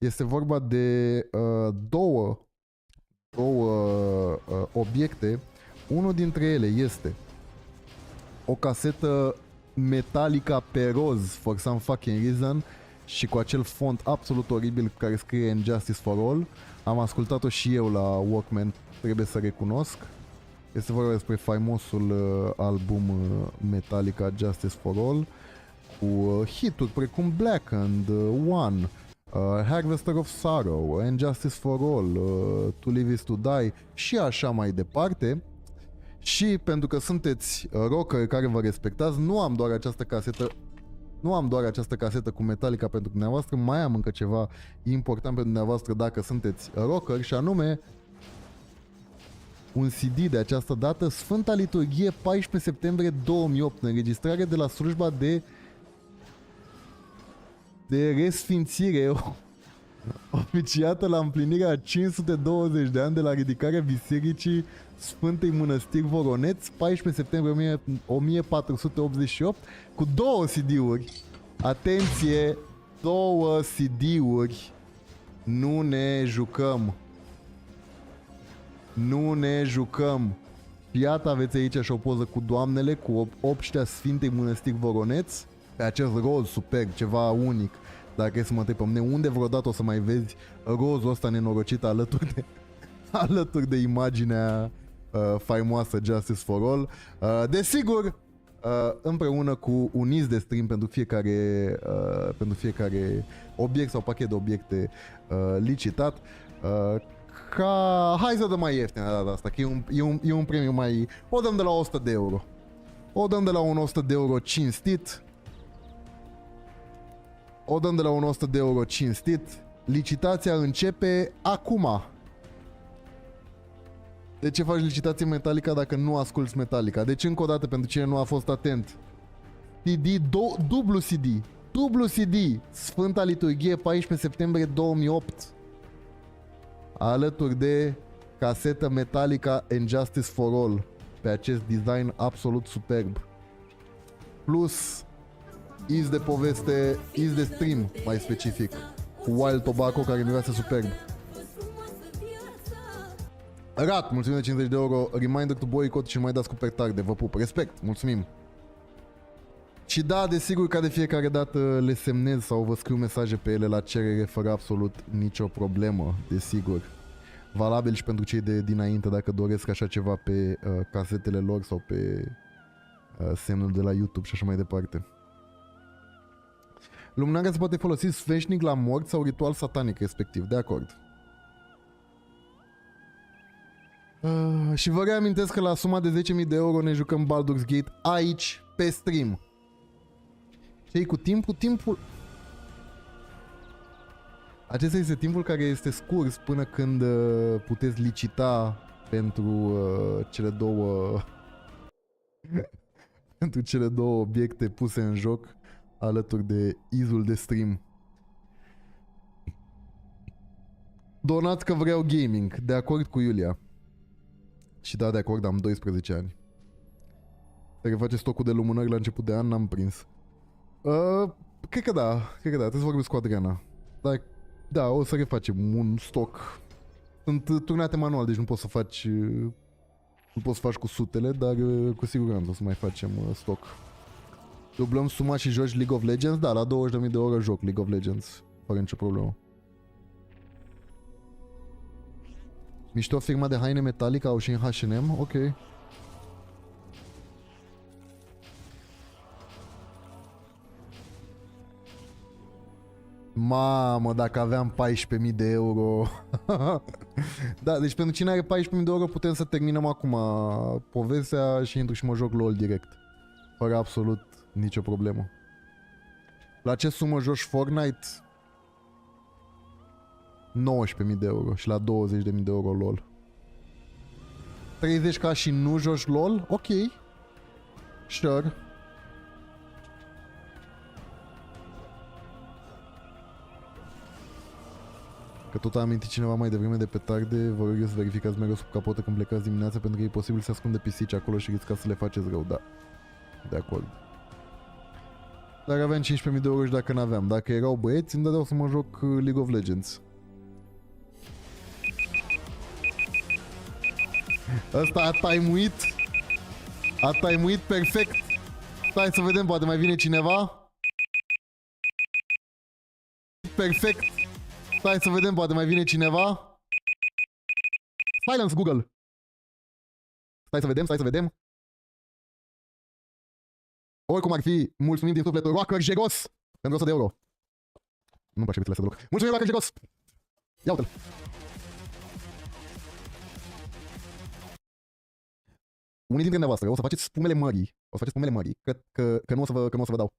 Este vorba de două obiecte. Unul dintre ele este o casetă metalică pe roz, for some fucking reason, și cu acel font absolut oribil care scrie Injustice for All. Am ascultat-o și eu la Walkman, trebuie să recunosc. Este vorba despre faimosul album Metallica Justice for All, cu hituri precum Blackened, One, Harvester of Sorrow, and Justice for All, To Live is to Die și așa mai departe. Și pentru că sunteți rockeri care vă respectați, nu am doar această casetă cu Metallica pentru dumneavoastră, mai am încă ceva important pentru dumneavoastră dacă sunteți rockeri, și anume un CD de această dată, Sfânta Liturghie, 14 septembrie 2008, înregistrare de la slujba de resfințire oficiată la împlinirea 520 de ani de la ridicarea Bisericii Sfântei Mănăstiri Voroneț, 14 septembrie 1488, cu două CD-uri. Atenție, două CD-uri. Nu ne jucăm. Nu ne jucăm. Iată, aveți aici și o poză cu doamnele, cu obștea Sfintei Mănăstiri Voroneț, pe acest roz superb, ceva unic. Dacă e să mă întreb pe mine, unde vreodată o să mai vezi rozul ăsta nenorocit alături de imaginea faimoasă Justice for All. Desigur, împreună cu un iz de stream pentru fiecare obiect sau pachet de obiecte licitat. Hai să dăm mai ieftin data asta, că e un premiu mai... O dăm de la 100 de euro. O dăm de la un 100 de euro cinstit. O dăm de la un 100 de euro cinstit. Licitația începe acum. De ce faci licitație Metallica dacă nu asculti Metallica? Deci încă o dată, pentru cine nu a fost atent. Dublu CD. Sfânta Liturghie, 14 septembrie 2008. Alături de casetă Metallica Injustice for All, pe acest design absolut superb. Plus iz de poveste, iz de stream mai specific, cu Wild Tobacco care miroase superb. Rat, mulțumim de 50 de euro. Reminder to boycott și nu mai dați cu tarde. Vă pup, respect, mulțumim. Și da, desigur, ca de fiecare dată le semnez sau vă scriu mesaje pe ele la cerere fără absolut nicio problemă, desigur. Valabil și pentru cei de dinainte dacă doresc așa ceva pe casetele lor sau pe semnul de la YouTube și așa mai departe. Lumânarea se poate folosi sfeșnic la mort sau ritual satanic respectiv, de acord. Și vă reamintesc că la suma de 10.000 de euro ne jucăm Baldur's Gate aici, pe stream. Și cu timpul... Acesta este timpul care este scurs până când puteți licita pentru cele două... pentru cele două obiecte puse în joc alături de izul de stream. Donați că vreau gaming. De acord cu Iulia. Și da, de acord, am 12 ani. Dacă face stocul de lumânări la început de an, n-am prins. Cred că da, trebuie să vorbesc cu Adriana. Da, o să refacem un stoc. Sunt turnate manual, deci nu poți să faci cu sutele, dar cu siguranță o să mai facem stoc. Dublăm suma și joci League of Legends? Da, la 20.000 de euro joc League of Legends, fără nicio problemă. Mișto, firma de haine Metallica au și în H&M, ok. Mamă, dacă aveam 14.000 de euro. Da, deci pentru cine are 14.000 de euro putem să terminăm acum povestea și intru și mă joc LOL direct. Fără absolut nicio problemă. La ce sumă joci Fortnite? 19.000 de euro și la 20.000 de euro LOL. 30k și nu joci LOL? Ok. Sure. Că tot a amintit cineva mai devreme de petarde, vă rog eu să verificați mereu sub capotă când plecați dimineața, pentru că e posibil să ascunde pisici acolo și riscați să le faceți rău, da. De acord. Dacă aveam 15.000 de euro și dacă n-aveam. Dacă erau băieți, îmi dădeau să mă joc League of Legends. Ăsta a timuit. A timuit perfect. Stai să vedem, poate mai vine cineva. Perfect. Stai să vedem, poate mai vine cineva. Silence, Google. Stai să vedem, stai să vedem. Oricum ar fi, mulțumim din suflet, Rocker Jegos pentru 100 de euro. Nu-mi place vitele astea deloc. Mulțumim, Rocker Jegos! Ia uite-l. Unii dintre voastre o să faceți spumele mării. O să faceți spumele mării. Că nu o să vă dau.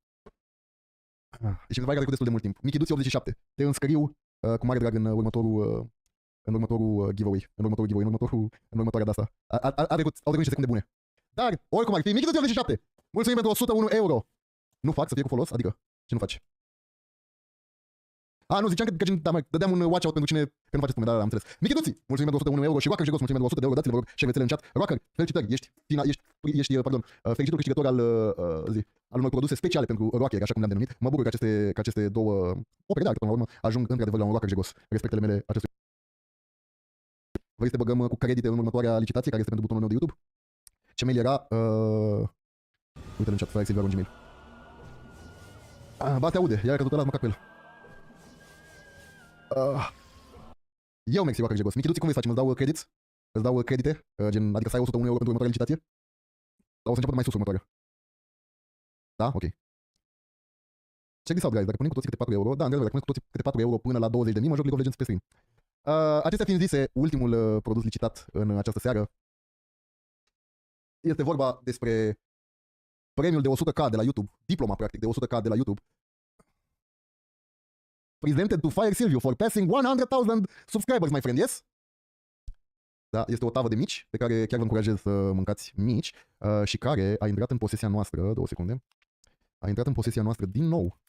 Deci întrebare care cu destul de mult timp. Michiduți 87. Te înscriu cu mare drag în următorul giveaway. În următoarea de-asta. Au trecut niște secunde bune. Dar, oricum ar fi, Michiduți 87. Mulțumim pentru 101 euro. Nu fac să fie cu folos? Adică, ce nu faci? Nu, ziceam că dădeam un watch out pentru cine, că nu faceți spune, dar am înțeles. Michiduți, mulțumim pentru 101 euro și Rocker Jegos, mulțumim pentru 100 de euro, dați-le, vă rog, șervețele în chat. Rocker, felicitări, ești fericitul câștigător al unor produse speciale pentru rocker, așa cum le-am denumit. Mă bucur că aceste două opere de artă, până la urmă, ajung într-adevăr la un Rocker Jegos. Respectele mele acestui. Vrei să te băgăm cu credite în următoarea licitație, care este pentru butonul meu de YouTube? Ce mail era? Uite-l în chat, fără Silver un Gmail. Ba, te aude, iar că tu te las măcar pe el. Eu mersi, Rocker Jegos. Michiduții, cum vrei să facem? Îți dau credits? Îți dau credite? Adică să ai 101 euro pentru următoarea licitație? Sau o să începem mai sus următoarea? Da? Ok. Check this out, guys. Dacă punem cu toții câte 4 euro, da, dacă punem cu toții câte 4 euro până la 20.000, mă joc League of Legends pe stream. Acestea fiind zise, ultimul produs licitat în această seară este vorba despre premiul de 100k de la YouTube, diploma practic de 100k de la YouTube, presented to Fire Silvio for passing 100,000 subscribers, my friend, yes? Da, este o tavă de mici, pe care chiar vă încurajez să mâncați mici și care a intrat în posesia noastră, 2 secunde, a intrat în posesia noastră din nou,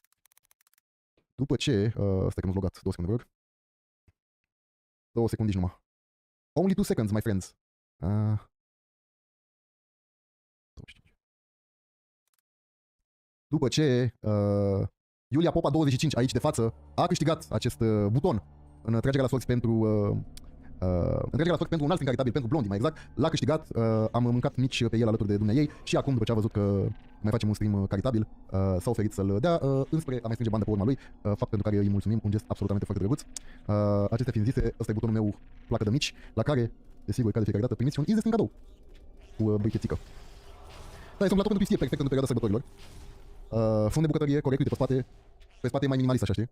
după ce, stai că nu-s logat, 2 secunde, vă rog, 2 secunde nici numai. Only 2 seconds, my friends. 25. După ce Iulia Popa 25 aici de față a câștigat acest buton în tragerea la sorți pentru un alt stream caritabil, pentru Blondie mai exact, l-a câștigat, am mâncat mici pe el alături de dumneaei și acum, după ce a văzut că mai facem un stream caritabil, s-a oferit să-l dea înspre a mai strânge bani de pe urma lui, fapt pentru care îi mulțumim, un gest absolutamente foarte drăguț. Acestea fiind zise, ăsta e butonul meu placă de mici, la care, desigur, ca de fiecare dată, primiți un easy stream cadou cu brichețică. Da, este un platou pentru pistie perfect pentru perioada sărbătorilor. Fund de bucătărie corect, uite, pe spate e mai minimalist așa, știi?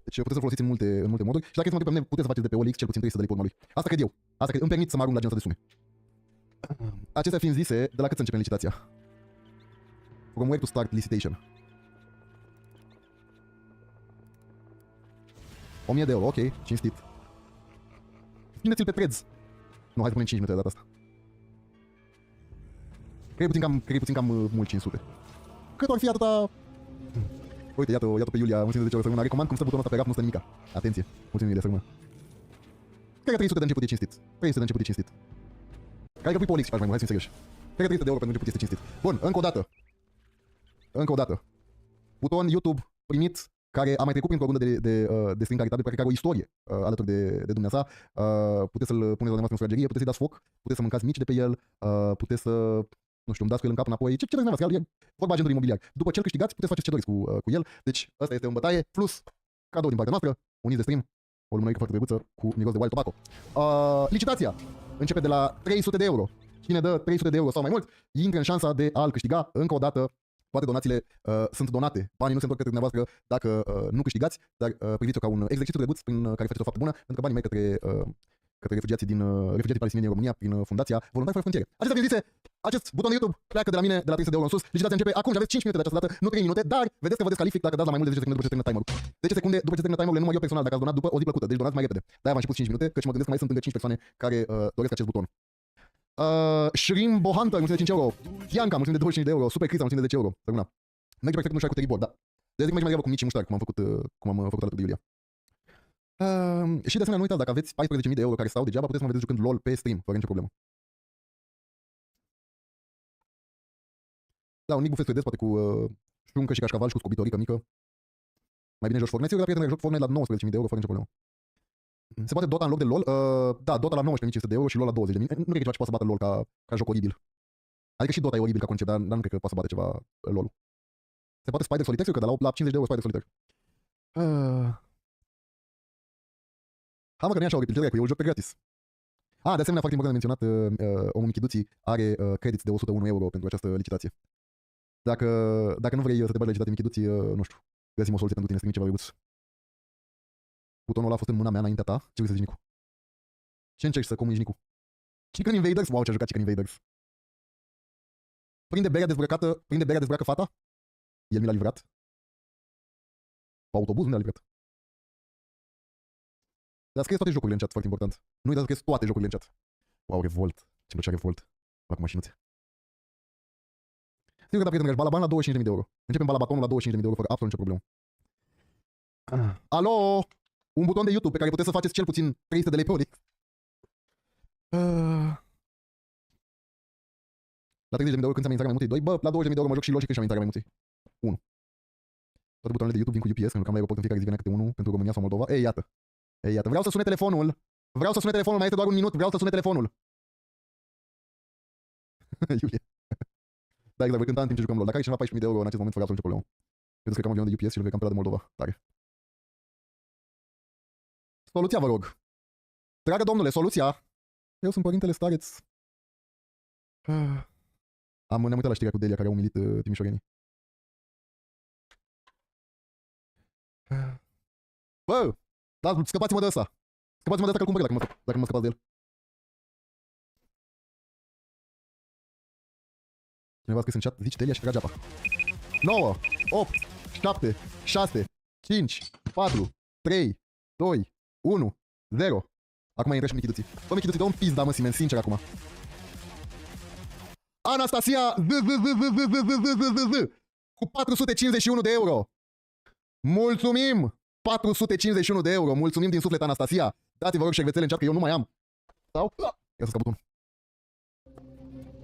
Deci puteți să-l folosiți în multe moduri și dacă este pe mine, puteți să faceți de pe OLX cel puțin 300 de lei pe urma lui. Asta cred eu. Asta cred. Îmi permit să mă arunc la genul de sume. Acestea fiind zise, de la cât să începem licitația? From where to start licitation? 1000 de euro, ok, cinstit. Țineți-l pe trades. Nu, hai să punem 5 minute de data asta. Cred puțin cam mult 500. Cât ar fi atâta... Uite, iată pe Iulia, mulțumim de 10 euro săptămâna. Recomand cum stă butonul ăsta pe rap, nu stă nimica. Atenție, mulțumim Iulia săptămâna. Cred că 300 de început e cinstit. 300 de început e cinstit. Cred că pui pe OLX și faci mai mult, hai să fim serioși. Cred că 300 de euro pentru început este cinstit. Bun, încă o dată. Buton YouTube primit, care a mai trecut printr-o rundă de stream caritabil, care are o istorie alături de dumneavoastră. Puteți să-l puneți la dumneavoastră în sufragerie, puteți să-i dați foc, puteți să mâncați mici de pe el, puteți să... Nu știu, îmi dați cu el în cap înapoi, ce vreți dumneavoastră, e vorba agentului imobiliar. După ce îl câștigați, puteți face ce doriți cu el. Deci, ăsta este în bătaie, plus cadou din partea noastră, uniți de stream, o lumânărică foarte drăguță cu miros de wild tobacco. Licitația începe de la 300 de euro. Cine dă 300 de euro sau mai mult, intră în șansa de a-l câștiga. Încă o dată, toate donațiile sunt donate. Banii nu se întorc către dumneavoastră dacă nu câștigați, dar priviți-o ca un exercițiu drăguț prin care faceți o faptă bună, pentru că banii merg către refugiații palestinieni în România prin fundația Voluntari Fără Frontiere. Acestea fiind zise, acest buton de YouTube pleacă de la mine de la 300 de euro în sus. Licitația începe acum și aveți 5 minute de această dată, nu 3 minute, dar vedeți că vă descalific dacă dați la mai mult de 10 secunde după ce termină timerul. 10 secunde după ce termină timerul le număr eu personal dacă ați donat după o zi plăcută, deci donați mai repede. De-aia v-am început 5 minute, căci mă gândesc că mai sunt încă 5 persoane care doresc acest buton. Shrimbo Hunter, mulțumim de 5 euro. Bianca, mulțumim de 25 de euro. Super Chris, mulțumim de 10 euro. Săptămâna. Merge perfect un șar cu Terry Board, da. Deci merge mai degrabă cu mici muștari, cum am făcut alături de Iulia. Și de asemenea, nu uitați, dacă aveți 14.000 de euro care stau degeaba, puteți să mă vedeți jucând LOL pe stream, fără nicio problemă. Da, un mic bufet suedez, poate cu șuncă și cașcaval și cu scobitorică mică. Mai bine joci Fortnite. Sigur, dar prietene, joc Fortnite la 19.000 de euro fără nicio problemă. Se poate Dota în loc de LOL? Da, Dota la 19.500 de euro și LOL la 20.000. Nu cred că ceva ce poate să bată LOL ca joc oribil. Adică și Dota e oribil ca concept, dar nu cred că poate să bată ceva LOL. Se poate Spider Solitaire? Cred că la 50 de euro Spider Solitaire. Hai mă că nu e așa oribil, ce dracu, e un joc pe gratis. De asemenea, foarte important de menționat, omul Michiduții are credits de 101 euro pentru această licitație. Dacă nu vrei să te bagi la licitație Michiduții, nu știu, găsim o soluție pentru tine, scrie ceva drăguț. Butonul ăla a fost în mâna mea înaintea ta. Ce vrei să zici, Nicu? Ce încerci să comunici, Nicu? Chicken Invaders? Wow, ce-a jucat Chicken Invaders. Prinde berea dezbrăcă fata? El mi l-a livrat. Pe autobuz nu mi l-a livrat. Dar scrieți toate jocurile în chat, foarte important. Nu uitați să scrieți toate jocurile în chat. Wow, Revolt. Ce-mi plăcea Revolt. La cu mașinuțe. Sigur că da, prieten, balaban la 25.000 de euro. Începem balabatonul la 25.000 de euro fără absolut nicio problemă. Alo! Un buton de YouTube pe care puteți să faceți cel puțin 300 de lei pe ori. La 30.000 de euro când ți-am intrare mai multe? 2. Bă, la 20.000 de euro mă joc și LOL și când și-am intrare mai multe. 1. Toate butoanele de YouTube vin cu UPS, când lucram la aeroport în fiecare zi venea câte unul pentru România sau Moldova. Ei, iată. Vreau să sune telefonul. Mai este doar un minut. Vreau să sune telefonul. Iulie. Da, exact, voi cânta în timp ce jucăm LOL. Dacă ai cineva 14.000 de euro în acest moment, fără absolut nicio problemă. Eu descărcam avionul de UPS și îl vei cam pe ăla de Moldova. Tare. Soluția, vă rog. Dragă domnule, soluția. Eu sunt părintele stareț. Ne-am uitat la știrea cu Delia care a umilit timișorenii. Bă! Da, scăpați-mă de ăsta. Scăpați-mă de ăsta că-l cumpăr dacă mă scăpați de el. Cineva a scris în chat, zici Delia și trage apa. 9, 8, 7, 6, 5, 4, 3, 2, 1, 0. Acum intră și Michiduții. Bă, Michiduții, dă un pizda, mă, Simen, sincer acum. Anastasia cu 451 de euro. Mulțumim! 451 de euro. Mulțumim din suflet, Anastasia. Dați-vă rog șervețele în chat, că eu nu mai am. Sau? Ia să scap butonul.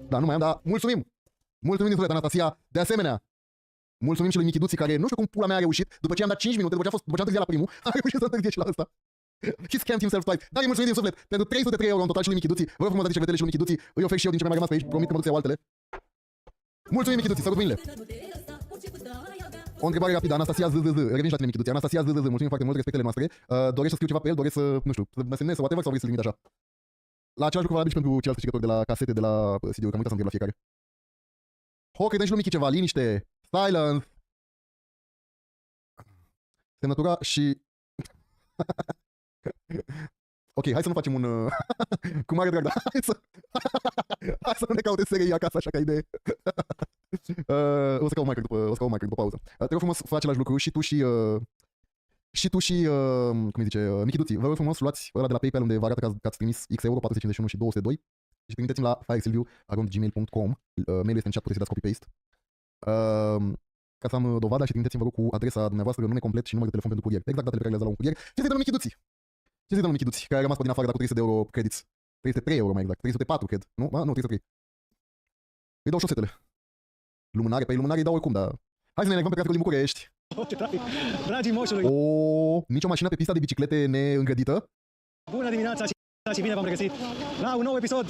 Da, nu mai am, dar mulțumim. Mulțumim din suflet, Anastasia. De asemenea, mulțumim și lui Michiduții, care nu știu cum pula mea a reușit, după ce am dat 5 minute, după ce am întârziat la primul, a reușit să întârzie și la ăsta. He scammed himself twice. Dar îi mulțumim din suflet pentru 303 euro în total și lui Michiduții. Vă rog frumos, dați șervețele și lui Michiduții. Îi ofer și eu din ce mai rămas pe aici. Promit că mă duc să iau altele. Mulțumim, Michiduții, sărut mâinile. O întrebare rapidă, Anastasia ZZZ. Revin și la tine, Michiduții. Anastasia ZZZ, mulțumim foarte mult, respectele noastre. Dorești să scriu ceva pe el? Dorești să, nu știu, să mă semnezi sau whatever, sau vrei să limit așa? La același lucru valabil și pentru ceilalți câștigători de la casete, de la CD-uri, că am uitat să întreb la fiecare. Ho, credem și lui Michi ceva, liniște, silence. Semnătura și... Ok, hai să nu facem un... cu mare drag, dar hai să nu ne caute SRI acasă, așa ca idee. O să caut Minecraft după pauză. Te rog frumos, fă același lucru și tu și... cum îi zice, Michiduții. Vă rog frumos, luați ăla de la PayPal unde vă arată că ați trimis X euro, 451 și 202 și trimiteți-mi la firesilviu@gmail.com. Mail-ul este în chat, puteți să dați copy-paste. Ca să am dovada și trimiteți-mi, vă rog, cu adresa dumneavoastră, nume complet și număr de telefon pentru curier. Exact datele pe care le-ați dat la un curier. Ce zice domnul Michiduții? Ce zice domnul Michiduții, care a rămas pe din afară, dar cu 300 de euro credits? 303 euro mai exact, 304 cred, nu? Nu, 303. Îi dau șosetele. Lumânare, pe lumânare îi dau oricum, dar... Hai să ne enervăm pe traficul din București. Ce trafic! Dragii moșului! Nici o mașină pe pista de biciclete neîngrădită? Bună dimineața și bine v-am regăsit la un nou episod!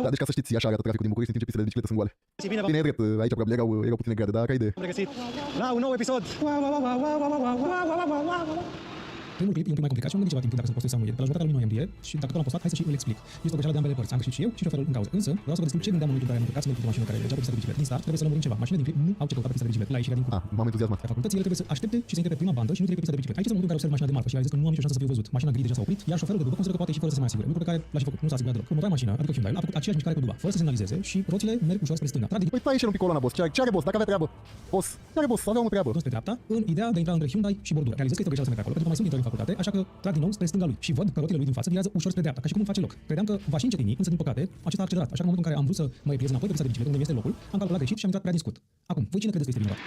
Da, deci ca să știți, așa arată traficul din București, în timp ce pistele de biciclete sunt goale. Bine, e drept, aici probabil erau puține grade, dar ca idee. Am regăsit la un nou episod! Primul clip e un pic mai complicat și nu ceva timp dacă să postez sau nu. E de pe la jumătatea lui noiembrie și dacă tot l-am postat, hai să și îl explic. Este o greșeală de ambele părți. Am greșit și eu și șoferul în cauză. Însă, vreau să vă descriu ce gândeam în momentul în care am încărcat să merg cu mașină care mergea pe pista de biciclete. Din start, trebuie să lămurim ceva. Mașinile din clip nu au ce căuta pe pista de biciclete. La ieșirea din curte. M-am entuziasmat. La facultăți, ele trebuie să aștepte și să intre pe prima bandă și nu trebuie pe pista de biciclete. Aici este momentul în care observ mașina de marfă și realizez că nu am nicio șansă să fiu văzut. Mașina gri deja s-a oprit, iar șoferul de după consideră că poate ieși fără să se mai asigure. Lucru pe care l-a și făcut. Nu s-a asigurat deloc. Următoarea mașină, adică Hyundai, a făcut aceeași mișcare cu duba, fără să semnalizeze și roțile merg ușor spre stânga. Păi stai și un pic coloana, boss. Ce are boss? Dacă avea treabă. Boss, ce are boss? Avea o treabă. Spre dreapta, în ideea de a intra între Hyundai și bordură. Realizez că este o greșeală să merg acolo, pentru că mai sunt intrări în facultate, așa că trag din nou spre stânga lui și văd că rotile lui din față virează ușor spre dreapta, ca și cum îmi face loc. Credeam că va și încetini, însă din păcate, acesta a accelerat, așa că în momentul în care am vrut să mă repliez înapoi pe pista de biciclete, unde este locul, am calculat greșit și am intrat prea din scurt. Acum, voi cine credeți că este vinovat?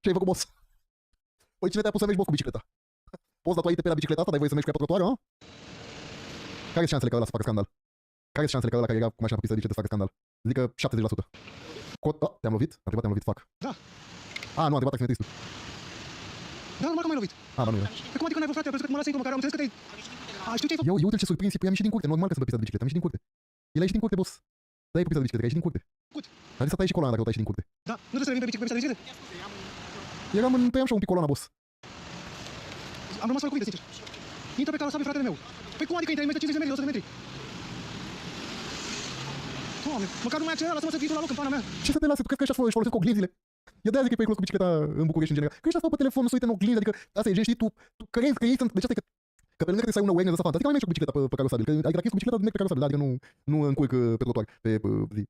Ce ai făcut, boss? Păi cine te-a pus să mergi, boss, cu bicicleta? Poți da tu ai pe la bicicleta asta, dar ai voie să mergi pe trotuară, a? Care sunt șansele că ăla să facă scandal? Care sunt șansele că ăla care era cu mașina pe pistă de lice să facă scandal? Zic că 70%. Te-am lovit? A întrebat, te-am lovit, fac. Da. Nu, a întrebat taximetristul. Da, normal că m-ai lovit. Ba nu era. Păi cum adică n-ai vrut, frate? Am crezut că mă lasi într-o măcar, am înțeles că te-ai... Știu ce ai făcut? Eu uite-l ce surprins, păi am ieșit din curte, normal că sunt pe pista de bicicletă, am ieșit din curte. El a ieșit din curte, boss. Da, e pe pista de bicicletă, că a ieșit din curte. A zis să tai și coloana dacă tot a ieșit din curte. Da, nu trebuie să revin pe pista de bicicletă? Eram în, tăiam și un pic coloana, boss. Am rămas fără cuvinte, sincer. Intră pe carosabil, fratele meu. Păi cum adică intrai în 150 de metri, 100 de metri? Doamne, măcar nu mai accelera, lasă-mă să fii tu la loc în pana mea. Ce să te lase? Tu crezi că ăștia folosesc oglinzile? Eu de-aia zic că e periculos cu bicicleta în București în general. Că ăștia stau pe telefon, nu se uită în oglindă, adică asta e gen, știi, tu crezi că ei sunt, deci asta e că pe lângă trebuie să ai un awareness ăsta fantastic, mai mergi cu bicicleta pe carosabil, că adică dacă ești cu bicicleta, mergi pe carosabil, adică nu încurc pe trotuar, pe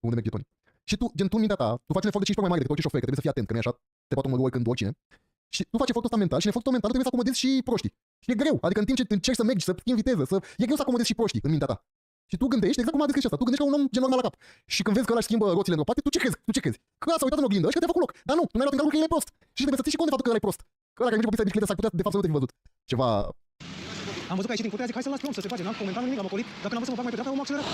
unde merg pietoni. Și tu, gen, tu în mintea ta, tu faci un efort de 5 ori mai mare decât orice șofer, că trebuie să fii atent, că nu e așa, te poate omorî oricând oricine. Și tu faci efortul ăsta mental și în efortul mental trebuie să acomodezi și proștii. Și e greu, adică în timp ce încerci să mergi, să schimbi viteză, e greu să acomodezi și proștii în mintea ta. Și tu gândești, exact cum a descris asta, tu gândești ca un om gen normal la cap. Și când vezi că ăla își schimbă roțile într-o parte, tu ce crezi? Tu ce crezi? Că ăla s-a uitat în oglindă și că te-a făcut loc. Dar nu, tu n-ai luat în calcul că el e prost. Și trebuie să ții și cont de faptul că ăla e prost. Că ăla care merge pe pista de bicicletă s-ar putea de fapt să nu te fi văzut. Ceva... Am văzut că ai ieșit din curte, zic, hai să-l las pe om să se face, n-am comentat nimic, l-am ocolit. Dacă n-am văzut să mă fac mai pe dreapta, omul accelerat.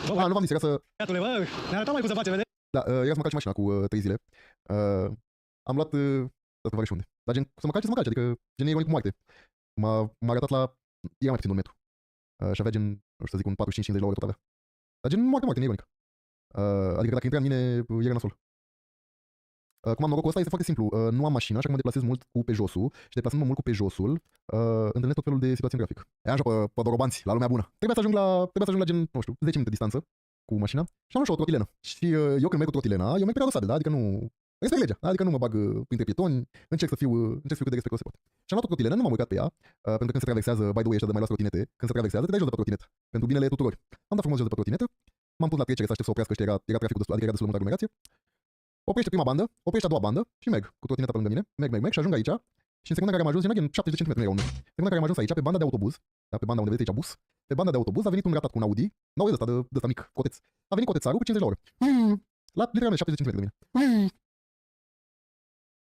Nu v-am zis, era să... Iatule, bă, ne arăta mai cum să face, vede? Da, era să mă calci mașina cu 3 zile. Am luat... Să fac și unde. Dar gen, să mă calce, adică gen e ironic cu moarte. M-a arătat la... Era mai puțin de 1 metru. Și avea gen, nu știu să zic, un 45-50 la oră tot avea. Dar gen moarte, neironic. Adică dacă intra în mine, era nasol. Cum am norocul ăsta, este foarte simplu. Nu am mașină, așa că mă deplasez mult cu pejosul și deplasându-mă mult cu pejosul, întâlnesc tot felul de situații în trafic. E așa pe dorobanți, la lumea bună. Trebuie să ajung la gen, nu știu, 10 minute distanță cu mașina și am luat și o trotilenă. Și eu când merg cu trotilena, eu merg pe carosabil, da? Adică nu... Respect legea, adică nu mă bag printre pietoni, încerc să fiu cât de respectuos se poate. Și am luat o trotilenă, nu m-am urcat pe ea, pentru că când se traversează, by the way, ăștia de mai luați trotinete, când se traversează, te dai jos de pe trotinetă, pentru binele tuturor. Am dat frumos jos de pe trotinetă, m-am pus la trecere să aștept să oprească, era traficul destul, adică era destul de multă aglomerație. Oprește prima bandă, oprește a doua bandă și merg cu trotineta pe lângă mine, merg și ajung aici. Și în secunda în care am ajuns, gen 70 de cm era unul. În secunda în care am ajuns aici, pe banda de autobuz, da, pe banda unde vedeți aici bus, pe banda de autobuz a venit un ratat cu un Audi, un Audi ăsta de ăsta mic, coteț. A venit cotețarul cu 50 la oră. La literalmente 70 cm de mine.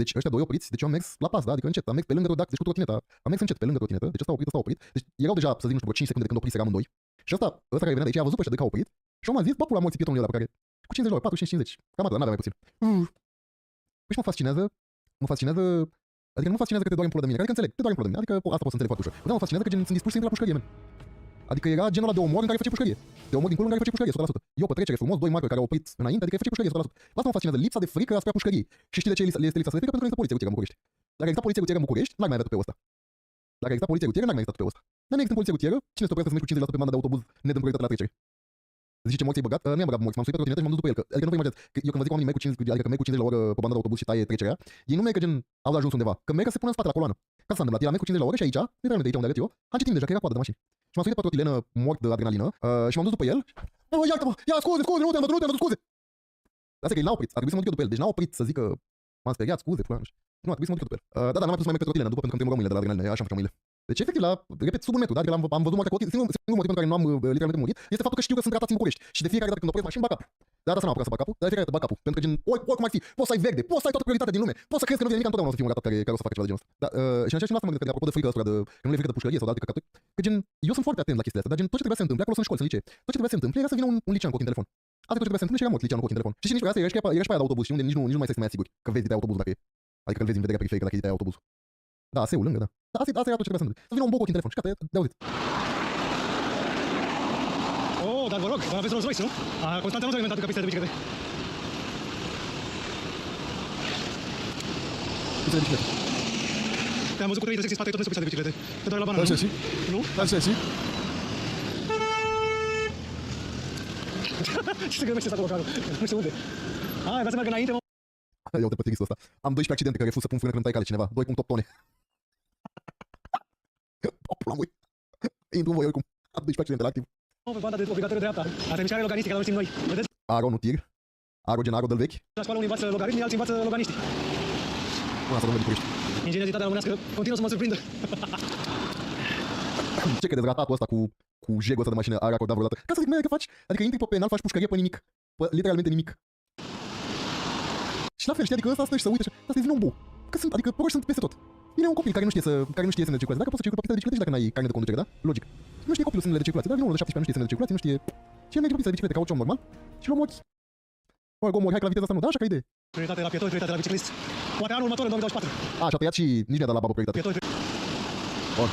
Deci ăștia doi opriți, deci eu am mers la pas, da, adică încet, am mers pe lângă rodac, deci cu trotineta, am mers încet pe lângă trotinetă, deci ăsta a oprit. Deci erau deja, să zic, nu știu, 5 secunde de când opriseră amândoi. Și ăsta care venea de aici a văzut pe ăștia de că a oprit și m-a zis, bă, pula morții pietonul ăla pe care cu 50 la oră, 45-50, cam atât, n-avea mai puțin. Păi și mă fascinează, adică nu mă fascinează că te doare în pulă de mine, adică înțeleg, te doare în pulă de mine, adică asta pot să înțeleg foarte ușor. Dar mă fascinează că gen sunt dispuși să intru la pușcărie, man. Adică era genul ăla de omor în care face pușcărie. De omor din culo în care face pușcărie, 100%. Eu pe trecere frumos, doi marcări care au oprit înainte, adică face pușcărie, 100%. Asta mă fascinează, lipsa de frică asupra pușcăriei. Și știi de ce le este lipsa de frică? Pentru că există poliție rutieră în București. Dacă exista poliție rutieră în București, n-ar mai avea tupeu ăsta. Dacă exista poliție rutieră, n-ar mai exista tupeu ăsta. Dar nu există poliție rutieră, cine se oprește să mergi cu 50% pe banda de autobuz nedând proiectat la trecere? Zice ce morți ai băgat? Nu i-am băgat morți, m-am suit pe trotinetă și m-am dus după el. Adică nu vă imaginați, că eu când vă zic oamenii merg cu 50, adică merg cu 50 la oră pe banda de autobuz și taie trecerea, ei nu merg că gen au ajuns undeva, că merg să se pună în spate la coloană. Ca să s-a întâmplat, el a merg cu 50 la oră și aici, literalmente aici unde arăt eu, am citit deja că era coadă de mașini. Și m-am suit pe trotilenă mort de adrenalină și m-am dus după el. Iartă-mă, scuze, nu te-am văzut, scuze. Asta că el n-a oprit, a trebuit să mă duc eu după el, deci n-a oprit să zică m-am speriat, scuze, pula, nu știu. Nu, a trebuit să mă duc eu după el. Da, n-am mai pus să mai merg pe trotilenă după pentru că îmi tremurau mâinile de la adrenalină, așa îmi făceau mâinile. Deci, efectiv, repet, sub 1 metru, da? Adică am văzut moartea cu ochii. Singurul motiv pentru care nu am literalmente murit este faptul că știu că sunt ratați în București. Și de fiecare dată când opresc mașini, bag capul. De data asta n-am apucat să bag capul, dar de fiecare dată bag capul. Pentru că gen, oricum ar fi, poți să ai verde, poți să ai toată prioritatea din lume, poți să crezi că nu vine nimic, întotdeauna o să fii un ratat care o să facă ceva de genul ăsta. Da, și în același timp, asta mă gândesc că apropo de frică asupra de că nu le frică de pușcărie sau de alte căcaturi, că gen, eu sunt foarte atent la chestiile astea, dar gen, tot ce trebuia să se întâmple, acolo sunt școli, în licee. Tot ce trebuia să se întâmple era să vină un licean cu ochii în telefon. Asta tot ce trebuia să se întâmple și era mort liceanul cu ochii în telefon. Și nici pe asta era și pe aia de autobuz și unde nici nu mai stai mai asigur că vezi de autobuz dacă e. Adică îl vezi în vederea periferică dacă e de autobuz. Da, ASE-ul lângă, da. Da, asta era tot ce trebuia să întâmple. Să vină un boc în telefon și gata, de auzit. Oh, dar vă rog, aveți Rolls Royce, nu? Constanța nu s-a inventat ca pista de biciclete. Pista de biciclete. Te-am văzut cu 3 de sex în spate, tot nu pista de biciclete. Te doare la banană, Așa și? Nu? Așa și? Ce se grăbește statul localul? Nu știu unde. Hai, vreau să merg înainte, mă. Eu te pătiristul ăsta. Am 12 accidente care refuz să pun frână când îmi tai cale cineva. 2.8 tone. O, pula mui. Intru în voi oricum. Am 12 accidente la activ. Pe banda de obligatoriu dreapta. Asta mișcare loganistică, dar nu știm noi. Vedeți? Aro, nu tir. Aro, gen aro del vechi. La școală unii învață logaritmii, alții învață loganiștii. Nu, asta nu merge București. Ingeniozitatea românească continuă să mă surprindă. Ce credeți, ratatul ăsta cu jegul ăsta de mașină are acordat vreodată? Ca să zic, că faci, adică intri pe penal, faci pușcărie pe nimic. Pe literalmente nimic. Și la fel, știi, adică ăsta stă și se uită și asta e vine un bu. Că sunt, adică proști sunt peste tot. Vine un copil care nu știe semnele de circulație. Dacă poți să circuli pe pista de biciclete și dacă n-ai carnet de conducere, da? Logic. Nu știe copilul semnele de circulație, dar unul de 17 ani nu știe semnele de circulație, nu știe... Și el merge pe pista de biciclete ca orice om normal și luăm ochi. Omori, hai că la viteza asta nu, da? Așa ca idee. Prioritate la pieton, prioritate la biciclist. Poate anul următor, în 2024. A, și-a tăiat și nici mi-a dat la babă prioritate. Pieton, Bun.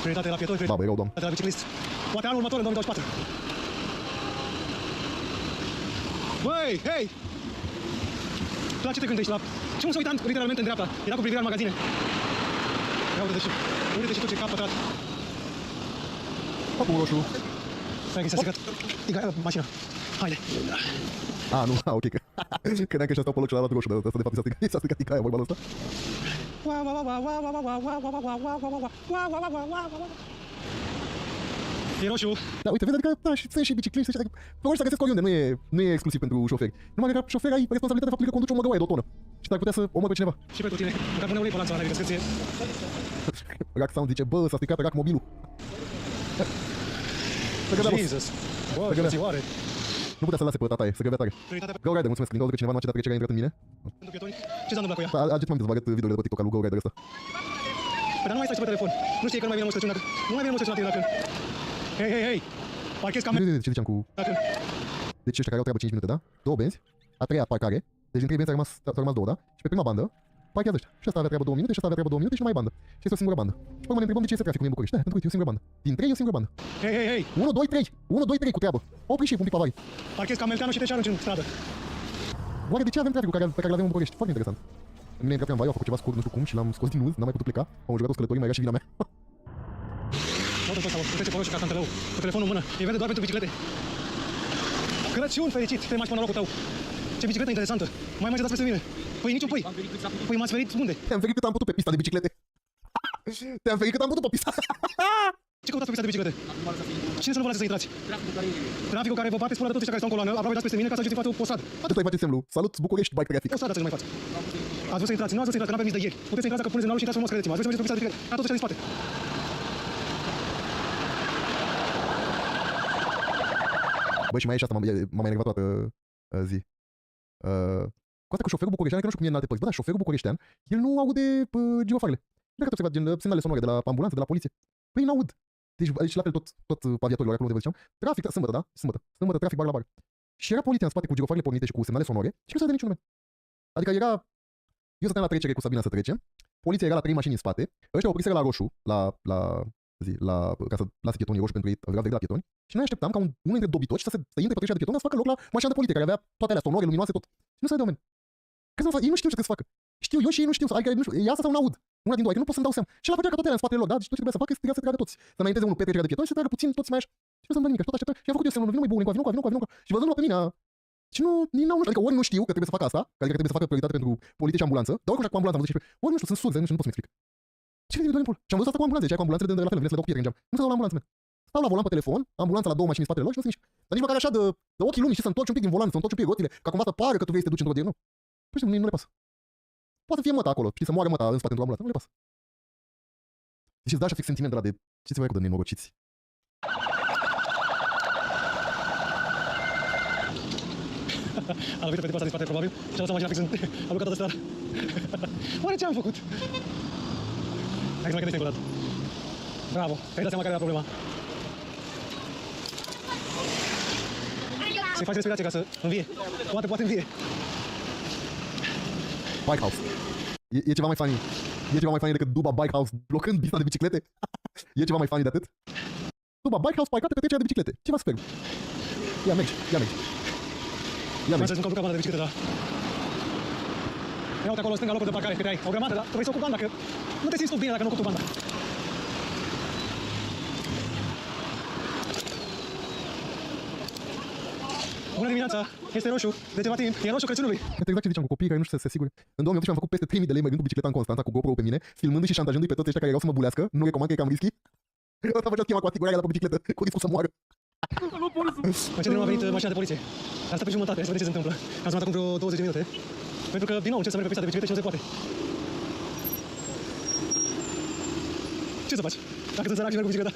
prioritate la pieton, Babă, e rău, doamne. prioritate la biciclist. Poate anul următor, în 2024. Băi, hei! La ce te gândești? La... Ce mă să uitam literalmente în dreapta? Era cu privirea în magazine. Ia uite și tu ce cap pătrat. Papul roșu. Stai că s-a stricat. Iga, mașina. Haide. A, nu, ok, că... Credeam că ăștia stau pe loc celălalt roșu, dar ăsta de fapt s-a stricat Icaia, vorba ăsta. E roșu. Da, uite, vezi, adică, da, și sunt și bicicliști, adică, probabil să găsesc oriunde, nu e exclusiv pentru șoferi. Numai că șofer ai responsabilitatea faptului că conduci o măgăoaie de o tonă. Și ar putea să omori pe cineva. Și pentru tine, în carboneu pe lanțul ăla de descripție. Rack Sound zice, bă, s-a stricat rack mobilul. Să gădea, boss. Jesus. Bă, frățioare. Nu putea să lase pe tata aia, să gădea tare. Go Rider, mulțumesc, din cauza că cineva nu a cedat trecerea, a intrat în mine. Pentru pietoni, ce s-a întâmplat cu ea? Ageți m-am să vă arăt videourile de pe TikTok al lui Go Rider ăsta. Păi dar nu mai stai pe telefon. Nu știi că nu mai vine mostrăciune dacă... Nu mai vine mostrăciune dacă... Hei! Parchezi camera. Ce ziceam cu... Deci ăștia care au treabă 5 minute, da? Două benzi, a treia parcare, deci din 3 benzi au rămas două, da? Și pe prima bandă, parchează ăștia. Și ăsta avea treabă 2 minute, și ăsta avea treabă 2 minute și nu mai bandă. Și este o singură bandă. Și păi mă ne întrebăm de ce este traficul în București. Da, pentru că e o singură bandă. Din 3 e o singură bandă. Hei! 1, 2, 3! 1, 2, 3 cu treabă. Opri și un pic pe avarii. Parchezi ca Melteanu și te arunci în stradă. Oare de ce avem traficul pe care l-avem în București? Foarte interesant. Mine intra pe în vai, a făcut ceva scurt, nu știu cum, și l-am scos din uz, n-am mai putut pleca. Am jucat o călătorie, mai era și vina mea. Motorul ăsta, mă, trece pe roșu ca Santelău, cu telefonul în mână. E verde doar pentru biciclete. Crăciun fericit, te mai până la locul tău. Ce bicicletă interesantă. Mai dați peste mine. Păi niciun pâi. Păi m-ați ferit unde? Te-am ferit cât am putut pe pista de biciclete. Te-am ferit cât am putut pe pista. Ce căutați pe pista de biciclete? Cine să nu vă lase să intrați? Traficul care vă bate spula de toți ăștia care stau în coloană, aproape dați peste mine ca să ajungeți în față o stradă. Atât ai face semnul. Salut București Bike Traffic. O stradă dați mai față. Ați vrut să intrați, nu ați vrut să intrați, că n-am permis de ieri. Puteți să intrați dacă puneți în alul și intrați frumos, credeți-mă. Ați vrut să mergeți pe pista de biciclete, ca toți ăștia din spate. Băi, și mai e și asta, m-a mai enervat toată zi. Cu asta cu șoferul bucureștean, că nu știu cum e în alte părți. Bă, da, șoferul bucureștean, el nu aude girofarele. Dacă te observat, gen semnale sonore de la ambulanță, de la poliție. Păi n-aud. Deci la fel tot aviatorilor acolo unde vă ziceam, trafic, sâmbătă, da? Sâmbătă, trafic bar la bar. Și era poliția în spate cu girofarele pornite și cu semnale sonore și nu se de niciun nume. Adică era... Eu stăteam la trecere cu Sabina să trecem, poliția era la 3 mașini în spate, ăștia opriseră la roșu, ca să lase pietonii roșu pentru ei, era verde la pietoni, și noi așteptam ca unul dintre dobitoci să intre pe trecerea de pietoni, să facă loc la mașina de poliție, care avea toate alea sonore, luminoase, tot. Și nu se vede oameni. Că să nu fac, ei nu știu ce trebuie să facă. Știu eu și ei nu știu, adică nu știu, e asta sau n-aud. Una din două, că nu pot să-mi dau seama. Și la făcea ca toate alea în spatele lor, da? Deci tot ce trebuia să facă este să tragă toți. Să înainteze unul pe trecerea de pietoni și să tragă puțin toți mai așa. Și nu se întâmplă nimic, și tot așteptă. Și am făcut eu semnul, vină mai bune, vină. Și văzându-mă pe mine, și nu știu, adică ori nu știu că trebuie să facă asta, că trebuie să facă prioritate pentru poliție și ambulanță, dar oricum cu ambulanța am văzut și ori nu știu, sunt surzi, nu pot să-mi explic. Ce vine de și am văzut asta cu ambulanțe, cu ambulanțele de la fel, vine să le dau cu pietre în geam. Nu stau la ambulanță, stau la volan pe telefon, ambulanța la 2 mașini în spatele lor și nu se mișcă. Dar nici măcar așa de ochii lumii și să întorci un pic din volan, să întorci un pic rotile, ca cumva să pară că tu vrei să te duci într-o direct, nu. Păi nu le pasă. Poate fi măta acolo, știi, să moară măta în spate într-o ambulanță, nu le pasă. Deci îți da așa fix sentimentul ăla de ce se mai cu de nenorociți. A lovit pe tipul ăsta din spate, probabil, și a lăsat mașina fix în... A blocat toată strada. Oare ce am făcut? Hai să mai gândești încă o dată. Bravo, te-ai dat seama care era problema. Să-i faci respirație ca să învie. Poate învie. Bike House. E ceva mai funny. E ceva mai funny decât Duba Bike House blocând pista de biciclete. E ceva mai funny de atât. Duba Bike House parcată pe trecerea de biciclete. Ceva superb. Ia mergi. Mai să-ți încălcă banda de bicicletă, da. Ia uite acolo, stânga locul de parcare, câte ai. O grămadă, da? Tu vrei să ocupi banda, că nu te simți tu bine dacă nu ocupi banda. Bună dimineața! Este roșu, de ceva timp, e roșu Crăciunului. Este exact ce ziceam cu copiii care nu știu să se asigure. În 2018 am făcut peste 3000 de lei mergând cu bicicleta în Constanța cu GoPro pe mine, filmându-i și șantajându-i pe toți ăștia care erau să mă bulească. Nu recomand că e cam risky. Ăsta făcea schema cu asigurarea de pe bicicletă, cu riscul să moară. Mă ce de nu a venit mașina de poliție. Am stat pe jumătate, să vedeți ce se întâmplă. Am sunat acum vreo 20 de minute. Pentru că, din nou, încerc să merg pe pista de biciclete și nu se poate. Ce să faci? Dacă sunt sărac și merg cu bicicleta.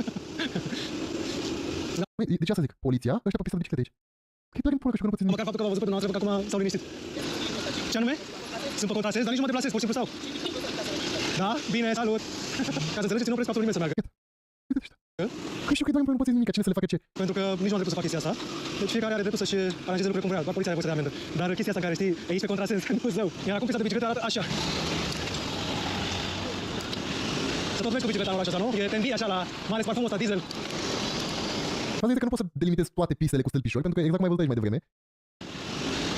Deci asta zic, poliția, ăștia pe pista de biciclete aici. Că e doar în pulă, că nu poți. Măcar faptul că v-au văzut pe dumneavoastră, că acum s-au liniștit. Ce anume? Sunt pe contrasens, dar nici nu mă deplasez, pur și simplu stau. Da? Bine, salut! Ca să înțelegeți, nu opresc absolut nimeni să meargă. Că știu că doar nu poți nimic, cine să le facă ce? Pentru că nici nu am dreptul să fac chestia asta. Deci fiecare are dreptul să-și aranjeze lucrurile cum vrea. Doar poliția are voie să dea amendă. Dar chestia asta care știi, e aici pe contrasens, nu zău. Iar acum pista de bicicletă arată așa. Să tot vezi cu bicicleta în oraș ăsta, nu? E tendie așa la mare parfumul ăsta diesel. Asta este că nu poți să delimitezi toate pistele cu stâlpișori, pentru că exact cum ai văzut aici mai devreme,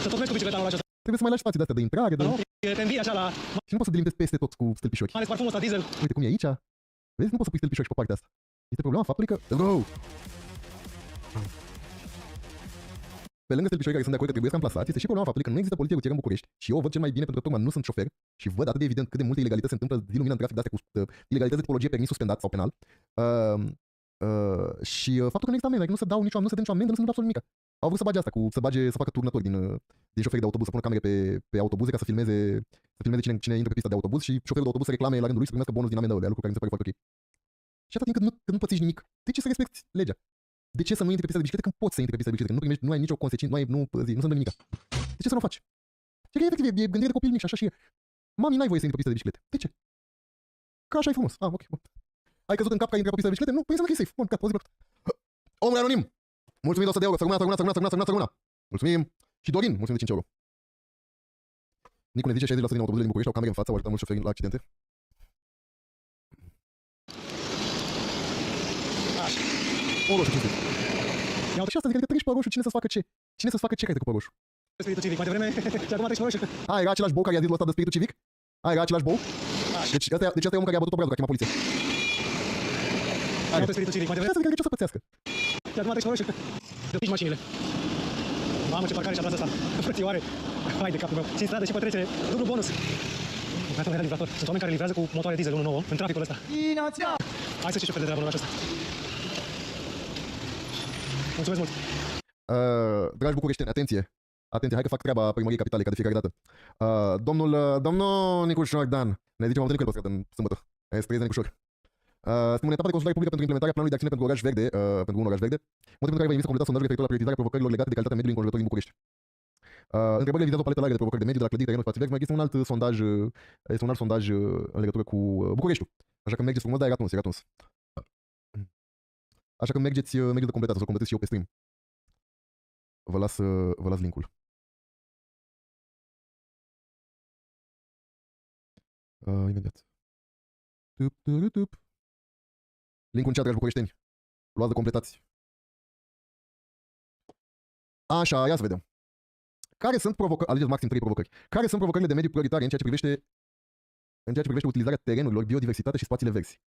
Să tot vezi cu bicicleta în oraș ăsta, trebuie să mai lași spații de astea de intrare, de... nu? E tendie așa la Și nu poți să delimitezi peste tot cu stâlpișori. mare parfumul ăsta diesel. Uite cum e aici. Vezi, nu poți să pui stâlpișori și pe partea asta. Este problema faptului că... Let's go! Pe lângă stâlpișorii care sunt de acord că trebuie să amplasați, este și problema faptului că nu există poliție rutieră în București. Și eu o văd cel mai bine pentru că tocmai nu sunt șofer și văd atât de evident cât de multe ilegalități se întâmplă zi lumină în trafic de astea cu ilegalități de tipologie permis suspendat sau penal. Și faptul că nu există amendă, că nu se dă nicio amendă, nu se întâmplă absolut nimic. Au vrut să bage asta, să facă turnători din șoferi de autobuz, să pună camere pe autobuze ca să filmeze cine intră pe pista de autobuz și șoferul de autobuz să reclame la rândul lui să primească bonus din amendă, lucru care mi se pare foarte ok. Și atât timp cât nu pățești nimic, de ce să respecti legea? De ce să nu intri pe pista de bicicletă când poți să intri pe pista de bicicletă? Când nu ai nicio consecință, nu se întâmplă nimic. De ce să nu o faci? Și că efectiv e gândire de copil mic și așa și e. Mami, n-ai voie să intri pe pista de bicicletă. De ce? Că așa e frumos. Ah, ok, bun. Ai căzut în cap că ai intrat pe pista de bicicletă? Nu, păi înseamnă că e safe. Bun, gata, o zi plăcută. Omul anonim! Mulțumim de 100 de euro, să rămână. Mulțumim. Și Dorin, mulțumim de 5 euro. Nicu ne zice 60% din autobuzele din București au camere în față, au ajutat mulți șoferi la accidente. Așa. O roșu, cinstit. Ia uite și asta, zic că treci pe roșu, cine să-ți facă ce? Cine să-ți facă ce care trec pe roșu? Spiritul civic, mai devreme, și acum treci pe roșu. Era același bou care i-a zis ăsta de spiritul civic? Era același bou? Deci asta e omul care i-a bătut obrazul, că a chemat poliția. Hai, spiritul civic, mai devreme, Și asta zic că ce o să pățească? și acum treci pe roșu. Depici mașinile. Mamă, ce parcare și atras asta. Frățioare. Hai de capul meu. Și în stradă și pe trecere. Dublu bonus. Gata, era livrator. Sunt oameni care livrează cu motoare diesel 1.9 în traficul ăsta. Hai să știi șofer de treabă în orașul ăsta. Mulțumesc mult. Dragi bucureșteni, atenție! Atenție, hai că fac treaba primăriei capitalei, ca de fiecare dată. Domnul Nicușor Dan, ne zice, m-am întâlnit cu el pe stradă în sâmbătă. Este prieten Nicușor. Spune etapa de consultare publică pentru implementarea planului de acțiune pentru oraș verde, pentru un oraș verde, motiv pentru care vă invit să completați sondajul referitor la prioritizarea provocărilor legate de calitatea mediului înconjurător din București. Întrebările vizează o paletă largă de provocări de mediu, de la clădiri, terenuri, spații verzi, mai este un alt sondaj în legătură cu Bucureștiul. Așa că mergeți frumos, dar e ratons. Așa că mergeți de completat, să-l completez și eu pe stream. Vă las linkul. Imediat. Linkul în chat, dragi bucureșteni. Luați de completați. Așa, ia să vedem. Care sunt provocări, alegeți maxim 3 provocări. Care sunt provocările de mediu prioritare în ceea ce privește utilizarea terenurilor, biodiversitate și spațiile verzi?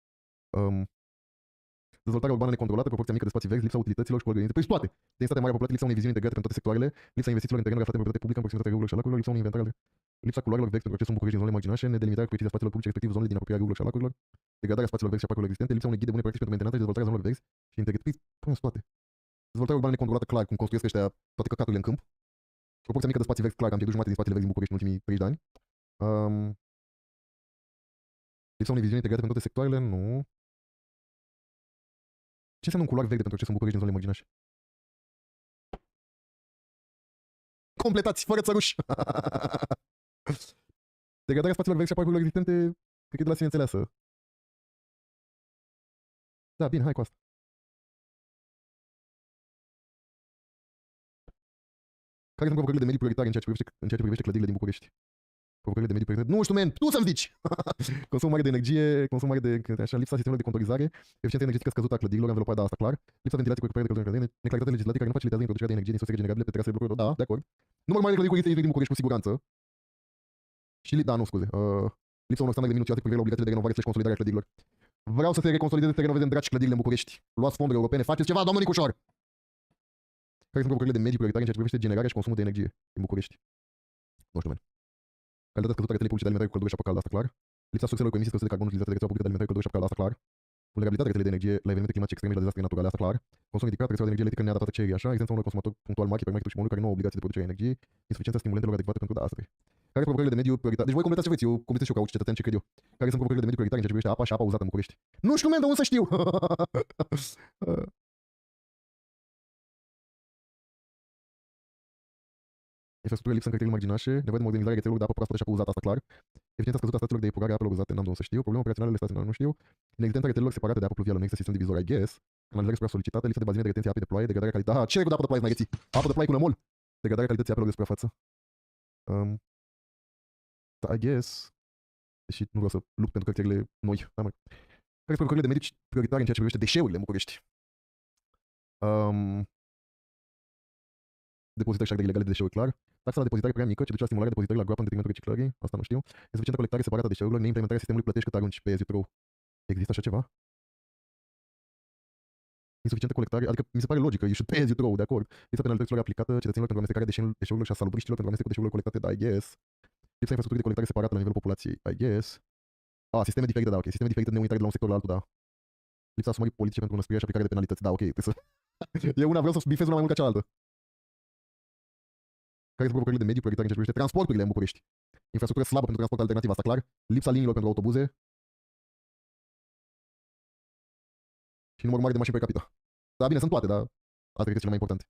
Dezvoltarea urbană necontrolată, proporția mică de spații verzi, lipsa utilităților și organizației. Păi toate. Densitatea mare a populației, lipsa unei viziuni integrate pentru toate sectoarele, lipsa investițiilor în terenuri aflate în proprietate publică în proximitatea râurilor și a lacurilor, lipsa unui inventar, lipsa culoarelor verzi pentru accesul în București din zonele marginașe, nedelimitarea corectizia spațiilor publice, respectiv zonele din apropierea râurilor și a lacurilor, degradarea spațiilor verzi și a parcurilor existente, lipsa unei ghide bune practici pentru mentenanța și dezvoltarea zonelor verzi și integritate. Păi, toate. Dezvoltarea urbană necontrolată, clar, cum construiesc ăștia toate căcaturile în câmp. Proporția mică de spații verzi, clar, am pierdut jumătate din spațiile verzi din București în ultimii 30 de ani. Lipsa unei viziuni integrate pentru toate sectoarele, nu. Ce înseamnă un culoar verde pentru accesul în București din zonele marginașe? Completați, fără țăruși! Degradarea spațiilor verzi și a parcurilor existente, cred că e de la sine înțeleasă. Da, bine, hai cu asta. Care sunt provocările de mediu prioritare în ceea ce privește clădirile din București? Provocările de mediu prioritare. Nu știu, men, tu să-mi zici! Consum mare de energie, consum mare de așa, lipsa sistemelor de contorizare, eficiența energetică scăzută a clădirilor, înveloparea, da, asta clar, lipsa ventilației cu recuperarea de căldură în clădiri, neclaritatea legislativă care nu facilitează introducerea de energie din surse regenerabile pe terase de blocuri, da, de acord. Număr mare de clădiri cu lipsa din București cu siguranță. Și da, nu, scuze. Lipsa unor standarde minutiate cu privire la obligațiile de renovare și consolidare a clădirilor. Vreau să se reconsolideze, să se renoveze în dragi clădirile în București. Luați fonduri europene, faceți ceva, domnul Nicușor! Care sunt provocările de mediu prioritare în ceea ce privește generarea și consumul de energie din București? Nu știu, men. Calitatea scăzută a rețelei publice de alimentare cu căldură și apă caldă, asta clar. Lipsa surselor cu emisii scăzute de carbon utilizate de rețeaua publică de alimentare cu căldură și apă caldă, asta clar. Vulnerabilitatea rețelei de energie la evenimente climatice extreme și la dezastre naturale, asta clar. Consum ridicat, rețeaua de energie electrică neadaptată cererii, așa, existența unor consumatori punctual mari, hipermarketuri și mall-uri care nu au obligații de producere a energiei, insuficiența stimulentelor adecvate pentru asta. Care sunt provocările de mediu prioritare? Deci voi completați ce vreți, eu completez și eu ca orice cetățean ce cred eu. Care sunt provocările de mediu prioritare în ceea ce privește apa și apa uzată în București? Nu știu, men, de unde să știu? Infrastructură lipsă în cartierele marginașe, nevoie de modernizare rețelelor de apă proaspătă și apă uzată, asta clar. Eficiența scăzută a stațiilor de epurare a apelor uzate, n-am de unde să știu. Probleme operaționale staționare, nu știu. Inexistența rețelelor separate de apă pluvială, nu există sistem divizor, I guess. Canalizare supra-solicitată, lipsă de bazine de retenție a apei de ploaie, degradarea calității. Ah, ce regulă de apă de ploaie mai reții? Apă de ploaie cu nămol. Degradarea calității apelor de suprafață. Da, I guess. Deși nu vreau să lupt pentru cartierele noi. Da, mă. Care sunt provocările de medici prioritare în ceea ce privește deșeurile în București? Depozitări și arderi ilegale de deșeuri, clar. Taxa la depozitare prea mică, ce duce la stimularea depozitării la groapă în detrimentul reciclării. Asta nu știu. Insuficientă colectare separată a deșeurilor, neimplementarea sistemului plătești cât arunci pe throw. Există așa ceva? Insuficientă colectare, adică mi se pare logică, you should pay as you throw, de acord. Lipsa penalităților aplicată cetățenilor pentru amestecarea deșeurilor și a salubriștilor pentru amestecul deșeurilor colectate, da, I guess. Lipsa infrastructurii de colectare separată la nivelul populației, I guess. Sisteme diferite, da, ok. Sisteme diferite neunitare de la un sector la altul, da. Lipsa asumării politice pentru înăsprire și aplicare de penalități, da, ok. Trebuie să... Eu vreau să bifez una mai mult ca cealaltă. Care sunt provocările de mediu prioritare în ceea ce privește transporturile în București? Infrastructură slabă pentru transport alternativ, asta clar. Lipsa liniilor pentru autobuze. Și număr mare de mașini per capita. Da, bine, sunt toate, dar astea cred că sunt cele mai importante.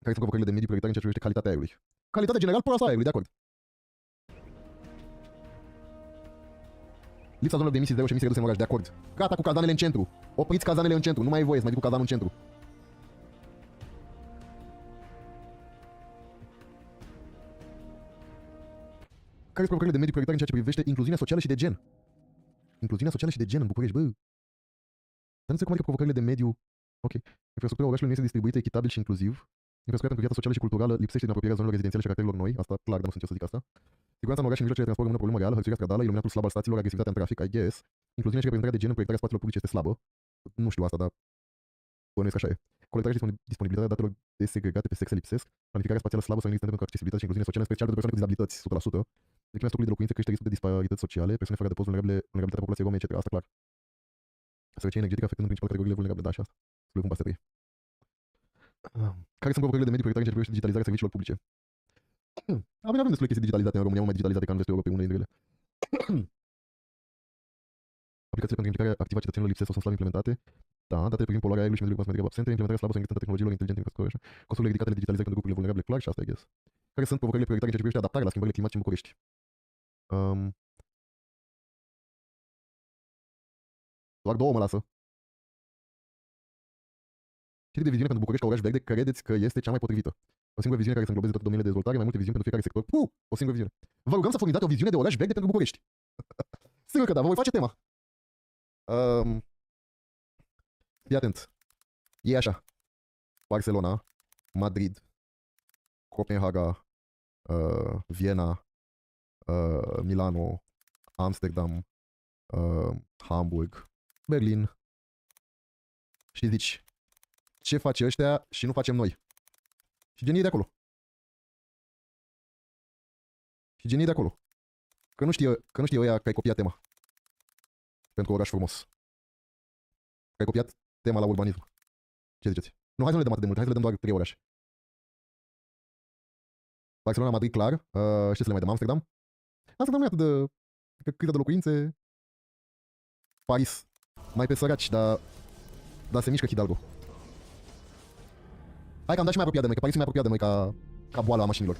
Care sunt provocările de mediu prioritare în ceea ce privește calitatea aerului? Calitatea general proastă a aerului, de acord. Lipsa zonelor de emisii zero și emisii reduse în oraș, de acord. Gata cu cazanele în centru. Opriți cazanele în centru, nu mai e voie să mai duc cu cazanul în centru. Care sunt provocările de mediu prioritare în ceea ce privește incluziunea socială și de gen? Incluziunea socială și de gen în București, bă. Dar nu se cum adică provocările de mediu. Ok. Infrastructura orașului nu este distribuită echitabil și inclusiv. Infrastructura pentru viața socială și culturală lipsește din apropierea zonelor rezidențiale și a cartierelor noi. Asta clar, dar nu sunt eu să zic asta. Siguranța în oraș și în mijloacele de transport rămâne o problemă reală, hărțuirea stradală, iluminatul slab al stațiilor, agresivitatea în trafic, I guess. Incluziunea și reprezentarea de gen în proiectarea spațiilor publice este slabă. Nu știu asta, dar bănuiesc că așa e. Colectarea și disponibilitatea datelor desegregate pe sexe lipsesc. Planificarea spațială slabă sau inexistentă pentru accesibilitate și incluziune socială, în special pentru persoane cu dizabilități, 100%. Declina stocului de locuințe crește riscul de disparități sociale, persoane fără adăpost vulnerabilitatea populației rome, etc. Asta clar. Sărăcia energetică afectând în principal categoriile vulnerabile, da, și asta. Să cum pastărie. Care sunt provocările de mediu prioritare în ceea ce privește digitalizarea serviciilor publice? Avem destule chestii digitalizate în România, mult mai digitalizate ca în vestul Europei, unele dintre ele. Aplicațiile pentru implicarea activă a cetățenilor lipsesc sau sunt slab implementate. Da, datele privind poluarea aerului și mediului consumatorial absente, implementarea slabă sau inexistentă tehnologiilor inteligente în infrastructură. Costurile ridicate de digitalizare pentru grupurile vulnerabile, clar, și asta, I guess. Care sunt provocările prioritare în ceea ce privește adaptarea la schimbările climatice în București? Doar două mă lasă. Ce tip de viziune pentru București ca oraș verde credeți că este cea mai potrivită? O singură viziune care să înglobeze toate domeniile de dezvoltare, mai multe viziuni pentru fiecare sector. O singură viziune. Vă rugăm să furnizați o viziune de oraș verde pentru București. Sigur că da, vă voi face tema. Fii atent. E așa. Barcelona, Madrid, Copenhaga, Viena, Milano, Amsterdam, Hamburg, Berlin. Și zici, ce face ăștia și nu facem noi? Și genii de acolo. Și genii de acolo. Că nu știe ăia că ai copiat tema. Pentru oraș frumos. Că ai copiat tema la urbanism. Ce ziceți? Nu, hai să nu le dăm atât de mult, hai să le dăm doar 3 orașe. Barcelona, Madrid, clar. Ce să le mai dăm? Amsterdam? Amsterdam nu e atât de câtă de locuințe. Paris. Mai pe săraci, dar se mișcă Hidalgo. Hai că am dat și mai apropiat de noi, că Paris e mai apropiat de noi ca boala a mașinilor.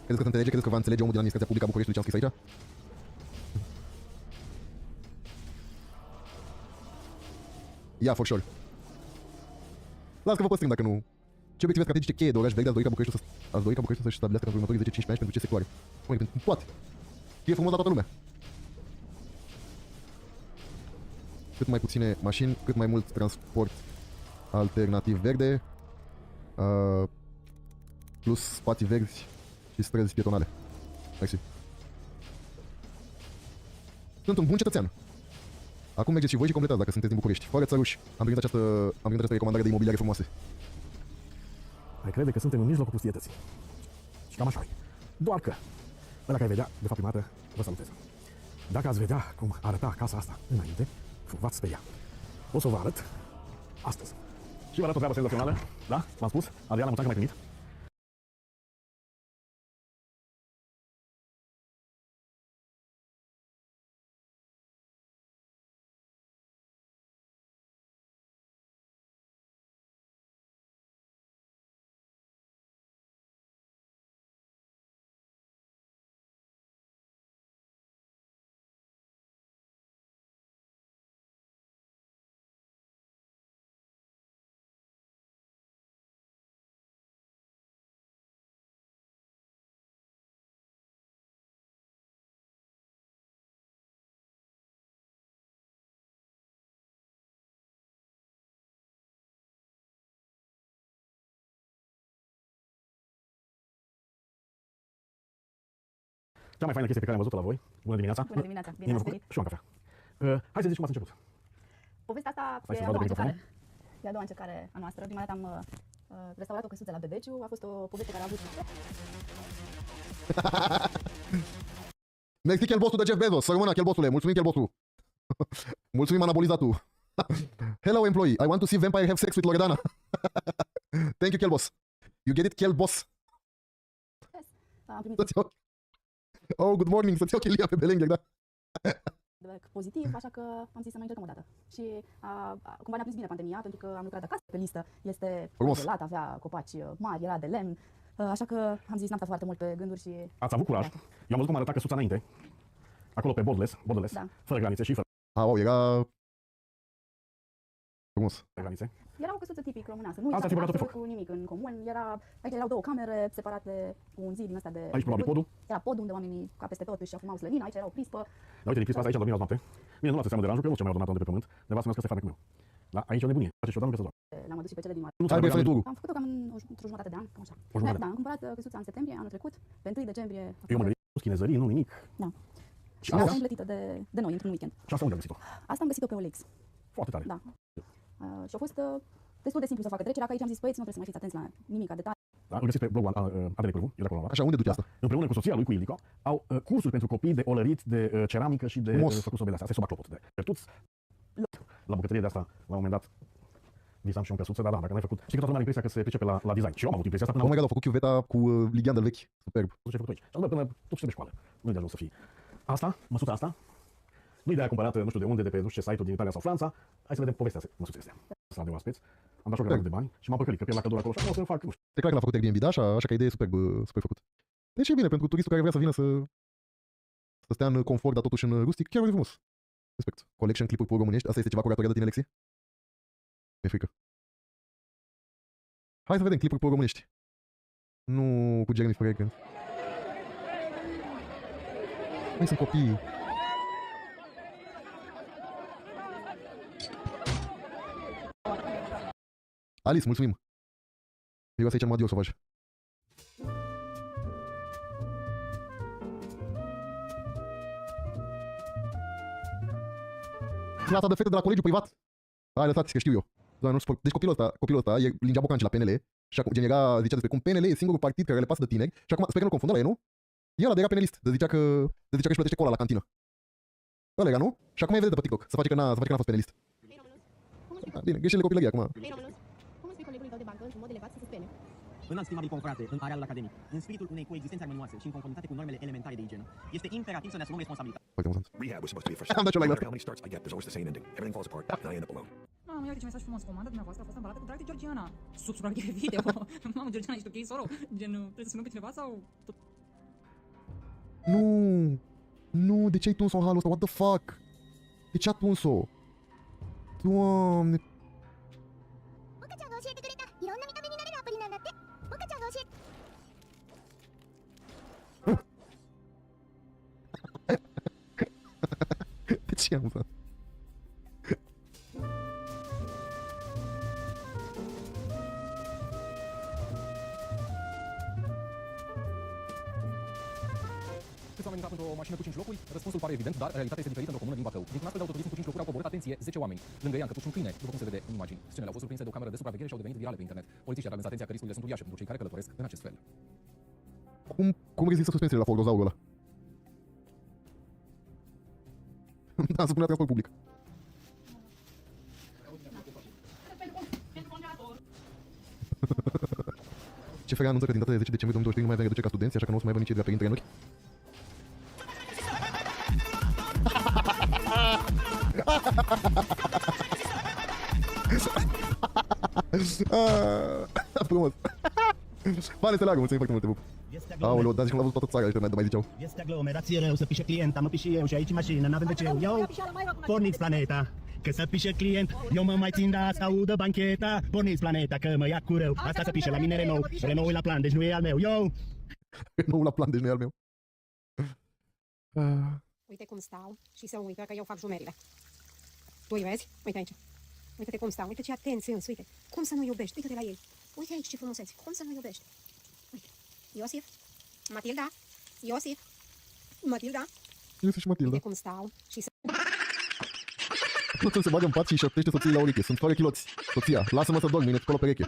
Credeți că te înțelege? Credeți că va înțelege omul din administrația publică a Bucureștiului ce am scris aici? Yeah, for sure. Las că vă păstrim dacă nu. Ce obiective strategice cheie de oraș verde ați dori ca Bucureștiul să-și stabilească pentru următorii 10-15 ani pentru ce sectoare? Pentru toate. Fie frumos la toată lumea. Cât mai puține mașini, cât mai mult transport alternativ verde, plus spații verzi și străzi pietonale. Mersi. Sunt un bun cetățean. Acum mergeți și voi și completați dacă sunteți din București. Fără țăruși. Am primit această recomandare de imobiliare frumoase. Ai crede că suntem în mijlocul pustietății. Și cam așa e. Doar că ăla care vedea, de fapt prima dată, vă salutez. Dacă ați vedea cum arăta casa asta înainte, v-ați speria. O să vă arăt astăzi. Și vă arăt o treabă senzațională, da? V-am spus, Adriana, mulțumesc că m-ai primit. Cea mai faină chestie pe care am văzut-o la voi. Bună dimineața. Bună dimineața, bine ați venit. Și eu am cafea. Hai să zici cum ați început. Povestea asta Stai e să a vadă doua microfonul. încercare. E a doua încercare a noastră. Prima dată am restaurat o căsuță la Bebeciu. A fost o poveste care a avut... Mersi chelbostul de Jeff Bezos, să rămână chelbosule, mulțumim chelbostul. Mulțumim anabolizatul. Hello employee, I want to see vampire have sex with Loredana. Thank you chelbos. You get it chelbos? Am primit Să-ți iau... Oh, good morning, să-ți iau chelia pe belengher, da? feedback pozitiv, așa că am zis să mai încercăm o dată. Și cumva ne-a prins bine pandemia, pentru că am lucrat de acasă pe listă. Este izolat, avea copaci mari, era de lemn. Așa că am zis, n-am stat foarte mult pe gânduri și... Ați avut curaj. Eu am văzut cum arăta căsuța înainte. Acolo pe borderless, Da. fără granițe și fără Wow, era... Frumos. granițe. Era o căsuță tipic românească. Nu Asta ți-a băgat-o pe absolut cu nimic în comun. Aici erau două camere separate cu un zid din ăsta de... Aici probabil podul. Era podul unde oamenii ca peste tot își afumau slănină. Aici era o prispă. Dar uite, din prispa asta aici, am dormit azi noapte. Bine, nu luați seama de ranjul, că eu nu cel mai ordonat om de pe pământ. Nevastă mea că se farmecul meu. Da, aici e o nebunie. Face și o doamnă că se doarme. Le-am adus și pe cele din mare. Nu Hai, băi, fă turul. Am făcut-o cam într-o jumătate de an, cam așa. O jumătate. Da, am cumpărat căsuța în septembrie anul trecut. Pe 1 decembrie... Eu mă gândesc, nu chinezării, nu nimic. Da. Și Asta asta? am plătită de noi într-un weekend. Și asta unde am găsit-o? Asta am găsit-o pe OLX. Foarte tare. Da. Și a fost destul de simplu să facă trecerea, că aici am zis, băieți, nu trebuie să mai fiți atenți la nimic, detalii. Da, îl găsiți pe blogul Atm I, e de acolo. Așa, unde duci asta? Împreună cu soția lui, cu Ilico, au cursuri pentru copii de olărit, de ceramică și de făcut sobe de astea. Asta e soba clopot de pertuți. La bucătărie de asta, la un moment dat, visam și o căsuță, dar da, dacă n-ai făcut. Știi că toată lumea are impresia că se pricepe la design. Și eu am avut impresia asta până Oh la my god, au făcut chiuveta cu ligheandă vechi. Superb. ce ai făcut aici. Și am până tot ce de școală. Nu e de ajuns să fii. Asta, măsuța asta, nu-i de aia cumpărată, nu știu de unde, de pe nu știu ce site-uri din Italia sau Franța. Hai să vedem povestea măsuței astea. Sala de oaspeți. Am dat și o grămadă de bani și m-am păcălit că pierd la cadou acolo și o să fac, nu știu. E clar că l-a făcut Airbnb, da? Așa că idee e superb, super făcut. Deci e bine pentru turistul care vrea să vină să stea în confort, dar totuși în rustic. Chiar e frumos. Respect. Collection clipuri pur românești. Asta este ceva curatoria de tine, Lexi? Mi-e frică. Hai să vedem clipuri pur românești. Nu cu Jeremy Fragrant. Mai sunt copii. Alice, mulțumim. Miroase aici în Madio Sauvage. Clasa de fete de la colegiul privat. Hai, lăsați că știu eu. Doamne, nu suport. Deci copilul ăsta lingea bocanci la PNL și acum zicea despre cum PNL e singurul partid care le pasă de tineri și acum, sper că nu confundă, ăla e, nu? E ăla de era penelist, zicea că își plătește cola la cantină. Ăla era, nu? Și acum e vede de pe TikTok, să face că n-a fost penelist. Bine, greșelile copilării acum. Cum îți spui colegului tău de bancă într-un mod elevat să se spene? Înalt, stimabil confrate, în arealul academic, în spiritul unei coexistențe armonioase și în conformitate cu normele elementare de igienă, este imperativ să ne asumăm responsabilitatea. Foarte amuzant. Rehab was supposed to be a first. Am dat și eu like No matter how many starts I get, there's always the same ending. Everything falls apart, and I end up alone. Mamă, iată ce mesaj frumos. Comanda dumneavoastră a fost ambalată cu drag de Georgiana. Sub supraveghere video. Mamă, Georgiana, ești ok, soro? Gen, trebuie să sunăm pe cineva sau... Nu! Nu, de ce ai tuns-o în halul ăsta? What the fuck? De ce a tuns-o? Doamne! 岡ちゃんが教えてくれたいろんな見た目になれるアプリなんだって岡ちゃんが教えて De ce am dat? Câți oameni intrat într-o mașină cu 5 locuri? Răspunsul pare evident, dar realitatea este diferită într-o comună din Bacău. Dintr-un astfel de autoturism cu 5 locuri au coborât, atenție, 10 oameni. Lângă ea încăpuși un câine, după cum se vede în imagini. Scenele au fost surprinse de o cameră de supraveghere și au devenit virale pe internet. Polițiștii ar atenția că riscurile sunt uriașe pentru cei care călătoresc în acest fel. Cum rezistă suspensiile la forgozaurul ăla? Da, să punea transport public. CFR anunță că din data de 10 decembrie 2023 nu mai avem reducere ca studenți, așa că nu o să mai avem nici draperii între genuri. Frumos. Bane să leagă, mulțumim foarte mult, te pup. Aoleu, dar zici că l-a văzut toată țara, ăștia mai ziceau. Este aglomerație rău, să pișe client, am pișe eu și aici mașină, n-avem de ce. Eu, porniți planeta, că să pișe client, eu mă mai țin de asta, udă bancheta. Porniți planeta, că mă ia cu rău, asta să pișe la mine Renault, Renault e la plan, deci nu e al meu, eu. Renault la plan, deci nu e al meu. Uite cum stau și se uită că eu fac jumerile. Tu îi vezi? Uite aici. Uite-te cum stau, uite ce atenție însă, uite. Cum să nu iubești? Uite-te la ei. Uite aici ce frumuseți. Cum să nu iubești? Uite. Iosif. Matilda. Iosif. Matilda, Este și Matilda. uite cum stau și să... Totul se bagă în pat și șoptește soției la ureche. Sunt fără chiloți. Soția, lasă-mă să dorm, mâine scolo pereche.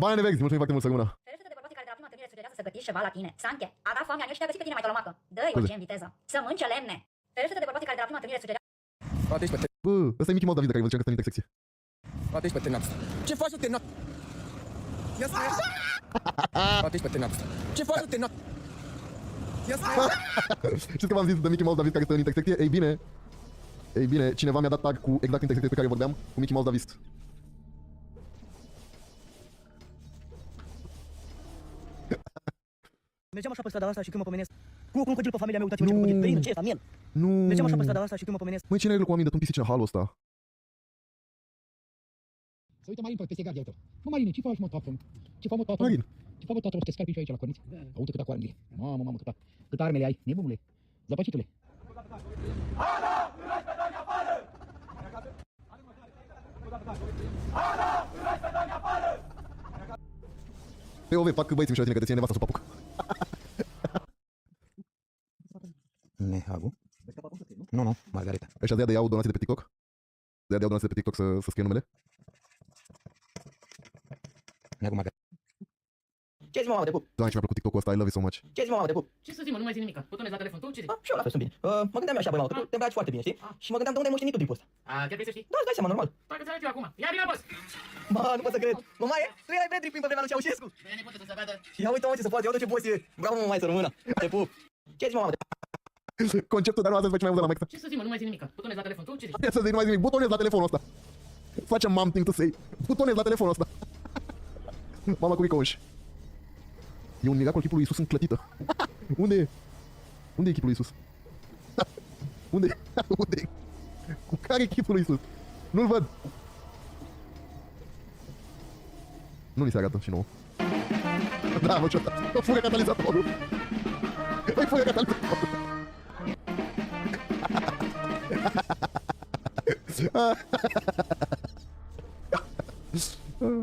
Bani verzi, mulțumim foarte mult, să rămână. Ferește-te de bărbații care de la prima întâlnire sugerează să gătești ceva la tine. Sanche, a dat foamea, nu știa găsit pe tine mai tolomacă. Dă-i orice în viteză. Să mânce lemne. Ferește-te de bărbații care de la prima întâlnire sugerează... Bă, ăsta e Mickey Mouse David care vă zicea că stă în intersecție. Atești pe terminat. Ce faci, terminat? Ia stai. Atești pe terminat. Ce faci, terminat? Ia stai. Știți că v-am zis de Mickey Mouse David care stă în intersecție? Ei bine, cineva mi-a dat tag cu exact intersecția pe care vorbeam, cu Mickey Mouse David. Mergeam așa pe strada asta și când mă pomenesc cu un crocodil pe familia mea, uitați-mă ce crocodil, perină, ce e asta, miel. Nu. Mergeam așa pe strada asta și când mă pomenesc. Măi, cine are cu oamenii de un pisici în halul ăsta? Să uită Marin pe gardia tău. Mă, Marine, ce faci, mă, tată? Ce faci, mă, tată? Marin. Ce faci, mă, tată? O să te scarpi și aici la corniță. Uite câta cu armele. Mamă, câta armele ai, nebunule. Zăpăcitule. POV, fac băieții mișto la tine că te ține nevasta sub papuc. Nehagu? Nu, Margareta. Ăștia de-aia iau donații de pe TikTok? De-aia iau donații de pe TikTok să scrie numele? Nehagu Margareta. Ce zici, mama, te pup? Doamne, ce mi-a plăcut TikTok-ul ăsta, I love you so much. Ce zici, mama, te pup? Ce să zic, mă, nu mai zic nimic. Butonezi la telefon, tu ce zici? Și eu la fel sunt bine. Mă gândeam eu așa, băi, mamă, că tu te îmbraci foarte bine, știi? Și mă gândeam de unde ai moștenit tu tipul ăsta. Chiar vrei să știi? Da, îți dai seama, normal. Păi că ți-arăt eu acum. Ia bine, boss! Mă, nu pot să cred. Mămaie, tu erai Bradley Prin pe vremea lui Ceaușescu. Bine, nepote, să se vadă. Ia uite, mă, ce se poate, ia uite ce boss e. Bravo, mămaie, să rămână. Te pup. Ce zici, mama, te pup? Conceptul, dar nu astăzi face mai mult de la Max. Ce să zic, mă, nu mai zic nimic. Butonezi la telefon, tu ce zici? Ia să zic, nu mai zic nimic, butonez la telefonul ăsta. Facem mom thing to say. Butonez la telefonul ăsta. Mama cu Ricoș. E un miracol chipul lui Iisus înclătită. Unde e? Unde e chipul lui Iisus? Unde e? Unde e? Cu care e chipul lui Iisus? Nu-l văd. Nu ni se arată și nouă. Da, mă, ce-o o fură catalizatorul. Îi fură catalizatorul.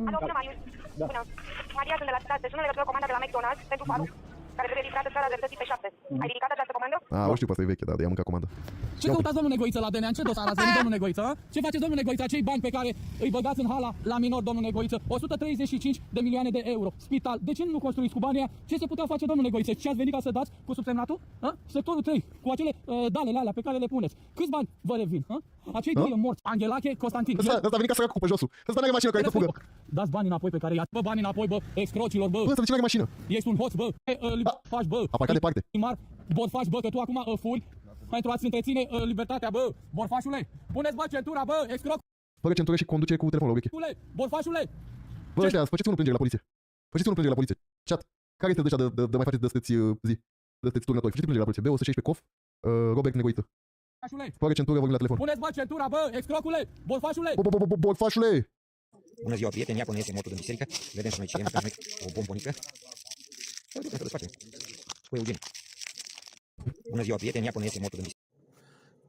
Alo, bună, Marius. Bună. Maria, sunt de la stat. Te sună legătură comanda de la McDonald's pentru Faruk, care trebuie livrată în seara dreptății pe 7. Ai ridicat această comandă? O știu, asta e veche, da, de i-am mâncat comanda. Ce căutați, domnul Negoiță, la DNA? În ce dosar ați venit, domnul Negoiță? Ce faceți, domnul Negoiță? Acei bani pe care îi băgați în hala la minor, domnul Negoiță? 135 de milioane de euro. Spital. De ce nu construiți cu banii aia? Ce se putea face, domnul Negoiță? Ce ați venit ca să dați cu subsemnatul? Sectorul 3, cu acele dalele alea pe care le puneți. Câți bani vă revin? Acei doi morți, Anghelache, Constantin. Ăsta a venit ca să cu pe josul. Ăsta n-are mașină care să fugă. Dați banii înapoi pe care i-ați. Bă, banii înapoi, bă, excrocilor, bă. Bă, ăsta de ce n-are mașină? Ești un hoț, bă. Faci, bă. Aparcat departe. Borfaș, bă, că tu acum furi pentru a-ți întreține libertatea, bă. Borfașule, puneți, bă, centura, bă, excroc. Fără centură și conduce cu telefonul la ureche. Borfașule. Bă, ăștia, faceți unul plângere la poliție. Faceți unul plângere la poliție. Chat, care este ăștia de mai faceți de-steți zi? De-steți turnători. Faceți plângere la poliție. B116 COF, Robert Negoiță. Fără centură vorbim la telefon. Puneți, bă, centura, bă, excrocule, borfașule. Borfașule. Bună ziua, prieteni, ia până iese motul din biserică. Vedem să noi citem, să noi o bombonică. Să ducem să desfacem. Cu Eugen. Bună ziua, prieteni, ia până iese motul din biserică.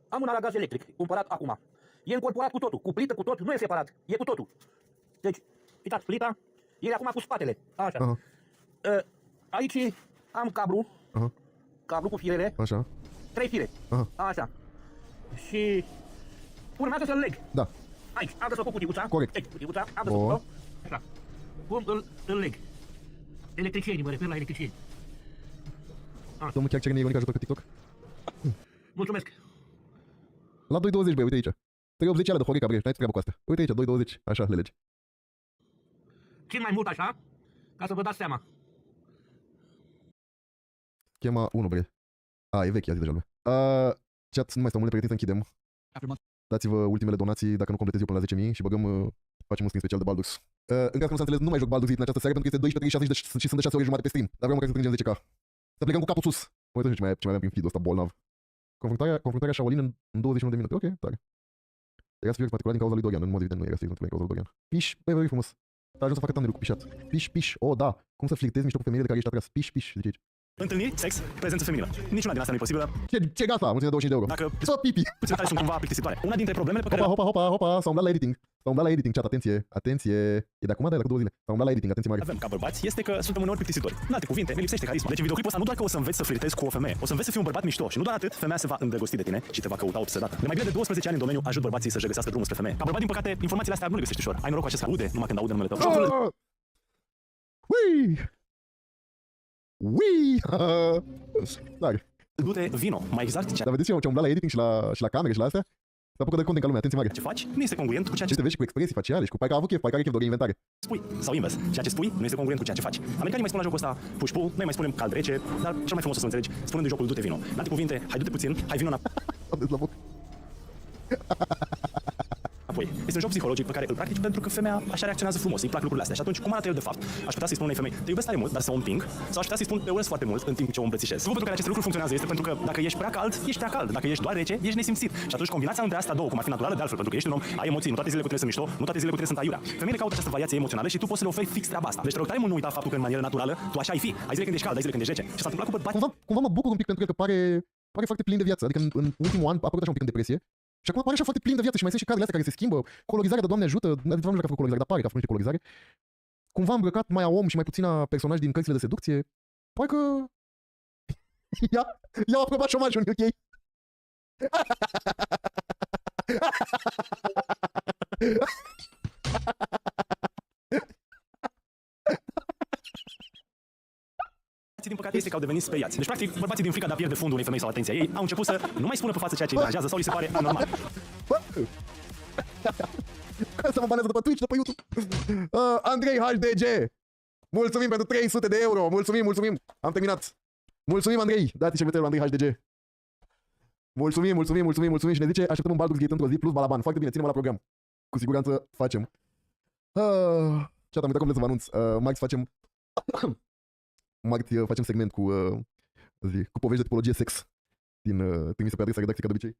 Am una la gaz electric, cumpărat acum. E încorporat cu totul, cu plită, cu tot, nu e separat, e cu totul. Deci, uitați, plita, e acum cu spatele, așa. Aici am cablu, cablu cu firele, așa. 3 fire, așa. Și urmează să-l leg. Da. Aici, am desfăcut cutiuța. Corect. Aici, cutiuța, am desfăcut-o. Așa. Cum îl leg? Electricienii, mă refer la electricieni. Domnul chiar cere ironic ajutor pe TikTok? Mulțumesc. La 2.20, băi, uite aici. 3.80 alea de Horeca, bre, n-ai treabă cu astea. Uite aici, 2.20, așa le legi. Țin mai mult așa, ca să vă dați seama. Chema 1, bre. E vechi, a zis deja lumea. Chat, nu mai stau mult, pregătiți să închidem. Dați-vă ultimele donații dacă nu completez eu până la 10.000 și băgăm, facem un stream special de Baldur's. În caz că nu s-a înțeles, nu mai joc Baldur's în această seară pentru că este 12:36 și sunt de 6 ore jumătate pe stream. Dar vreau măcar să strângem 10k. Să plecăm cu capul sus. Mă uităm ce mai aveam prin feed-ul ăsta bolnav. Confruntarea Shaolin în 21 de minute. Ok, tare. Era subiect particular din cauza lui Dorian, în mod evident nu era subiect particular din cauza lui Dorian. Piș, băi, frumos. A ajuns să facă thumbnail cu pișat. Piș, oh da, cum să flirtezi mișto cu femeile de care ești atras. Piș, zice aici. Întâlniri, sex, prezență feminină. Niciuna din astea nu e posibilă. Ce gata? Mulțumim de 25 de euro. Dacă Să pipi. puțin tare sunt cumva plictisitoare. Una dintre problemele pe care... Hopa, s-a umblat la editing. S-a umblat la editing, chat, atenție. E de acum, de la 2 zile. S-a umblat la editing, atenție mare. avem ca bărbați este că suntem uneori plictisitori. În alte cuvinte, ne lipsește carisma. Deci în videoclipul ăsta nu doar că o să înveți să flirtezi cu o femeie, o să înveți să fii un bărbat mișto și nu doar atât, femeia se va îndrăgosti de tine și te va căuta obsedată. De mai bine de 12 ani în domeniu ajut bărbații să-și găsească drumul spre femeie. Ca bărbat, din păcate, informațiile astea nu le găsești ușor. Ai noroc cu acest aude numai când aude numele tău. Du-te, vino, mai exact ce... Dar vedeți ce am umblat la editing și la camere și la astea? Se apucă de content ca lumea, atenție mare. Ce faci nu este congruent cu ceea ce te vezi cu expresii faciale și cu parcă a avut chef, parcă are chef de inventare. spui. Sau invers, ceea ce spui nu este congruent cu ceea ce faci. Americanii mai spun la jocul ăsta push-pull, noi mai spunem cald rece, dar cel mai frumos o să înțelegi, spunând de jocul du-te vino. În alte cuvinte, hai du-te puțin, hai vino înapoi. Este un joc psihologic pe care îl practici pentru că femeia așa reacționează frumos, îi plac lucrurile astea. Și atunci, cum arată el de fapt? Aș putea să-i spun unei femei, te iubesc tare mult, dar să o împing, sau aș putea să-i spun, te urăsc foarte mult în timp ce o îmbrățișez. Lucrul pentru care aceste lucruri funcționează este pentru că dacă ești prea cald, ești prea cald. Dacă ești doar rece, ești nesimțit. Și atunci combinația între astea două, cum ar fi naturală de altfel, pentru că ești un om, ai emoții, nu toate zilele cu tine sunt mișto, nu toate zilele cu tine sunt aiurea. Femeile caută această variație emoțională și tu poți să le oferi fix treaba asta. Deci te rog tare mult nu uita faptul că în manieră naturală tu așa ai fi. Ai zile când ești cald, ai zile când ești rece. Și s-a întâmplat cu bărbați. Cumva mă bucur un pic pentru că pare foarte plin de viață. Adică în ultimul an a apărut așa un pic în depresie. Și acum pare așa foarte plin de viață și mai sunt și cadrele astea care se schimbă. Colorizarea, de Doamne ajută, nu știu dacă a făcut colorizare, dar pare că a făcut niște colorizare. Cumva îmbrăcat mai a om și mai puțin a personaj din cărțile de seducție. Pare că... Ia aprobat șomajul în UK. Din păcate este că au devenit speriați. Deci, practic, bărbații din frica de a pierde fundul unei femei sau atenția ei au început să nu mai spună pe față ceea ce îi deranjează sau li se pare anormal. Să mă banează de pe Twitch, de pe YouTube. Andrei HDG. Mulțumim pentru 300 de euro. Mulțumim. Am terminat. Mulțumim, Andrei. Dați secretarul Andrei HDG. Mulțumim. Și ne zice, așteptăm un Baldur's Gate într-o zi plus Balaban. Foarte bine, ținem la program. Cu siguranță facem. Ce am uitat cum să vă anunț. Marți facem segment cu povești de tipologie sex trimise pe adresa redacției ca de obicei.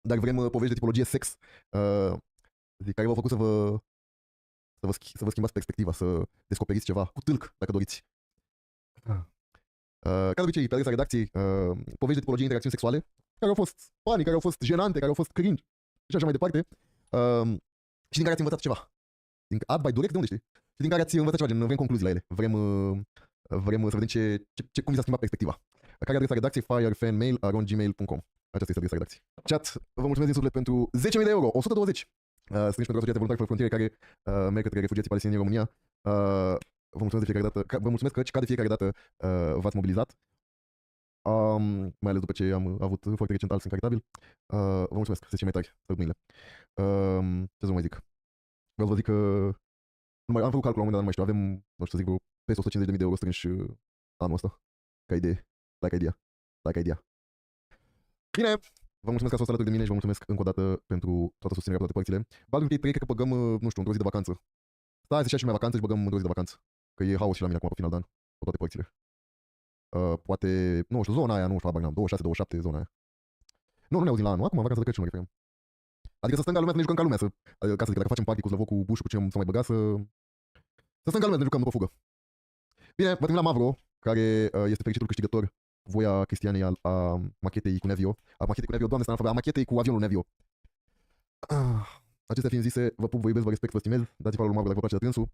Dar vrem povești de tipologie sex care v-au făcut să vă schimbați perspectiva, să descoperiți ceva cu tâlc, dacă doriți. Ca de obicei, pe adresa redacției, povești de tipologie interacțiuni sexuale care au fost funny, care au fost jenante, care au fost cringe și așa mai departe. Și din care ați învățat ceva. Ad by direct, de unde știi? Și din care ați învățat ceva, vrem concluzii la ele. Vrem să vedem cum vi s-a schimbat perspectiva. Care adresa redacției? firefanmail@gmail.com. Aceasta este adresa redacției. Chat, vă mulțumesc din suflet pentru 10.000 de euro, 120. Strânși pentru Asociația Voluntari Fără Frontiere care merg către refugiații palestinieni în România. Vă mulțumesc de fiecare dată, vă mulțumesc că ca de fiecare dată v-ați mobilizat. Mai ales după ce am avut foarte recent alți incaritabil. Vă mulțumesc, să mai tari, salut mâinile. Ce să vă mai zic? Vreau să vă zic că am făcut calculul la un moment dat, nu mai știu, avem, nu știu să zic, vreo peste 150.000 de euro strânși anul ăsta. Ca idee. Like idea. Bine, vă mulțumesc că ați fost alături de mine și vă mulțumesc încă o dată pentru toată susținerea pe toate părțile. Baldur's Gate 3 cred că băgăm, nu știu, într-o zi de vacanță. Stai să-și ia și mai vacanță și băgăm într-o zi de vacanță. Că e haos și la mine acum pe final de an, pe toate părțile. Poate, nu știu, zona aia, nu știu, habar n-am, 26-27, zona aia. Nu ne auzim la anul, acum vacanță de Crăciun mă referim. Adică să stăm ca lumea, să ne jucăm ca lumea, ca să zic, dacă facem party cu Slăvo, cu Bușu, cu ce să mai băga, să stăm ca lumea, să ne jucăm după fugă. Bine, vă trimis la Mavro, care este fericitul câștigător cu voia Cristianei a machetei cu Nevio. A machetei cu Nevio, Doamne, a machetei cu avionul Nevio. Acestea fiind zise, vă pup, vă iubesc, vă respect, vă stimez. Dați follow lui Mavro dacă vă place de trânsul.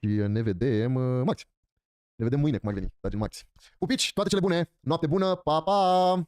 Și ne vedem marți. Ne vedem mâine, cum ar veni, dar gen marți. Pupici, toate cele bune, noapte bună, pa, pa!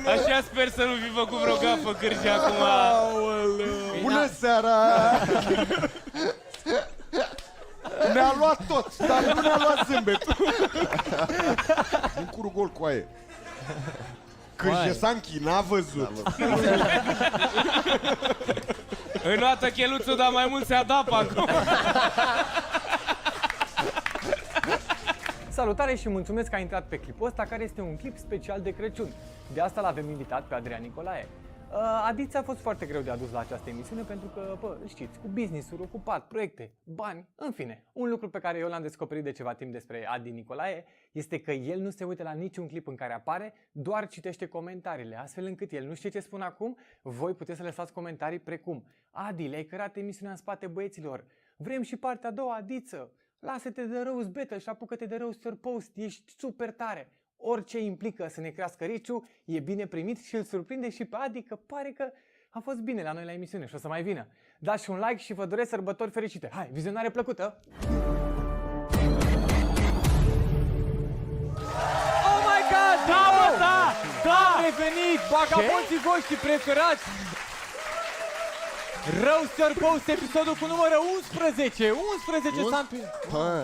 Așa sper să nu fi făcut vreo gafă Cârge acum. Bună seara! Ne-a luat tot, dar nu ne-a luat zâmbetul. Un curul gol cu aie. Cârje Sanchi n-a văzut. Înoată cheluțul, dar mai mult se adapă acum. Salutare și mulțumesc că ai intrat pe clipul ăsta, care este un clip special de Crăciun. De asta l-avem invitat pe Adrian Nicolae. Adiți a fost foarte greu de adus la această emisiune pentru că, știți, cu business-uri, ocupat, proiecte, bani, în fine. Un lucru pe care eu l-am descoperit de ceva timp despre Adi Nicolae este că el nu se uită la niciun clip în care apare, doar citește comentariile, astfel încât el nu știe ce spun acum, voi puteți să lăsați comentarii precum: Adi, le-ai cărat emisiunea în spate, băieților, vrem și partea a doua, Adiță, lasă-te de roast battle și apucă-te de roaster post, ești super tare. Orice implică să ne crească riciu e bine primit și îl surprinde și pe Adi că pare că a fost bine la noi la emisiune și o să mai vină. Dați și un like și vă doresc sărbători fericite. Hai, vizionare plăcută! Oh my god! Da, bă, da! Da! Am revenit! Vagabonții voștri preferați! Roaster Post, episodul cu numărul 11! 11 s-a împlinit!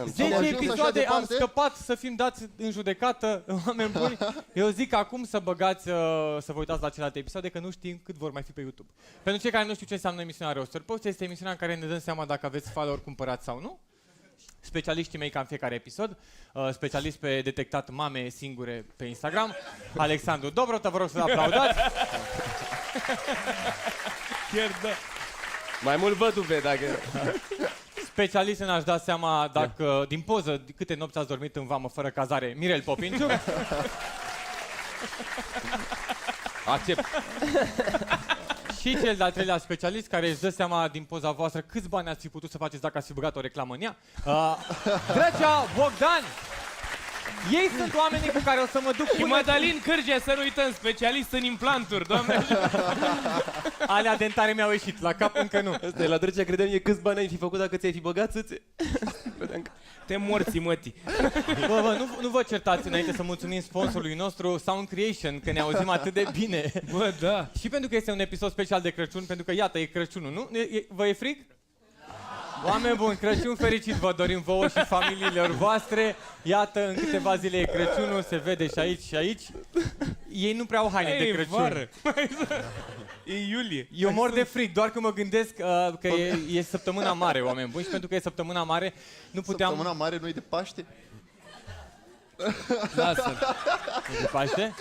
10 episoade am scăpat să fim dați în judecată, oameni buni. Eu zic acum să băgați, să vă uitați la celelalte episoade, că nu știm cât vor mai fi pe YouTube. Pentru cei care nu știu ce înseamnă emisiunea Roaster Post, este emisiunea în care ne dăm seama dacă aveți follower cumpărați sau nu. Specialiștii mei ca în fiecare episod, specialist pe detectat mame singure pe Instagram, Alexandru Dobrotă, vă rog să-l aplaudați. Chiar da. Mai mult văduve dacă... Specialist în a-și da seama dacă, din poză, câte nopți ați dormit în vamă fără cazare, Mirel Popinciu. Accept. Și cel de-al treilea specialist care își dă seama din poza voastră câți bani ați fi putut să faceți dacă ați fi băgat o reclamă în ea. Drăcea Bogdan! Ei sunt oamenii cu care o să mă duc și Madalin Cârge, să nu uităm, specialist în implanturi, doamne. Alea dentare mi-au ieșit, la cap încă nu. Asta e la Drăcea, credeam e câți bani ai fi făcut dacă ți-ai fi băgat țâțe. Te morți, mătii. Bă, nu vă certați înainte să mulțumim sponsorului nostru, Sound Creation, că ne auzim atât de bine. Bă, da. Și pentru că este un episod special de Crăciun, pentru că iată, e Crăciunul, nu? Vă e frig? Oameni buni, Crăciun fericit vă dorim vouă și familiilor voastre. Iată, în câteva zile e Crăciunul, se vede și aici și aici. Ei nu prea au haine de Crăciun. Vară. E iulie. Eu mor de frig, doar că mă gândesc că e săptămâna mare, oameni buni. Și pentru că e săptămâna mare, nu puteam... Săptămâna mare nu-i de Paște? Lasă. De Paște?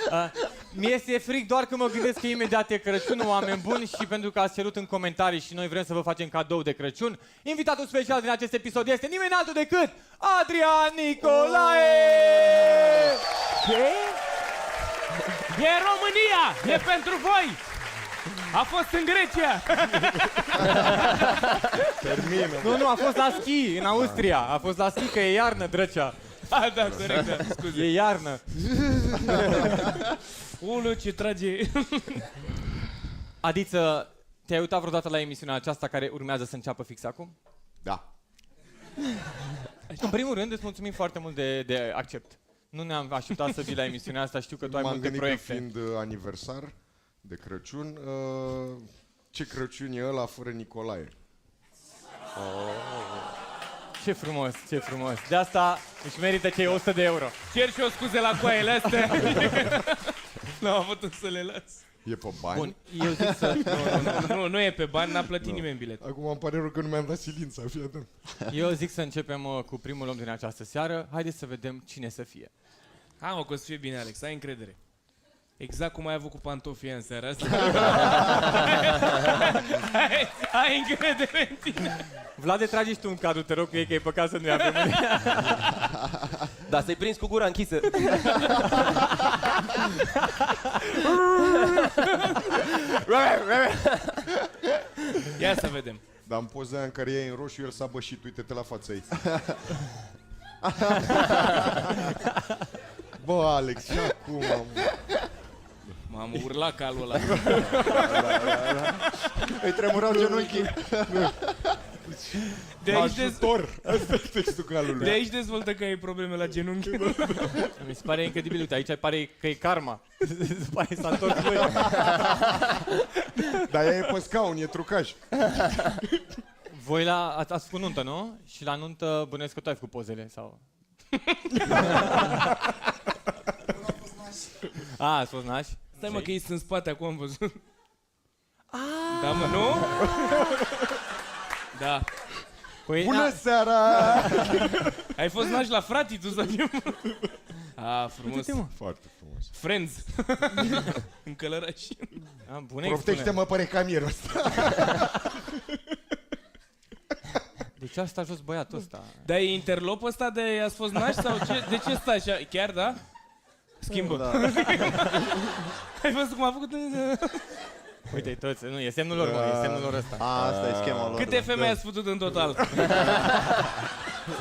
Mie este frig doar că mă gândesc că imediat e Crăciunul, oameni buni, și pentru că ați cerut în comentarii și noi vrem să vă facem cadou de Crăciun. Invitatul special din acest episod este nimeni altul decât Adrian Nicolae! Ce? E în România! E pentru voi! A fost în Grecia! Termină. Nu, a fost la schi, în Austria. A fost la schi, că e iarnă, Drăcea. Ah, da, corect, da, scuze. E iarnă. Ulu, ce trage. Adiță, te-ai uitat vreodată la emisiunea aceasta care urmează să înceapă fix acum? Da. În primul rând, îți mulțumim foarte mult de accept. Nu ne-am așteptat să vii la emisiunea asta, știu că tu ai multe proiecte. M-am gândit că fiind aniversar de Crăciun, ce Crăciun e ăla fără Nicolae? Ce frumos, ce frumos. De asta își merită cei 100 de euro. Cer și o scuze la coaiele astea. N-am avut să le las. E pe bani? Bun, eu zic să... Nu e pe bani, n-a plătit nimeni bilet. Acum îmi pare rău că nu mi-am dat silința, fii atent. Eu zic să începem cu primul om din această seară. Haideți să vedem cine să fie. Hai mă, că o să fie bine, Alex, ai încredere. Exact cum ai avut cu pantofii în seara asta. ai încredere în tine. Vlade, tragi și tu un cadru, te rog, că e păcat să nu-i avem mâine. Dar să-i prinzi cu gura închisă. Ia să vedem. Dar în poza aia în care e în roșu, el s-a bășit, uite-te la fața ei. Bă, Alex, și acum m-am urlat calul ăla. Îi tremurau genunchii. De aici Ajutor! Asta e textul calului. De aici dezvoltă că ai probleme la genunchi. Mi se pare incredibil, uite, aici pare că e karma. Se pare că s-a întors lui. Dar ea e pe scaun, e trucaj. Voi ați făcut nuntă, nu? Și la nuntă bănuiesc că tu ai făcut pozele, sau? Ați fost nași? Stai mă că ei sunt în spate, acum am văzut. Da, mă, nu? Da. Bună seara! Ai fost naș la fratii tu, să fim? Frumos. Foarte frumos. Friends. În Călăraș. Proftește-mă pe recamierul ăsta. De ce asta a jos băiatul ăsta? Dar e interlop ăsta de ați fost naș sau ce? De ce stai așa? Chiar, da? Schimbă. Da. Ai văzut cum a făcut? Uite-i toți, nu, e semnul lor, mă, e semnul lor ăsta. Asta e schema lor. Câte femei ați putut în total?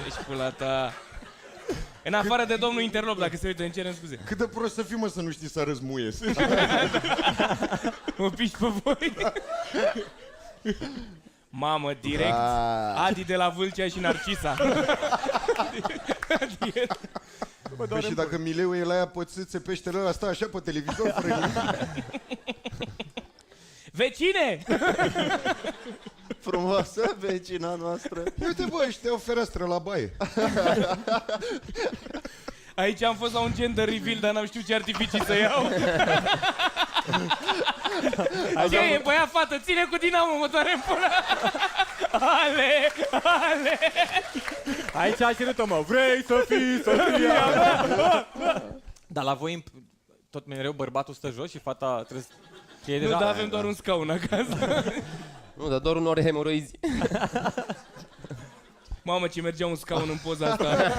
Ești pula ta. În afară de domnul interlop, dacă se uită, îmi cerem scuze. Cât de prost să fii, mă, să nu știi să arăți muie. Mă piși pe voi. Mamă, direct. Adi de la Vâlcea și Narcisa. Bă, și dacă Mileu e la ea pe țâțe, peștele ăla stă așa pe televizor fără nimic. Vecine! Frumoasă vecina noastră. Uite, bă, ăștia o fereastră la baie. Aici am fost la un gender reveal, dar n-am știut ce artificii să iau. Ce e, băiat, fată, ține cu dinamo, mă doare în pula. Ale, ale. Aici a cerut-o, mă, vrei să fii Sofia? Dar la voi tot mereu bărbatul stă jos și fata trebuie să... Nu, dar avem doar un scaun acasă. Nu, dar doar uneori hemoroizi. Mamă, ce mergea un scaun în poza asta.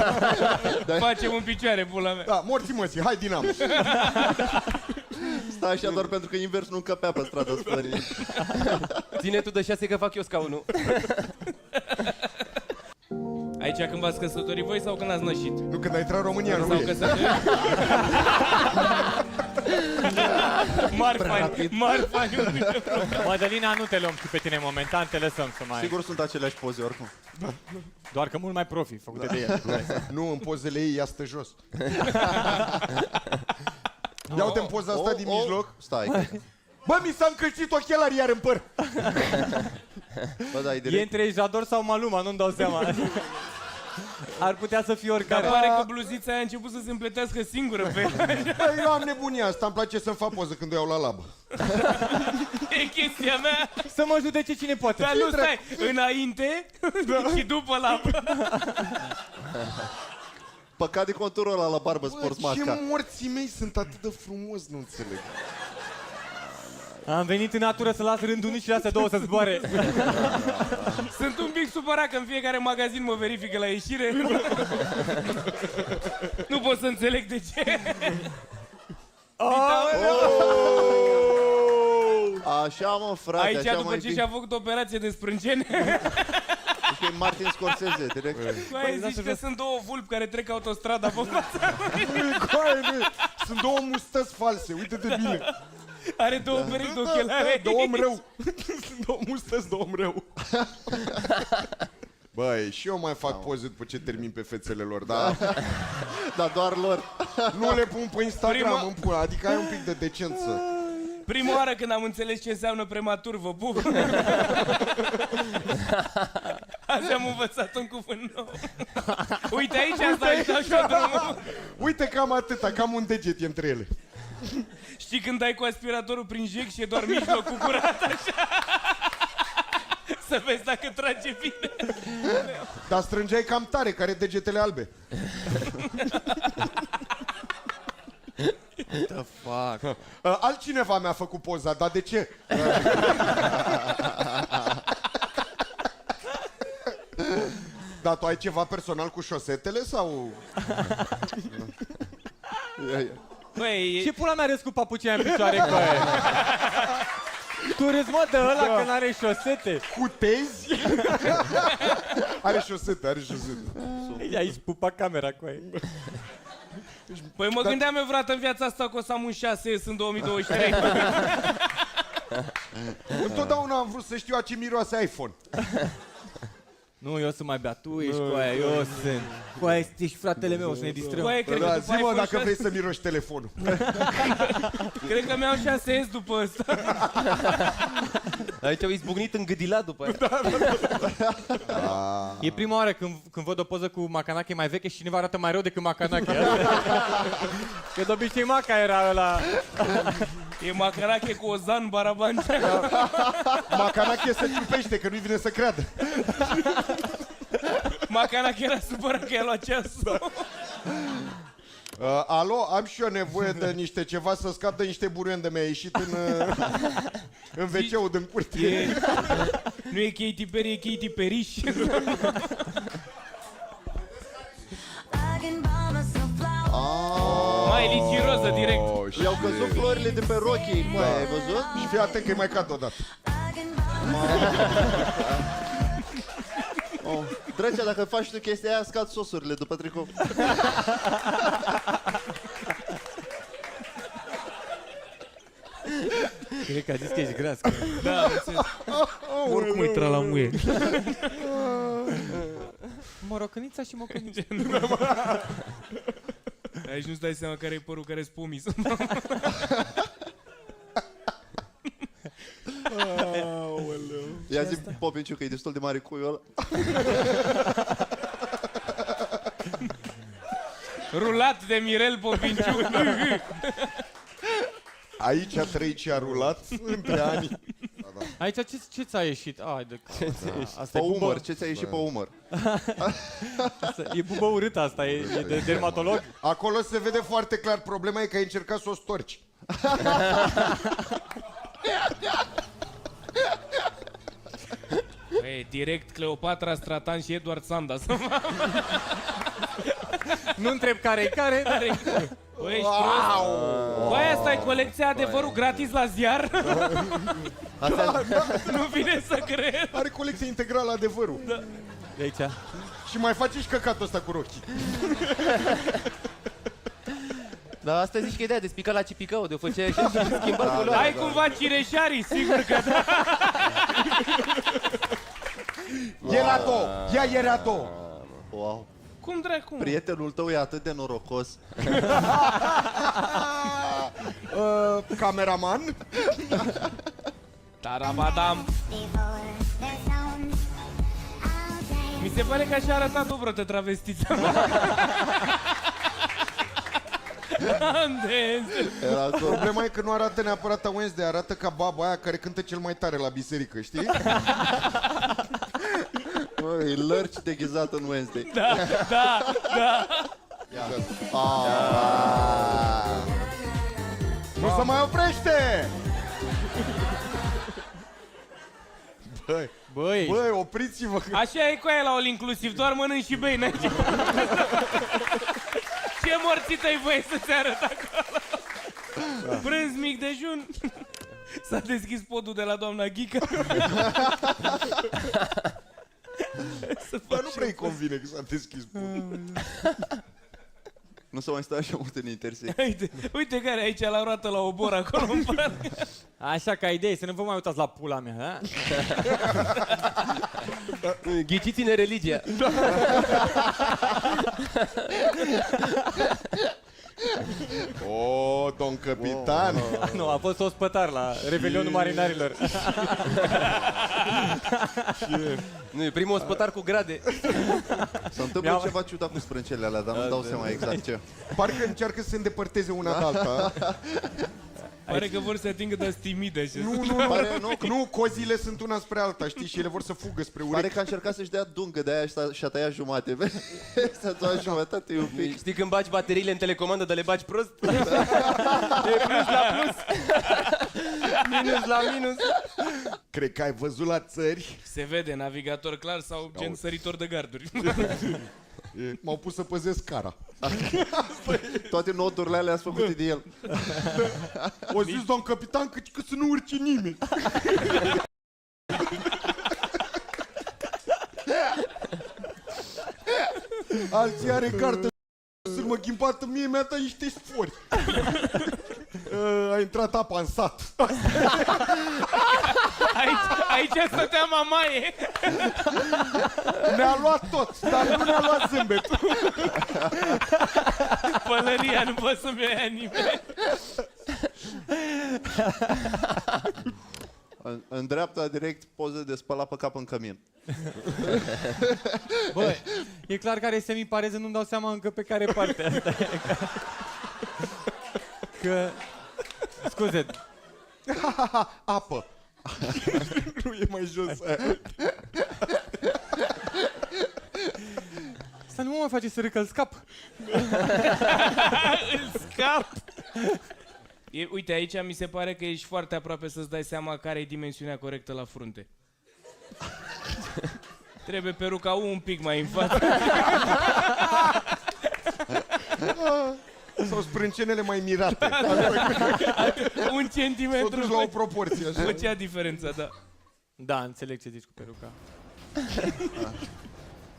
Facem în picioare, pula mea. Da, morții măsii, hai dinamo. Stai așa doar pentru că invers nu încăpea pe stradă spării. Ține tu de 6 că fac eu scaunul. Aici când v-ați căsătorit voi sau când ați nășit? Nu, când ai intrat în România, nu sau e. căsătorit? Mari fani. Madalina, nu te luăm și pe tine momentan, te lăsăm să mai... Sigur sunt aceleași poze oricum. Doar că mult mai profi făcute de el. Nu, în pozele ei ea stă jos. Ia uite în poza asta din mijloc. Stai. Bă, mi s-a încălcit ochelarii iar în păr. Bă, da, e între Jador sau Maluma, nu-mi dau seama. Ar putea să fie oricare. Dar pare că bluzița aia a început să se împletească singură pe ea. Bă, eu am nebunia asta, îmi place să-mi fac poză când o iau la labă. E chestia mea. Să mă judece cine poate. Dar nu, stai, înainte și după labă. Păcat de conturul ăla la barbă sports masca. Ce morții mei sunt atât de frumos, nu înțeleg. Am venit în natură să las rândul unii și astea două să zboare. Sunt un pic supărat că în fiecare magazin mă verifică la ieșire. Nu pot să înțeleg de ce. Așa, mă, frate, aici, așa, după ce și-a făcut operație de sprâncene. Deci e Martin Scorsese, direct. Mai zici că sunt două vulpi care trec autostrada pe fața. Sunt două mustăți false, uite-te bine. Are două perechi de ochelare. De om rău. Sunt două mustăți de om rău. Băi, și eu mai fac poze după ce termin pe fețele lor, dar... Dar doar lor. Nu le pun pe Instagram, în pula, adică ai un pic de decență. Prima oară când am înțeles ce înseamnă prematur, vă pup. Azi am învățat un cuvânt nou. Uite aici, asta își dau și-o drumul. Uite cam atâta, cam un deget e între ele. Știi când dai cu aspiratorul prin jec și e doar mijlocul curat așa? Să vezi dacă trage bine. Dar strângeai cam tare, care degetele albe. The fuck? Altcineva mi-a făcut poza, dar de ce? Dar tu ai ceva personal cu șosetele sau... Băi, ce pula mea râs cu papucii în picioare, băi? Tu râzi, mă, de ăla că n-are șosete. Cu tezi? Are șosete, are șosete. E aici pupa camera cu aia. Păi mă gândeam eu vreodată în viața asta că o să am un 6S în 2023. Întotdeauna am vrut să știu a ce miroase iPhone. Nu, eu sunt mai beat, tu ești cu aia, eu sunt. Cu aia ești fratele meu, să ne distrăm. Cu aia cred că după zi-mă iPhone dacă 6 vrei să miroși telefonul. Cred că mi-au 6S după ăsta. Aici au izbucnit în gâdilat după aia. E prima oară când văd o poză cu Macanache mai veche și cineva arată mai rău decât Macanache. Că de obicei Maca era ăla. E Macanache cu Ozan Baraban. Macanache se ciupește, că nu-i vine să creadă. Macanache era supărat că i-a luat ceasul. Alo, am și eu nevoie de niște ceva să scap de niște buruieni de mi-a ieșit în WC-ul din curte. Nu e Katy Perry, e Katy Periș. Mai liciroză direct. I-au căzut florile de pe rochii, măi, ai văzut? Și fii atent că îi mai cad odată. Drăcea, dacă faci tu chestia aia, scad sosurile după tricou. Cred că a zis că ești gras. Da, am înțeles. Oricum îi tra la muie. Morocănița și mocănița. Aici nu-ți dai seama care e părul care-s pomis. Ia zi, Popinciu, că e destul de mare cuiul ăla. Rulat de Mirel Popinciu. Aici a trăit și a rulat între ani. Aici ce ți-a ieșit? Ai de Pe umăr, ce ți-a ieșit pe umăr? E bubă urâtă asta, e de dermatolog? Acolo se vede foarte clar, problema e că ai încercat să o storci. E direct Cleopatra, Stratan și Edward Sanda. Nu întreb care-i care, dar e... Băi, ești prost. Băi, asta e colecția Adevărul gratis la ziar. Nu vine să cred. Are colecție integrală Adevărul. Da. De aici. Și mai face și căcatul ăsta cu rochii. Da, asta zici că e de despicat la cipicău, de făceai așa și schimba culoarea. Ai cumva cireșarii, sigur că da. Era două, ea era două. Wow. Cum dracu? Prietenul tău e atât de norocos. Cameraman. Tarabadam. Mi se pare că așa arăta tu vreo travestiță. Problema e că nu arată neapărat a Wednesday, arată ca baba aia care cântă cel mai tare la biserică, știi? E lărci deghizat în Wednesday. Da, da, da. Nu se mai oprește! Băi, opriți-vă! Așa e cu aia la all inclusiv, doar mănânci și bei, n-ai ce... Ce morțită ai voie să-ți arăt acolo? Prânz, mic dejun. S-a deschis podul de la doamna Ghica. Dar nu prea-i convine că s-a deschis podul. Nu se mai stă așa mult în intersecție. Uite care aici la roată la obor acolo în parc. Așa ca idee, să nu vă mai uitați la pula mea, da? Ghiciți-ne religia. O, domn capitan. Nu, a fost ospătar la Revelionul Marinarilor. Nu, e primul ospătar cu grade. Se întâmplă ceva ciudat cu sprâncelele alea, dar nu dau seama exact ce. Parcă încearcă să se îndepărteze una de alta. Pare că vor să atingă de timide. Nu, cozile sunt una spre alta, știi, și ele vor să fugă spre urechi. Pare că a încercat să-și dea dungă, de-aia și-a tăiat jumate. S-a luat jumătate un pic. Știi când bagi bateriile în telecomandă, dar le bagi prost? E plus la plus. Minus la minus. Cred că ai văzut la țări. Se vede navigator clar sau gen săritor de garduri. M-au pus să păzesc cara. Toate noturile alea sunt făcute de el. O zis, domn capitan, că să nu urce nimeni. Alții are carte să mă ghimpată, mie mi-a dat niște sfori. A intrat apa în sat. A Aici stătea mamaie. Ne-a luat tot, dar nu ne-a luat zâmbetul. Pălăria nu poate să-mi ia nimeni. În dreapta, direct, poză de spălat pe cap în cămin. Băi, e clar că are semipareză, nu-mi dau seama încă pe care parte asta e. Că... Scuze. Apă. Nu e mai jos aia. Asta nu mă face să râc, îl scap. Îl scap. Uite, aici mi se pare că ești foarte aproape să-ți dai seama care e dimensiunea corectă la frunte. Trebuie peruca un pic mai în față. Sau sprâncenele mai mirate. Un centimetru. S-o duci la o proporție așa. Făcea diferența, da. Da, înțeleg ce zici cu peruca.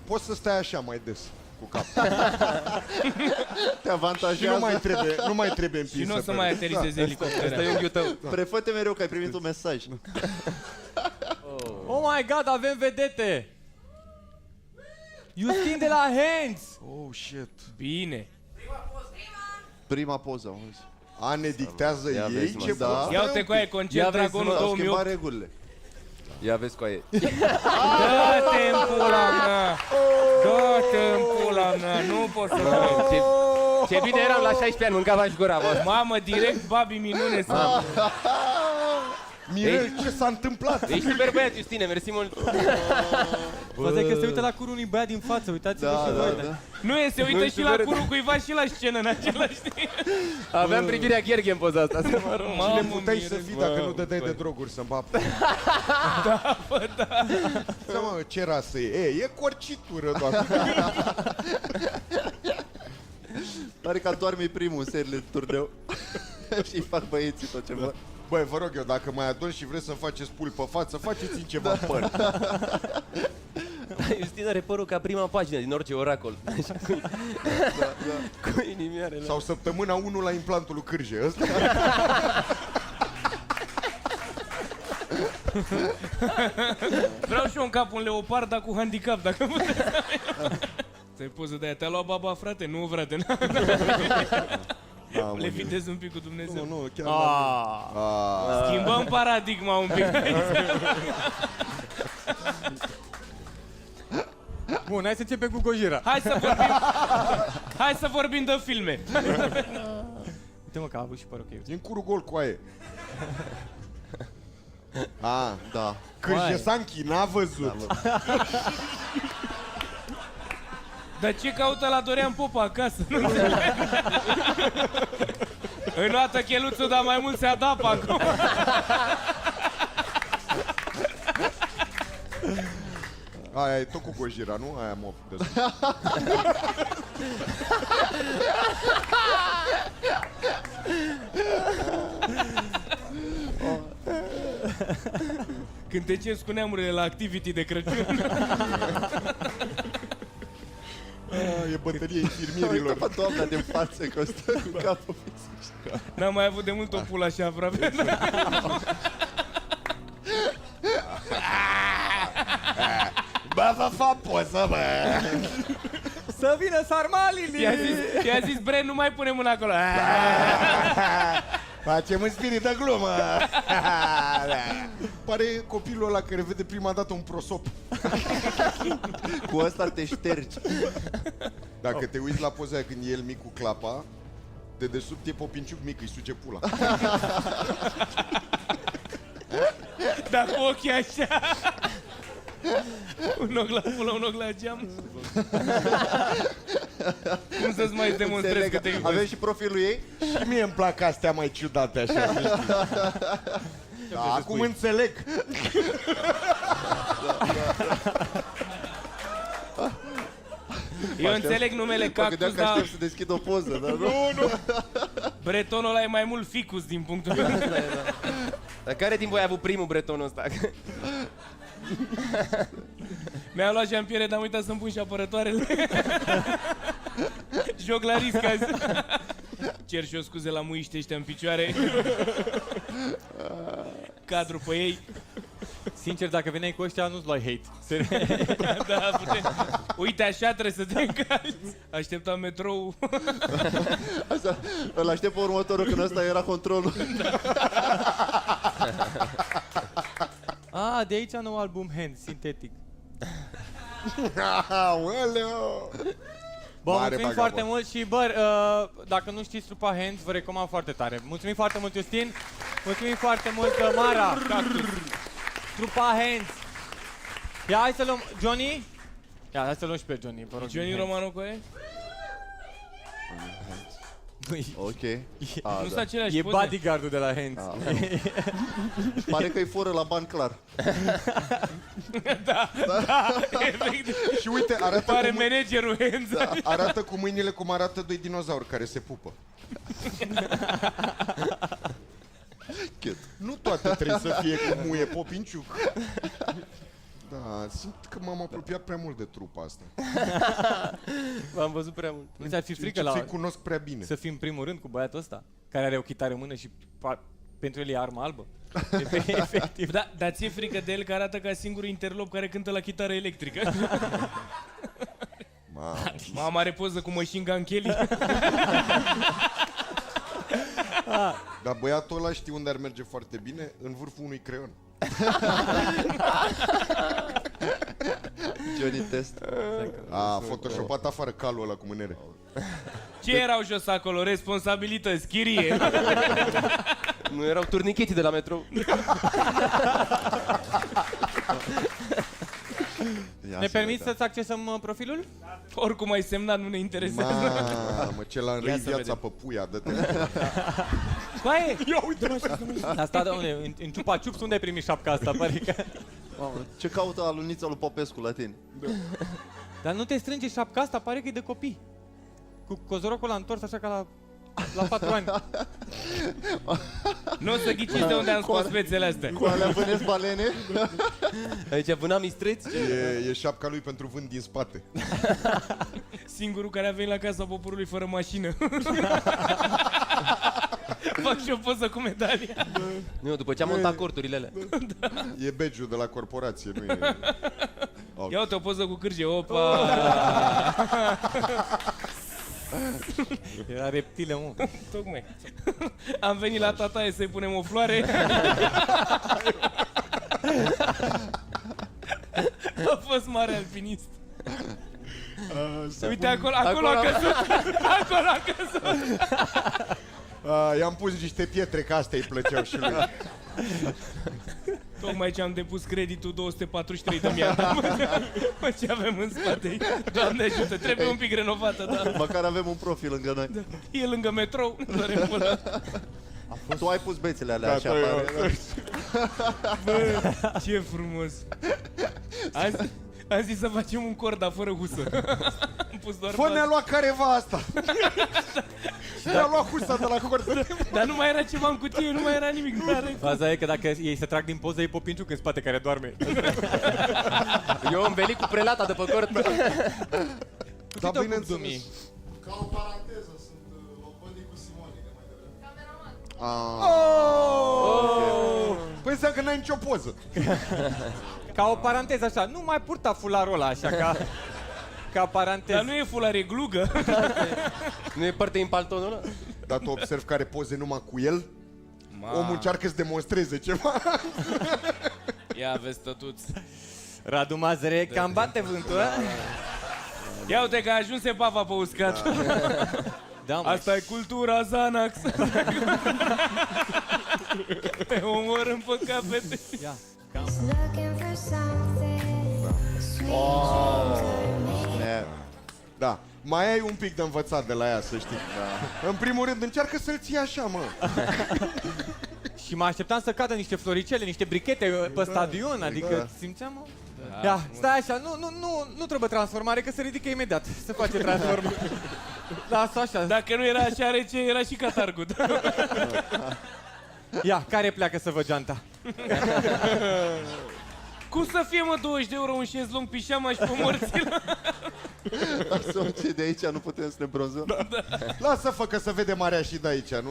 Poți să stai așa mai des cu cap. Te avantajează. Și nu mai trebuie împins. Și nu o să mai aterizeze elicopterul. Asta e unghiul tău. Prefă-te mereu că ai primit un mesaj. Oh my god, avem vedete! Justin de la Hands! Oh shit. Bine. Prima poză, auzi. Ne dictează Ia ei vezi, mă, ce da. poți. Ia uite cu aia, concert Dragonul Au 2008. schimbat regulile. Ia vezi cu aia. Dă-te în pula mea! Dă-te în pula mea! Nu pot să cred. Ce bine eram la 16 ani, mâncava și gura voastră. Mamă, direct babi minune să... Mirel, ce s-a întâmplat? Ești super băiat, Justine, mersi mult. Poate că se uită la curul unui băiat din față, uitați-vă și voi. Da. Nu e, se uită și la curul cuiva și la scenă în același timp. Aveam privirea Gherghe în poza asta. Cine puteai să fii dacă nu dădeai de droguri să-mi bap? Da, bă, da. Seama, ce rasă e? E corcitură, doar. Pare că adormi primul în seriile de turneu. Și fac băieții tot ce vor. Băi, vă rog eu, dacă mai adun și vreți să-mi faceți pul pe față, faceți-mi ceva păr. Justin are părul ca prima pagină din orice oracol. Așa cu inimioarele. Sau săptămâna 1 la implantul lui Cârje. Ăsta. Vreau și eu în cap un leopard, dar cu handicap, dacă puteți. Să-i poză de aia. Te-a luat baba, frate? Nu, frate. Le fitez un pic cu Dumnezeu. Nu, chiar Schimbăm paradigma un pic. Bun, hai să începem cu Gojira. Hai să vorbim de filme. Uite-mă că a avut și părul ok. E în curul gol cu aia. Da. Cârje Sanchi n-a văzut. Dar ce caută la Dorian Popa acasă? Nu înțeleg. Înoată cheluțul, dar mai mult se adapă acum. Aia e tot cu Gojira, nu? Aia mă de Cântecesc cu neamurile la activity de Crăciun. E bătălie infirmierilor. Uite-mă doamna din față că stă cu capul fix. N-am mai avut de mult o pulă așa aproape. Bă, vă fac poză, bă! Să vină sarmalii! I-a zis, Bre, nu mai pune mâna acolo. Facem în spirit de glumă! Pare copilul ăla care vede prima dată un prosop. Cu ăsta te ștergi. Dacă te uiți la poza aia când e el mic cu clapa, de desubt e popinciuc mic, îi suge pula. Dar cu ochii așa. Un ochi la pulă, un ochi la geam. Cum să-ți mai demonstrezi că te iubesc? Avem și profilul ei? Și mie îmi plac astea mai ciudate așa. Da, acum înțeleg. Eu înțeleg numele Cactus, dar... aștept să deschid o poză, dar nu. Bretonul ăla e mai mult ficus din punctul meu. Dar care din voi a avut primul bretonul ăsta? Mi-a luat Jean-Pierre, dar am uitat să-mi pun și apărătoarele. Joc la risc azi. Cer și o scuze la muiștii ăștia în picioare. Cadru pe ei. Sincer, dacă veneai cu ăștia, nu-ți luai hate. Da, putem. Uite, așa trebuie să te încalzi. Așteptam metrou. Așa, îl aștept pe următorul, când ăsta era controlul. Ah, de aici nou album Hand, sintetic. Aoleu! Bă, mulțumim foarte mult și, bă, dacă nu știți trupa Hands, vă recomand foarte tare. Mulțumim foarte mult, Justin. Mulțumim foarte mult, Mara. Trupa Hands. Ia, hai să luăm Johnny. Ia, hai să luăm și pe Johnny, vă rog. Johnny Romano cu e? Ok. Nu sunt aceleași E poze? bodyguardul de la Hands. Pare că-i fură la bani clar. Da, efectiv. Și uite, arată Pare cu managerul Hands. Da, arată cu mâinile cum arată doi dinozauri care se pupă. Nu toate trebuie să fie cum muie Popinciuc. Da, simt că m-am apropiat prea mult de trupa asta. V-am văzut prea mult. Nu ți-ar fi frică să-i cunosc prea bine. Să fim în primul rând cu băiatul ăsta, care are o chitară în mână și pentru el e armă albă? Efectiv. Da, dar ți-e frică de el că arată ca singurul interlop care cântă la chitară electrică. Mama are poză cu Machine Gun Kelly. Dar băiatul ăla știi unde ar merge foarte bine? În vârful unui creion. Johnny Test. A photoshopat afară calul ăla cu mânere. Ce erau jos acolo? Responsabilități, chirie. Nu erau turnichetii de la metrou. Ne permiți să-ți accesăm profilul? Oricum ai semnat, nu ne interesează. Mamă, ce l-a înrăit viața pe puia, dă-te. Băi, ia uite-mă așa. Asta, domnule, în Ciupa Ciups, unde ai primit șapca asta? Pare că... Mamă, ce caută alunița lui Popescu la tine? Dar nu te strânge șapca asta, pare că e de copii. Cu cozorocul la întors așa ca la 4 ani. Nu o să ghiciți de unde am scos fețele astea. Cu alea vânezi balene? Aici vânam mistreți. E șapca lui pentru vânt din spate. Singurul care a venit la Casa Poporului fără mașină. Fac și o poză cu medalia. Nu, după ce am montat corturile alea. E badge-ul de la corporație, nu e... Ia uite o poză cu cârje, opa! Era reptile, mă. Tocmai. Am venit la tataie să-i punem o floare. A fost mare alpinist. Uite, acolo a căzut. Acolo a căzut. I-am pus niște pietre, că astea îi plăceau și lui. Tocmai ce am depus creditul 243 de mii. Mă, ce avem în spate? Doamne ajută, trebuie un pic renovată, da. Măcar avem un profil lângă noi. Da. E lângă metrou, doare până. Tu ai pus bețele alea așa, pare. Bă, ce frumos. Am zis să facem un cord, dar fără husă. Am pus doar Fă, ne-a luat careva asta. Ne-a luat husa de la cord. Dar nu mai era ceva în cutie, nu mai era nimic. Faza e că dacă ei se trag din poză, e Popinciuc în spate care doarme. Eu am venit cu prelata de pe cord. Dar bineînțeles. Ca o paranteză, sunt Lopădii cu Simone de mai devreme. Păi înseamnă că n-ai nicio poză. Ca o paranteză așa, nu mai purta fularul ăla așa, ca paranteză. Dar nu e fular, e glugă. Nu e parte în paltonul ăla? Dar tu observi că are poze numai cu el? Omul încearcă să demonstreze ceva. Ia vezi, tătuț. Radu Mazăre, cam bate vântul, a? Ia uite că ajunse papa pe uscat. Da, asta e cultura Xanax. Te omorâm pe capete. Ia. Da, mai ai un pic de învățat de la ea, să știi. Da. În primul rând, încearcă să-l ții așa, mă. Și mă așteptam să cadă niște floricele, niște brichete pe stadion, adică simțeam, mă? Ia, stai așa, nu trebuie transformare, că se ridică imediat. Se face transformare. Lasă așa. Dacă nu era așa rece, era și catargut. Ia, care pleacă să vă geanta? Cum să fie, mă, 20 de euro un șezlong pișama și pe morților? Lasă-o, ce de aici nu putem să ne bronzăm? Da. Lasă-fă că se vede marea și de aici, nu...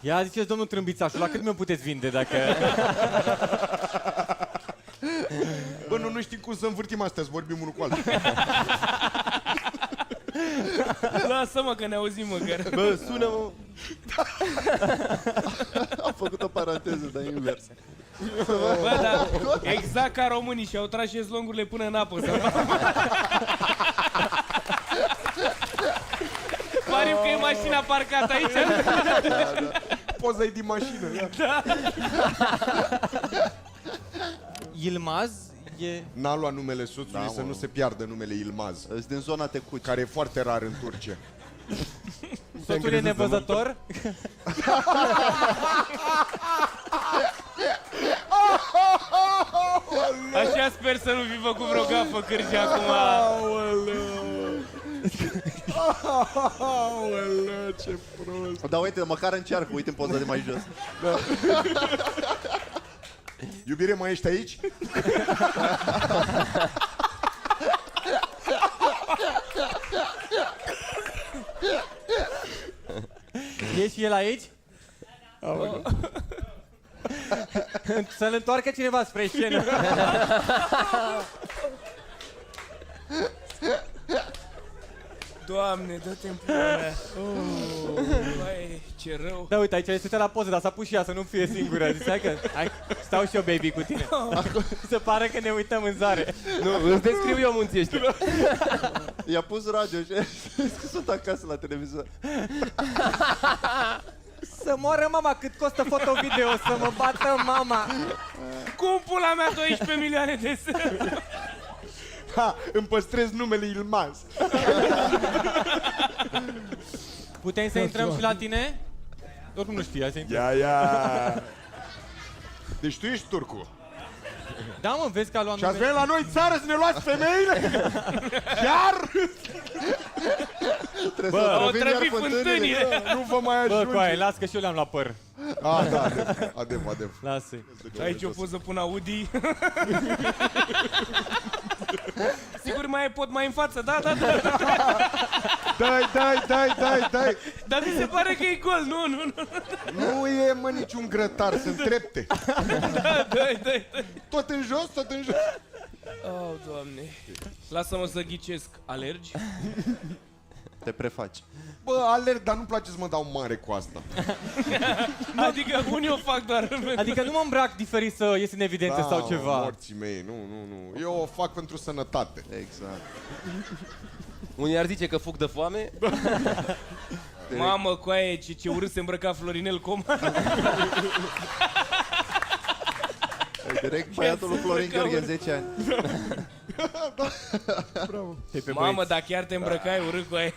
Ia, ziceți, domnul Trâmbițașul, la cât mi-o puteți vinde dacă... nu știm cum să învârtim astea, să vorbim unul cu altul. Lasă-mă că ne auzim măcar. Bă, sună-mă. Am făcut o paranteză, dar invers. Bă, da, exact ca românii și-au tras șezlongurile până în apă. Pariu că e mașina parcată aici. Da. Poza-i din mașină. Da. Yilmaz e... N-a luat numele soțului, Da, să mă. nu se piardă numele Yilmaz. Sunt din zona Tecuci. Care e foarte rar în Turcia. Soțul e nevăzător? Așa sper să nu fi făcut vreo gafă Cârji acum. Aoleu, ce prost. Dar uite, măcar încearcă, uite în poza de mai jos. Da. Iubire, mai ești aici? E și el aici? Să-l întoarcă cineva spre scenă. Doamne, dă-te-mi pula mea. Vai, ce rău. Da, uite, aici este la poză, dar s-a pus și ea să nu fie singură. Zice, hai că stau și eu, baby, cu tine. Să pare că ne uităm în zare. Nu, îți descriu eu munții ăștia. I-a pus radio și sunt acasă la televizor. Să moară mama, cât costă foto-video, să mă bată mama. Cum pula mea 12 milioane de Ha, îmi păstrez numele Yilmaz. Putem să intrăm și la tine? Oricum nu știi, hai să intrăm. Ia. Deci tu ești turcu. Da, mă, vezi că a luat Și ați venit la noi țară să ne luați femeile? Chiar? Bă, au trăbit fântânile. Nu vă mai ajunge. Bă, coaie, las că și eu le-am la păr. Ah, da, adev. Lasă-i. Aici o poză pun Audi. Sigur mai pot mai în față, da. Dai. Dar mi se pare că e gol, nu. Nu e, mă, niciun grătar, sunt trepte. Da, dai. Tot în jos. Oh, Doamne. Lasă-mă să ghicesc. Alergi? Te prefaci. Bă, alerg, dar nu-mi place să mă dau mare cu asta. Adică unii o fac doar. Adică nu mă îmbrac diferit să ies în evidență sau ceva. Morții mei, nu. Eu o fac pentru sănătate. Exact. Unii ar zice că fug de foame. Mamă, coaie, ce urât se îmbrăca Florinel Coma. Direct băiatul lui Florin Gheorghe, 10 ani. Bravo. Mamă, dar chiar te îmbrăcai urât, coaie.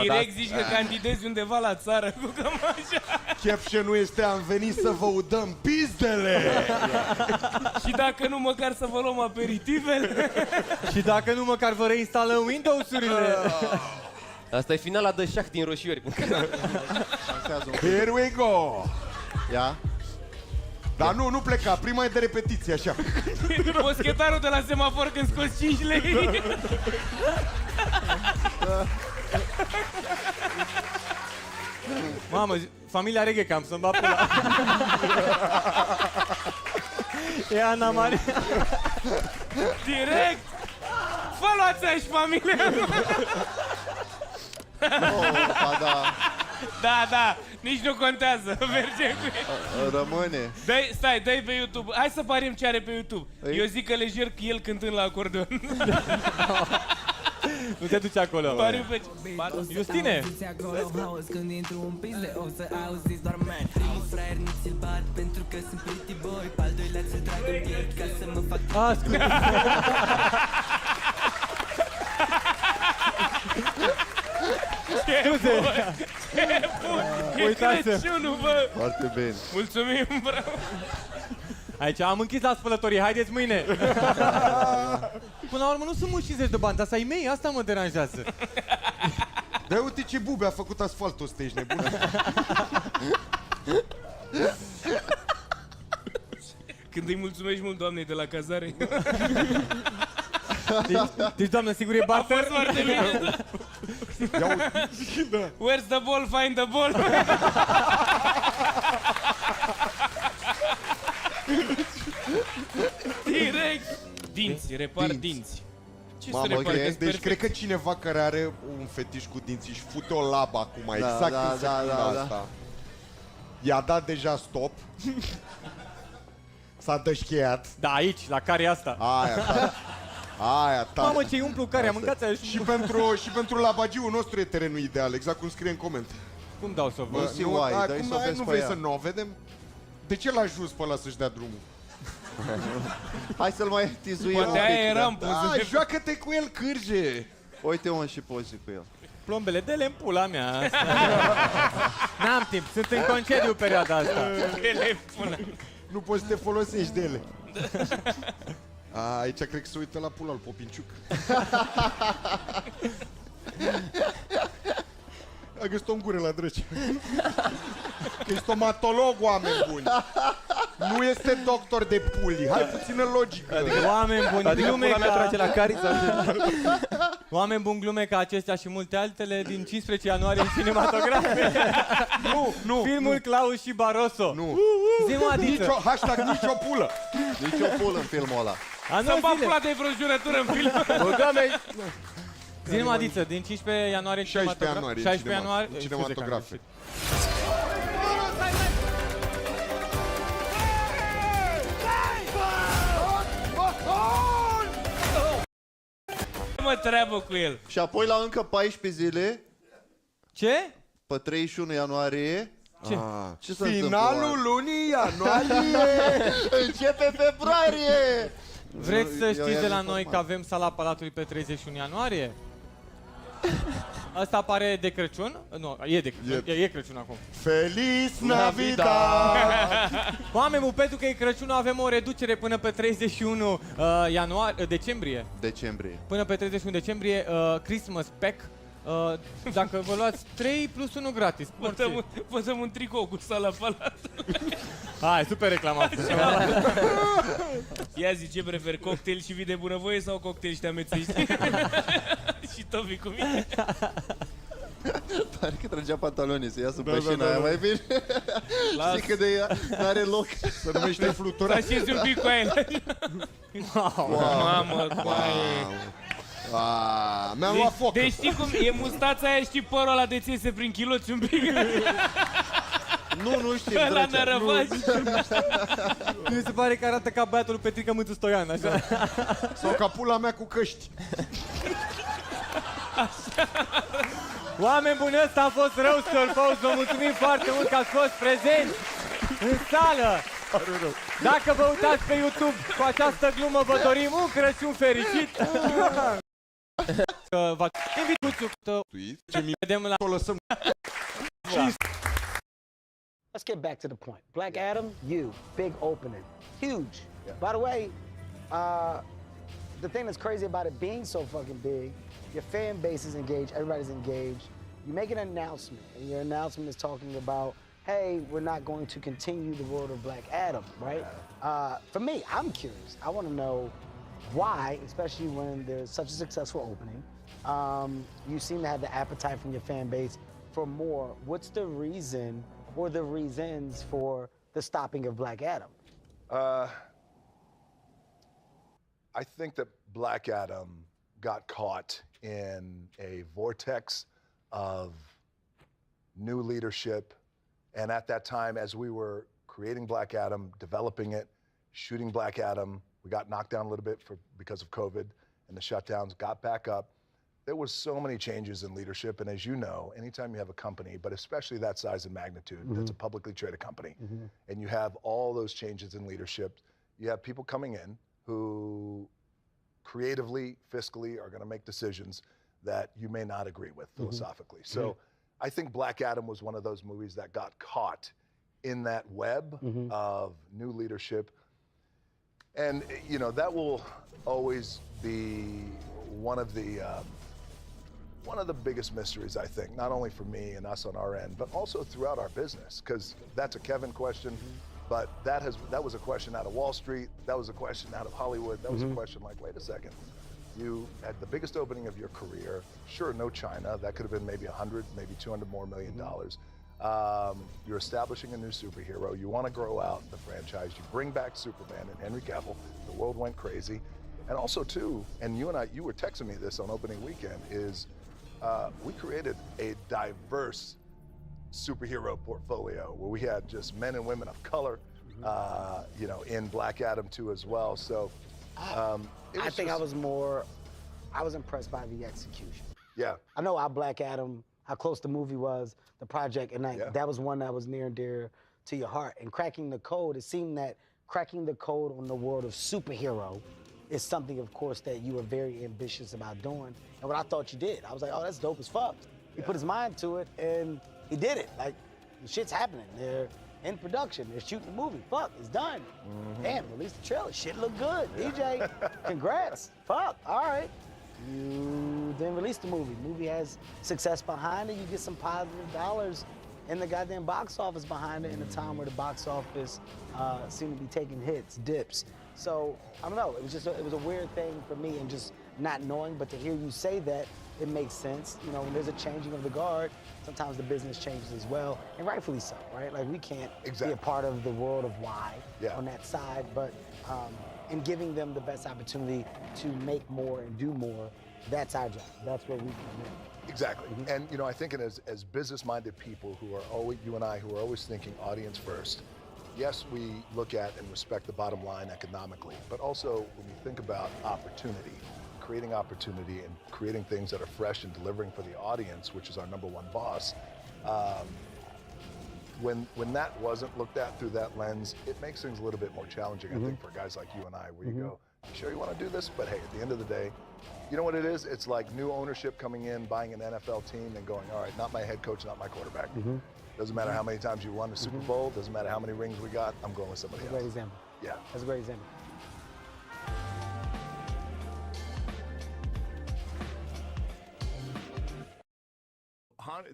Direct zici că candidezi undeva la țară cu cămașa. Chef ce nu este, am venit să vă udăm pizdele. Și dacă nu, măcar să vă luăm aperitivele. Și dacă nu, măcar vă reinstalăm Windows-urile. Asta e finala de șah din roșiori. Here we go. Ia. Dar nu pleca, prima e de repetiție, așa. Boschetarul de la semafor când scoți 5 lei. Mamă, familia Reghe Cam, să-mi bat pula. E Ana Maria. Direct. Fă luați aici familia. Da, nici nu contează. Mergem cu el. Rămâne. Dai pe YouTube. Hai să pariem ce are pe YouTube. Eu zic că lejer că el cântând la acordeon. Nu te duci acolo. Pariu pe Justine. Când intru în pizde o să auziți doar man. Primul fraier nu ți-l bat pentru că sunt pretty boy. Pe al doilea ți-l trag în piept ca să mă fac. E Crăciunul, bă! Foarte bine. Mulțumim, bravo! Aici am închis la spălătorii, haideți mâine! Până la urmă nu sunt mulți 50 de bani, dar să-i mei, asta mă deranjează. Da, uite ce bube a făcut asfaltul ăsta, ești nebun. Când îi mulțumești mult doamnei de la cazare. Deci, doamnă, sigur e barter? A fost foarte bine. Where's the ball? Find the ball. Direct. dinți, repar dinți. Ce să Mamă, repar? deci cred că cineva care are un fetiș cu dinți își fute o labă acum, exact în secunda asta. I-a dat deja stop. S-a dășcheiat. Da, aici, la care e asta? Aia, tare. Mamă, ce-i umplu care, am mâncat aia și pentru labagiul nostru e terenul ideal, exact cum scrie în coment. Cum dau să o văd? Nu vrei să nu o vedem? De ce l-a ajuns pe ăla să-și dea drumul? Hai să-l mai tizuim. Poate aia era în poză. Joacă-te cu el, cârje! Uite-mă și pozi cu el. Plombele, dă-le în pula mea. N-am timp, sunt în concediu perioada asta. Nu poți să te folosești de ele. Aici cred că se uită la pula al Popinciuc. A găsit-o în gură la drăci. Că e stomatolog, oameni buni. Nu este doctor de puli. Hai puțină logică. Adică oameni buni, adică glume pula mea ca... trage la cari sau ce? Oameni buni, glume ca acestea și multe altele din 15 ianuarie în cinematografe. Nu. Filmul Claus și Barroso. Nu. Zi-mă, Adiță. Hashtag nicio pulă. Nicio pulă în filmul ăla. Să bag pula de vreo jurătură în film. Zi-mă, Adiță, din 15 ianuarie 16 ianuarie. 16 ianuarie Cinematografe. Mă treabă cu el. Și apoi la încă 14 zile. Ce? Pe 31 ianuarie. Ce? Ce se Finalul lunii ianuarie. Începe februarie. Vreți să știți de la noi că avem sala Palatului pe 31 ianuarie? Asta apare de Crăciun? Nu, e de Crăciun. E Crăciun acum. Feliz Navidad! Oameni, pentru că e Crăciunul, avem o reducere până pe 31 decembrie. Până pe 31 decembrie, Christmas Pack. Dacă vă luați 3 plus 1 gratis. Păsăm un tricou cu sala Palatului. Hai, super reclamat. Ia zi, ce prefer, cocktail și vii de bunăvoie sau cocktail și te amețești? Și Tobi cu mine. Pare că trăgea pantalonii să iasă pe șina aia mai bine. Știi că de ea n-are loc. Se numește flutura. Să așezi un pic cu aia. Mamă, coaie. Mi-am luat foc. Deci știi cum e mustața aia, știi părul ăla de ți iese prin chiloți un pic? Nu știu. Ăla nărăvaci. Mi se pare că arată ca băiatul lui Petrica Mântu Stoian, așa. Sau ca pula mea cu căști. Oameni buni, ăsta a fost Roaster Post. Vă mulțumim foarte mult că ați fost prezenți în sală. Dacă vă uitați pe YouTube cu această glumă, vă dorim un Crăciun fericit. Vă invit cu vedem la... Let's get back to the point. Black Adam, big opening, huge. By the way, the thing that's crazy about it being so fucking big, your fan base is engaged, everybody's engaged. You make an announcement, and your announcement is talking about, hey, we're not going to continue the world of Black Adam, right? For me, I'm curious. I want to know why, especially when there's such a successful opening. You seem to have the appetite from your fan base for more. What's the reason or the reasons for the stopping of Black Adam? I think that Black Adam got caught in a vortex of new leadership. And at that time, as we were creating Black Adam, developing it, shooting Black Adam, we got knocked down a little bit because of COVID and the shutdowns, got back up. There was so many changes in leadership. And as you know, anytime you have a company, but especially that size and magnitude, that's a publicly traded company, and you have all those changes in leadership, you have people coming in who creatively, fiscally are going to make decisions that you may not agree with philosophically. So I think Black Adam was one of those movies that got caught in that web of new leadership. And, you know, that will always be one of the biggest mysteries, I think, not only for me and us on our end, but also throughout our business, because that's a Kevin question, but that was a question out of Wall Street, that was a question out of Hollywood, that was a question like, wait a second, you had the biggest opening of your career, sure, no China, that could have been maybe 100, maybe 200 more million dollars. You're establishing a new superhero, you want to grow out the franchise, you bring back Superman and Henry Cavill, the world went crazy, And also too, and you were texting me this on opening weekend, is we created a diverse superhero portfolio where we had just men and women of color, in Black Adam 2 as well. So I was impressed by the execution. Yeah. I know how Black Adam, how close the movie was, the project, and that was one that was near and dear to your heart. And cracking the code, it seemed that cracking the code on the world of superhero is something, of course, that you were very ambitious about doing. And what I thought you did, I was like, oh, that's dope as fuck. He put his mind to it, and he did it. Like, the shit's happening. They're in production. They're shooting the movie. Fuck, it's done. Damn, release the trailer. Shit look good. DJ, congrats. Fuck, all right. You then release the movie. Movie has success behind it. You get some positive dollars in the goddamn box office behind it in a time where the box office seemed to be taking hits, dips. So, I don't know. It was a weird thing for me and just not knowing, but to hear you say that, it makes sense. You know, when there's a changing of the guard, sometimes the business changes as well, and rightfully so, right? Like, we can't be a part of the world of why on that side, but in giving them the best opportunity to make more and do more, that's our job. That's where we come in. Exactly. And, I think as business-minded people who are always, you and I, who are always thinking audience first, yes, we look at and respect the bottom line economically, but also when we think about opportunity, creating opportunity and creating things that are fresh and delivering for the audience, which is our number one boss, when that wasn't looked at through that lens, it makes things a little bit more challenging, I think, for guys like you and I, where you go, you sure you want to do this? But hey, at the end of the day, you know what it is? It's like new ownership coming in, buying an NFL team and going, all right, not my head coach, not my quarterback. Doesn't matter how many times you won the Super Bowl, doesn't matter how many rings we got, I'm going with somebody else. That's a great example. Yeah. That's a great example.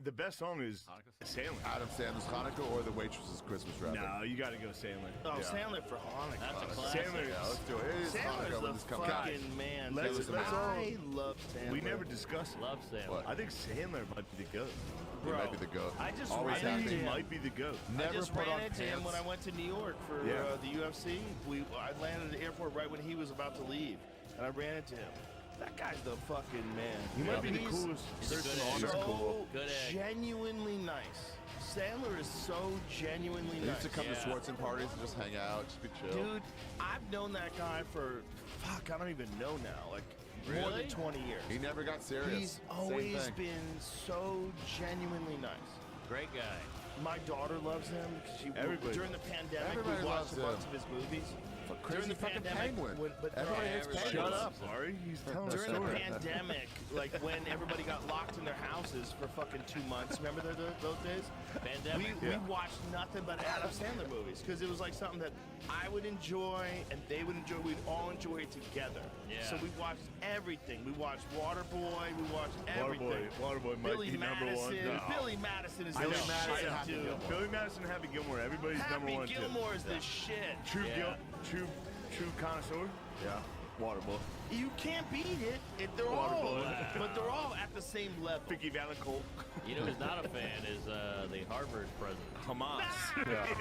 The best song is Sandler. Adam Sandler's Hanukkah or The Waitress's Christmas Wrapper? No, you got to go Sandler. Oh, Sandler for Hanukkah. That's a classic. Sandler, yeah, let's do it. It is Hanukkah when this comes out. Fucking man. I love Sandler. We never discussed it. Love Sandler. I think Sandler might be the GOAT. He might be the GOAT. I just Always ran into happy. him. Might be the GOAT. I just ran into him when I went to New York for the UFC. I landed at the airport right when he was about to leave, and I ran into him. That guy's the fucking man. He might be the coolest person on earth. So genuinely nice. Sandler is so genuinely He nice. used to come to Schwartzen parties and just hang out, just be chill. Dude, I've known that guy for, I don't even know now, like more than 20 years. He never got serious. He's always been so genuinely nice. Great guy. My daughter loves him because during the pandemic Everybody we watched a bunch loves of his movies. Crazy fucking penguin. Everybody hates penguins. Shut up, Ari. He's telling During a the story. pandemic, like when everybody got locked in their houses for fucking 2 months, remember those days? Pandemic. We watched nothing but Adam Sandler movies because it was like something that I would enjoy and they would enjoy. We'd all enjoy it together. Yeah. So we watched everything. We watched Waterboy. We watched everything. Waterboy might Billy be number one. Madison. No. Billy Madison is Billy the Madison, shit, Happy dude. Gilmore. Billy Madison and Happy Gilmore. Everybody's number one. Happy Gilmore is the shit. True connoisseur. Yeah. Waterboy. You can't beat it. They're all, but they're all at the same level. Vicky Valancourt. You know who's not a fan is the Harvard president. Hamas.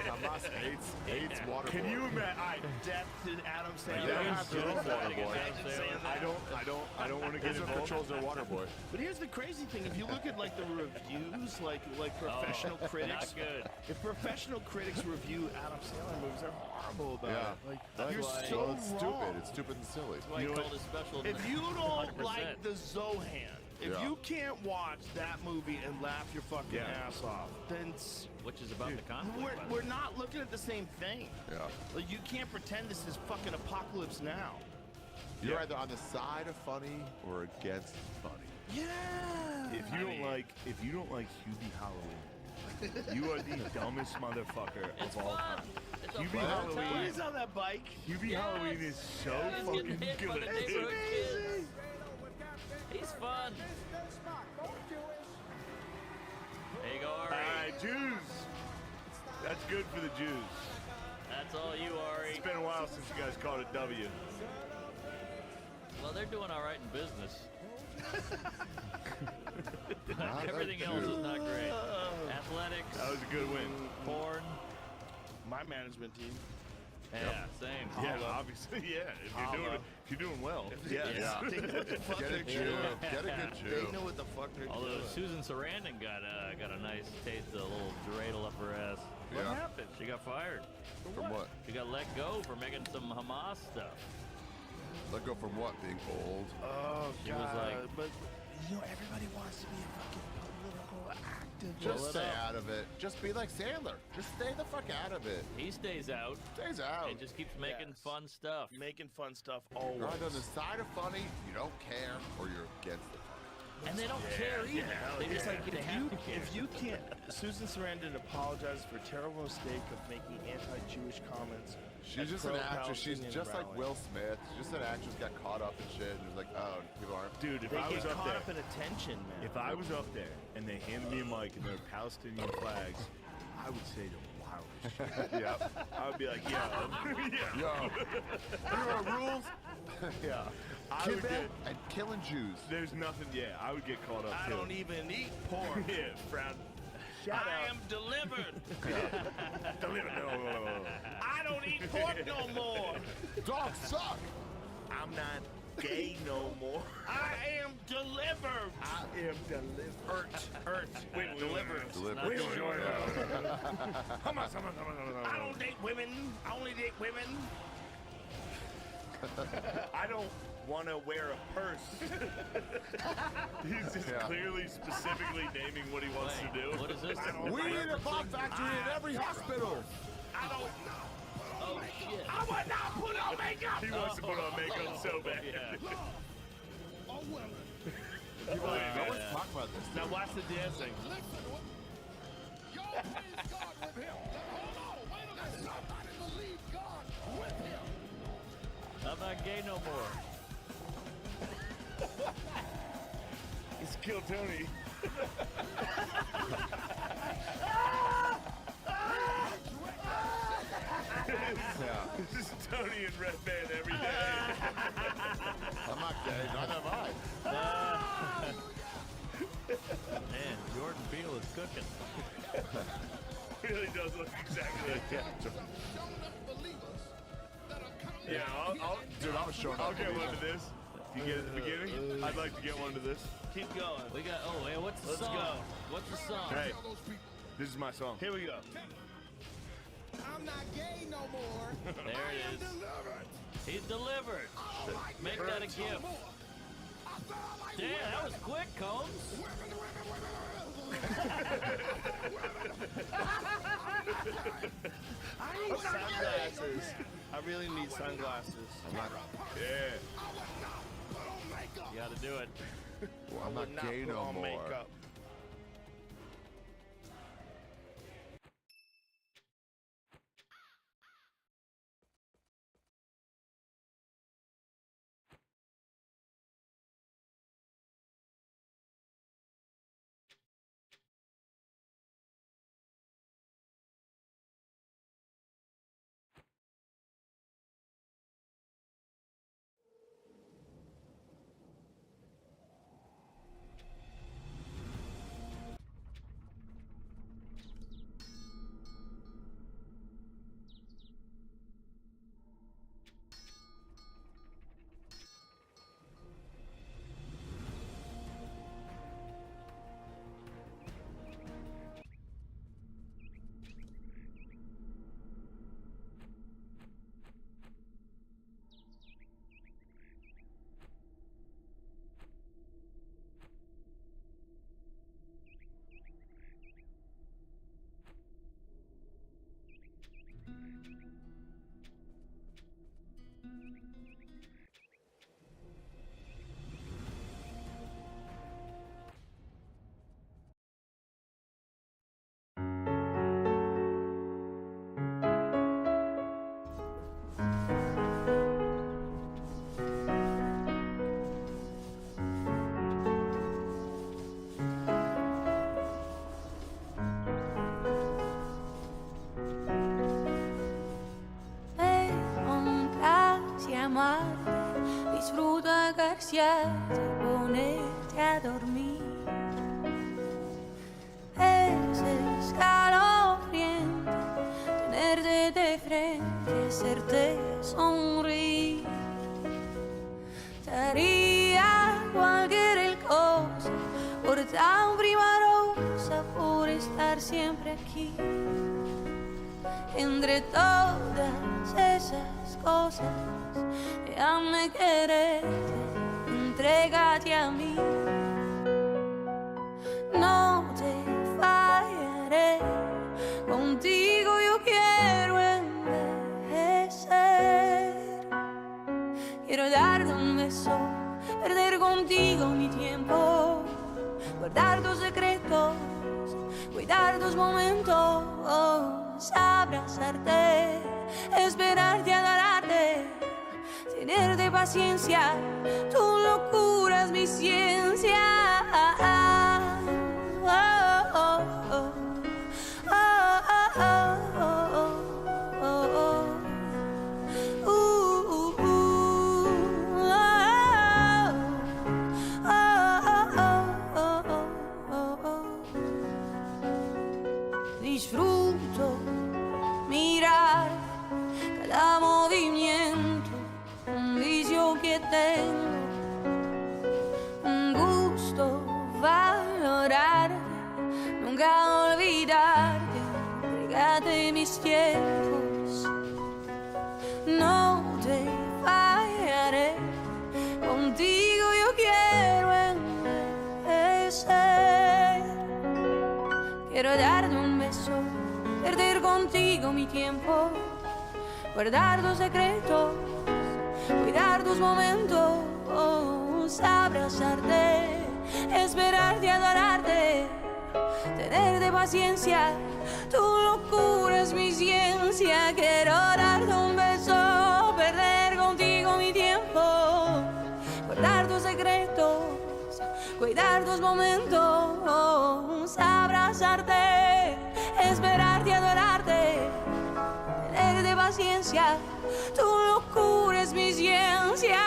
Hamas hates Waterboy. Can you imagine? Death to Adam They Sandler. have their own Waterboy. I don't want to get Israel involved. controls their Waterboy. But here's the crazy thing: if you look at like the reviews, like professional critics, Not good. if professional critics review Adam Sandler movies, they're horrible about it. Like That's you're why, so it's wrong. stupid. It's stupid and silly. That's why he called it special. If you don't 100%. like the Zohan, if you can't watch that movie and laugh your fucking ass off, then which is about the conflict. we're not looking at the same thing. Yeah. Like you can't pretend this is fucking Apocalypse Now. You're either on the side of funny or against funny. Yeah. If you don't like Hubie Halloween, you are the dumbest motherfucker of all time. Hubie Halloween. He's on that bike. Hubie Halloween is so fucking good. He's fun. There you go, Ari. All right, Jews. That's good for the Jews. That's all you, Ari. It's been a while since you guys called it W. Well, they're doing all right in business. Not Everything that else Jew. is not great. Athletics. That was a good win. Porn. My management team. Yeah, same. Yeah, obviously, yeah. If you're doing well. Yeah. Get a Jew. Get a good Jew. They know what the fuck they're Although doing. Susan Sarandon got a nice taste of a little dreidel up her ass. What Yeah. happened? She got fired. From what? She got let go for making some Hamas stuff. Let go from what? Being old? Oh, She God. was like, But, everybody wants to be a fucking political activist. Just stay out of it. Just be like Sandler. Just stay the fuck out of it. He stays out. Stays out. And just keeps making fun stuff. Making fun stuff always. You're either on the side of funny, you don't care, or you're against the funny. And they don't care either. They just like they have to care. If you can't, Susan Sarandon apologized for a terrible mistake of making anti-Jewish comments. She's just an actress. She's just like Will Smith. She's just an actress got caught up in shit. And was like, oh, people aren't. Dude, if They I was get up caught there, up in attention, man. if I was up there and they handed me a mic and there were Palestinian flags, I would say the wildest shit. Yep. I would be like, yo, Yo. You know rules? yeah. I would Kidnap get, and killing Jews. there's nothing. Yeah, I would get caught up. I too. don't even eat pork. Yeah, frown. I am delivered. Delivered. No. I don't eat pork no more. Dogs suck. I'm not gay no more. I am delivered. I am delivered. Wait, delivered. Delivered. I don't date women. I only date women. I don't want to wear a purse. He's just clearly specifically naming what he wants to do. What is this? We need a bomb factory in every hospital. I don't. Oh shit. I would not put on makeup. He wants to put on makeup so bad. People are like, no one's talking about this. Now watch the dancing. I'm not gay no more. It's Kill Tony. This is Tony in Red Band every day. I'm not gay, neither am I. Man, Jordan Peele is cooking. Really does look exactly like that. Yeah, Dude, I was showing I'll up. get one to this. You get it at the beginning? I'd like to get one to this. Keep going. We got. Oh, hey, what's the Let's song? go. What's the song? Hey, this is my song. Here we go. I'm not gay no more. There it is. He's delivered. Make that a gift. Damn, that was quick, Combs. I need Sunglasses. I really need sunglasses. Yeah. You gotta do it. Well, I'm not gay no more. Makeup. Disfruta acariciarte, ponerte a dormir. Es escalofriante tenerte de frente que hacerte sonreír. Daría cualquier cosa por tan primorosa, por estar siempre aquí. Entre todas esas cosas, déjame quererte, entrégate a mí. No te fallaré, contigo yo quiero envejecer. Quiero darte un beso, perder contigo mi tiempo, guardar tus secretos, cuidar tus momentos, abrazarte, esperarte, adorarte, tenerte paciencia, tu locura es mi ciencia. Disfruto mirar cada movimiento, un vicio que tengo, un gusto valorarte, nunca olvidarte, entregarte mis tiempos. No te fallaré, contigo yo quiero envejecer. Quiero darte un beso, perder contigo mi tiempo, guardar tus secretos, cuidar tus momentos, abrazarte, esperarte, adorarte, tenerte paciencia, tu locura es mi ciencia. Quiero darte un beso, perder contigo mi tiempo, guardar tus secretos, cuidar tus momentos, abrazarte, esperarte, adorarte, tenerte paciencia, tu locura es mi ciencia.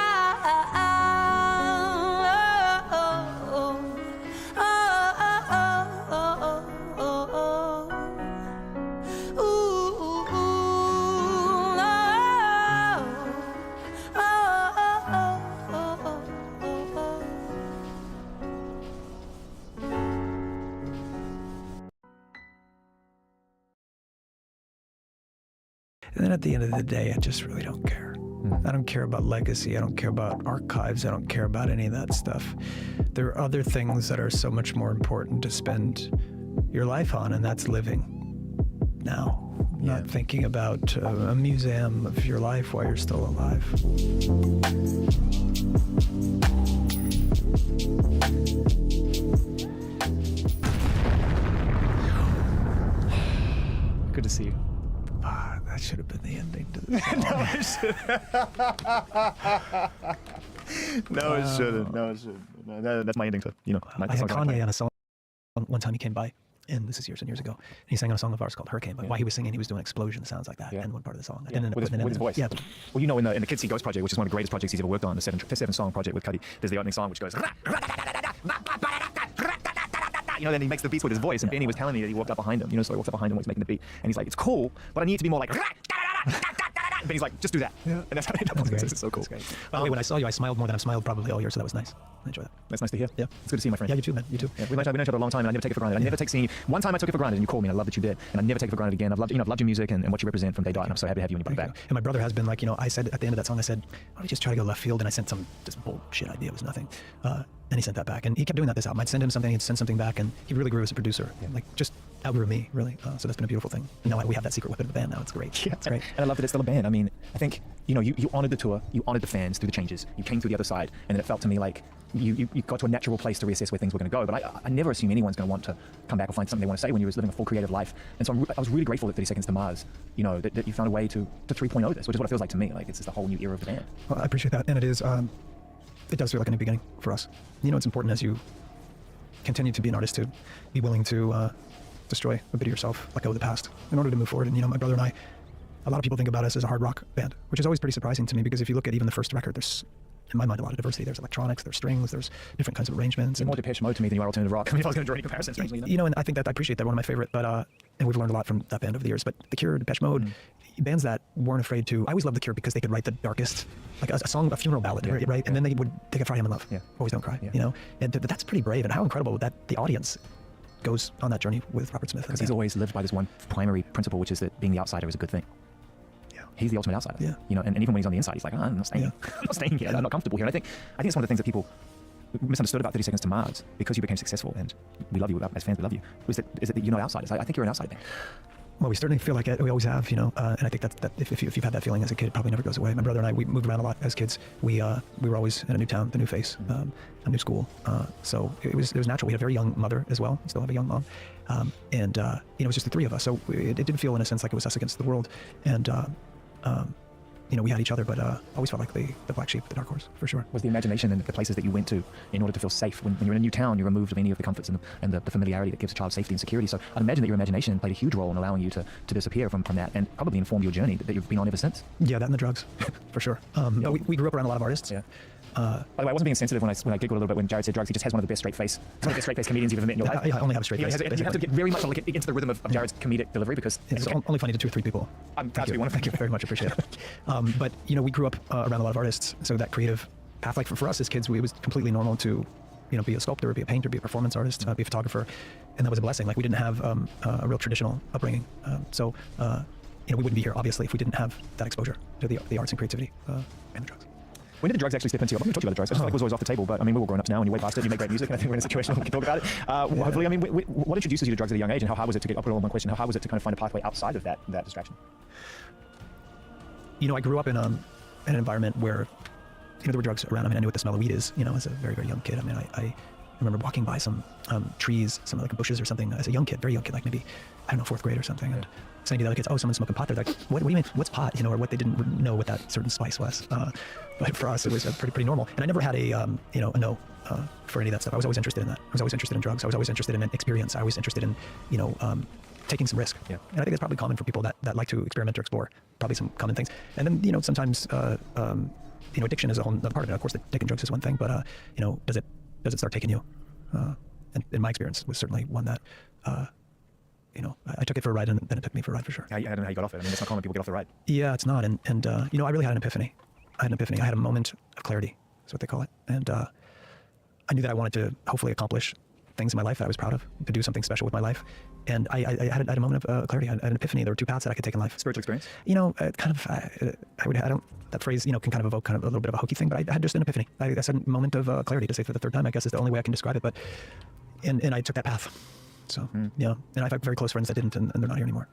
And then at the end of the day, I just really don't care. I don't care about legacy. I don't care about archives. I don't care about any of that stuff. There are other things that are so much more important to spend your life on, and that's living now. Not thinking about a museum of your life while you're still alive. Good to see you. That should have been the ending to this song. No, it shouldn't. No, it shouldn't. No, that's my ending to, you know. I had Kanye on a song one time. He came by, and this is years and years ago. And he sang on a song of ours called Hurricane. But while he was singing, he was doing explosion sounds like that in one part of the song. Yeah. With his voice. Yeah. Well, you know, in the Kids See Ghosts project, which is one of the greatest projects he's ever worked on, the seven song project with Cudi, there's the opening song which goes. You know, then he makes the beats with his voice, and Benny was telling me that he walked up behind him, you know, so he walks up behind him when he's making the beat, and he's like, it's cool, but I need it to be more like, and Benny's like, just do that. Yeah. And that's how it does. It's so cool. By the way, when I saw you, I smiled more than I've smiled probably all year, so that was nice. I enjoyed that. That's nice to hear. Yeah. It's good to see you, my friend. Yeah, you too, man. You too. Yeah. We've known each other a long time, and I never take it for granted. I never take seeing you. One time I took it for granted, and you called me, and I love that you did, and I never take it for granted again. I've loved your music and what you represent from day dot, and I'm so happy to have you when you brought it back. And my brother has been like, you know, I said at the end of that song, I said, why don't we just try to go left field? And I sent some just bullshit idea. It was nothing. And he sent that back, and he kept doing that this album. I'd send him something, he'd send something back, and he really grew as a producer. Like, just outgrew me, really. So that's been a beautiful thing. And now we have that secret weapon of the band now. It's great. Yeah, it's great. And I love that it's still a band. I mean, I think, you know, you honored the tour, you honored the fans through the changes, you came through the other side, and then it felt to me like you got to a natural place to reassess where things were going to go. But I never assume anyone's going to want to come back or find something they want to say when you were living a full creative life. And so I was really grateful that 30 Seconds to Mars, you know, that you found a way to 3.0 this, which is what it feels like to me. Like, it's just a whole new era of the band. Well, I appreciate that. And it is, it does feel like a new beginning for us. You know, it's important as you continue to be an artist to be willing to destroy a bit of yourself, let go of the past, in order to move forward. And, you know, my brother and I, a lot of people think about us as a hard rock band, which is always pretty surprising to me, because if you look at even the first record, there's, in my mind, a lot of diversity. There's electronics, there's strings, there's different kinds of arrangements. You're more Depeche Mode to me than you are alternative rock. I mean, if I was going to draw any comparisons, you know, and I think that I appreciate that, one of my favorite, but, and we've learned a lot from that band over the years, but The Cure, Depeche Mode, bands that weren't afraid to. I always loved The Cure because they could write the darkest, like a song, a funeral ballad, right? And then they would take a Friday I'm in Love. Always Don't Cry. You know, and that's pretty brave. And how incredible that the audience goes on that journey with Robert Smith. Because he's always lived by this one primary principle, which is that being the outsider is a good thing. He's the ultimate outsider. You know, and even when he's on the inside, he's like, I'm not staying. I'm not staying here. I'm not comfortable here. And I think it's one of the things that people misunderstood about 30 Seconds to Mars, because you became successful and we love you as fans, we love you. Is that you're not outsiders? I think you're an outsider. Well, we certainly feel like it. We always have, you know, and I think that if you've had that feeling as a kid, it probably never goes away. My brother and I, we moved around a lot as kids. We were always in a new town, a new face, a new school. So it was natural. We had a very young mother as well. We still have a young mom, and you know, it was just the three of us. So it did feel, in a sense, like it was us against the world. And you know, we had each other, but always felt like the black sheep, the dark horse, for sure. Was the imagination and the places that you went to in order to feel safe? When you're in a new town, you're removed of any of the comforts and the familiarity that gives a child safety and security. So I'd imagine that your imagination played a huge role in allowing you to disappear from that, and probably informed your journey that you've been on ever since. Yeah, that and the drugs, for sure. We grew up around a lot of artists. By the way, I wasn't being insensitive when I giggled a little bit when Jared said drugs. He just has one of the best straight face comedians you've ever met in your life. I only have a straight face. You have to get very much into the rhythm of Jared's comedic delivery, because it's only funny to 2 or 3 people. Thank you very much, appreciate it. But you know, we grew up around a lot of artists, so that creative path, like for us as kids, it was completely normal to, you know, be a sculptor, be a painter, be a performance artist, be a photographer, and that was a blessing. Like, we didn't have a real traditional upbringing, so you know, we wouldn't be here obviously if we didn't have that exposure to the arts and creativity and the drugs. When did the drugs actually step into you? I'm not going to talk about the drugs. I just feel like it was always off the table, but I mean, we're all grown ups now, and you're way past it, and you make great music, and I think we're in a situation where we can talk about it. Hopefully, I mean, what introduces you to drugs at a young age, and how hard was it to get, I'll put it all in one question, how hard was it to kind of find a pathway outside of that distraction? You know, I grew up in an environment where, you know, there were drugs around. I mean, I knew what the smell of weed is, you know, as a very, very young kid. I mean, I remember walking by some trees, some like bushes or something, as a young kid, very young kid, like maybe, I don't know, 4th grade or something, and saying to the other kids, oh, someone's smoking pot. They're like, what do you mean, what's pot? You know, or what they didn't know what that certain spice was. But for us, it was pretty normal. And I never had a no for any of that stuff. I was always interested in that. I was always interested in drugs. I was always interested in experience. I was interested in, you know, taking some risk. And I think that's probably common for people that like to experiment or explore, probably some common things. And then, you know, sometimes, you know, addiction is a whole other part of it. Of course, taking drugs is one thing, but, you know, does it start taking you? And in my experience, was certainly one that, you know, I took it for a ride, and then it took me for a ride, for sure. I don't know how you got off it. I mean, it's not common people get off the ride. Yeah, it's not. And you know, I really had an epiphany. I had a moment of clarity, is what they call it. And I knew that I wanted to hopefully accomplish things in my life that I was proud of, to do something special with my life. And I had a moment of clarity. I had an epiphany. There were 2 paths that I could take in life. Spiritual experience? You know, that phrase, you know, can kind of evoke kind of a little bit of a hokey thing, but I had just an epiphany. I said a moment of clarity, to say for the 3rd time, I guess is the only way I can describe it. But, and I took that path. So, yeah, and I've had very close friends that didn't, and they're not here anymore.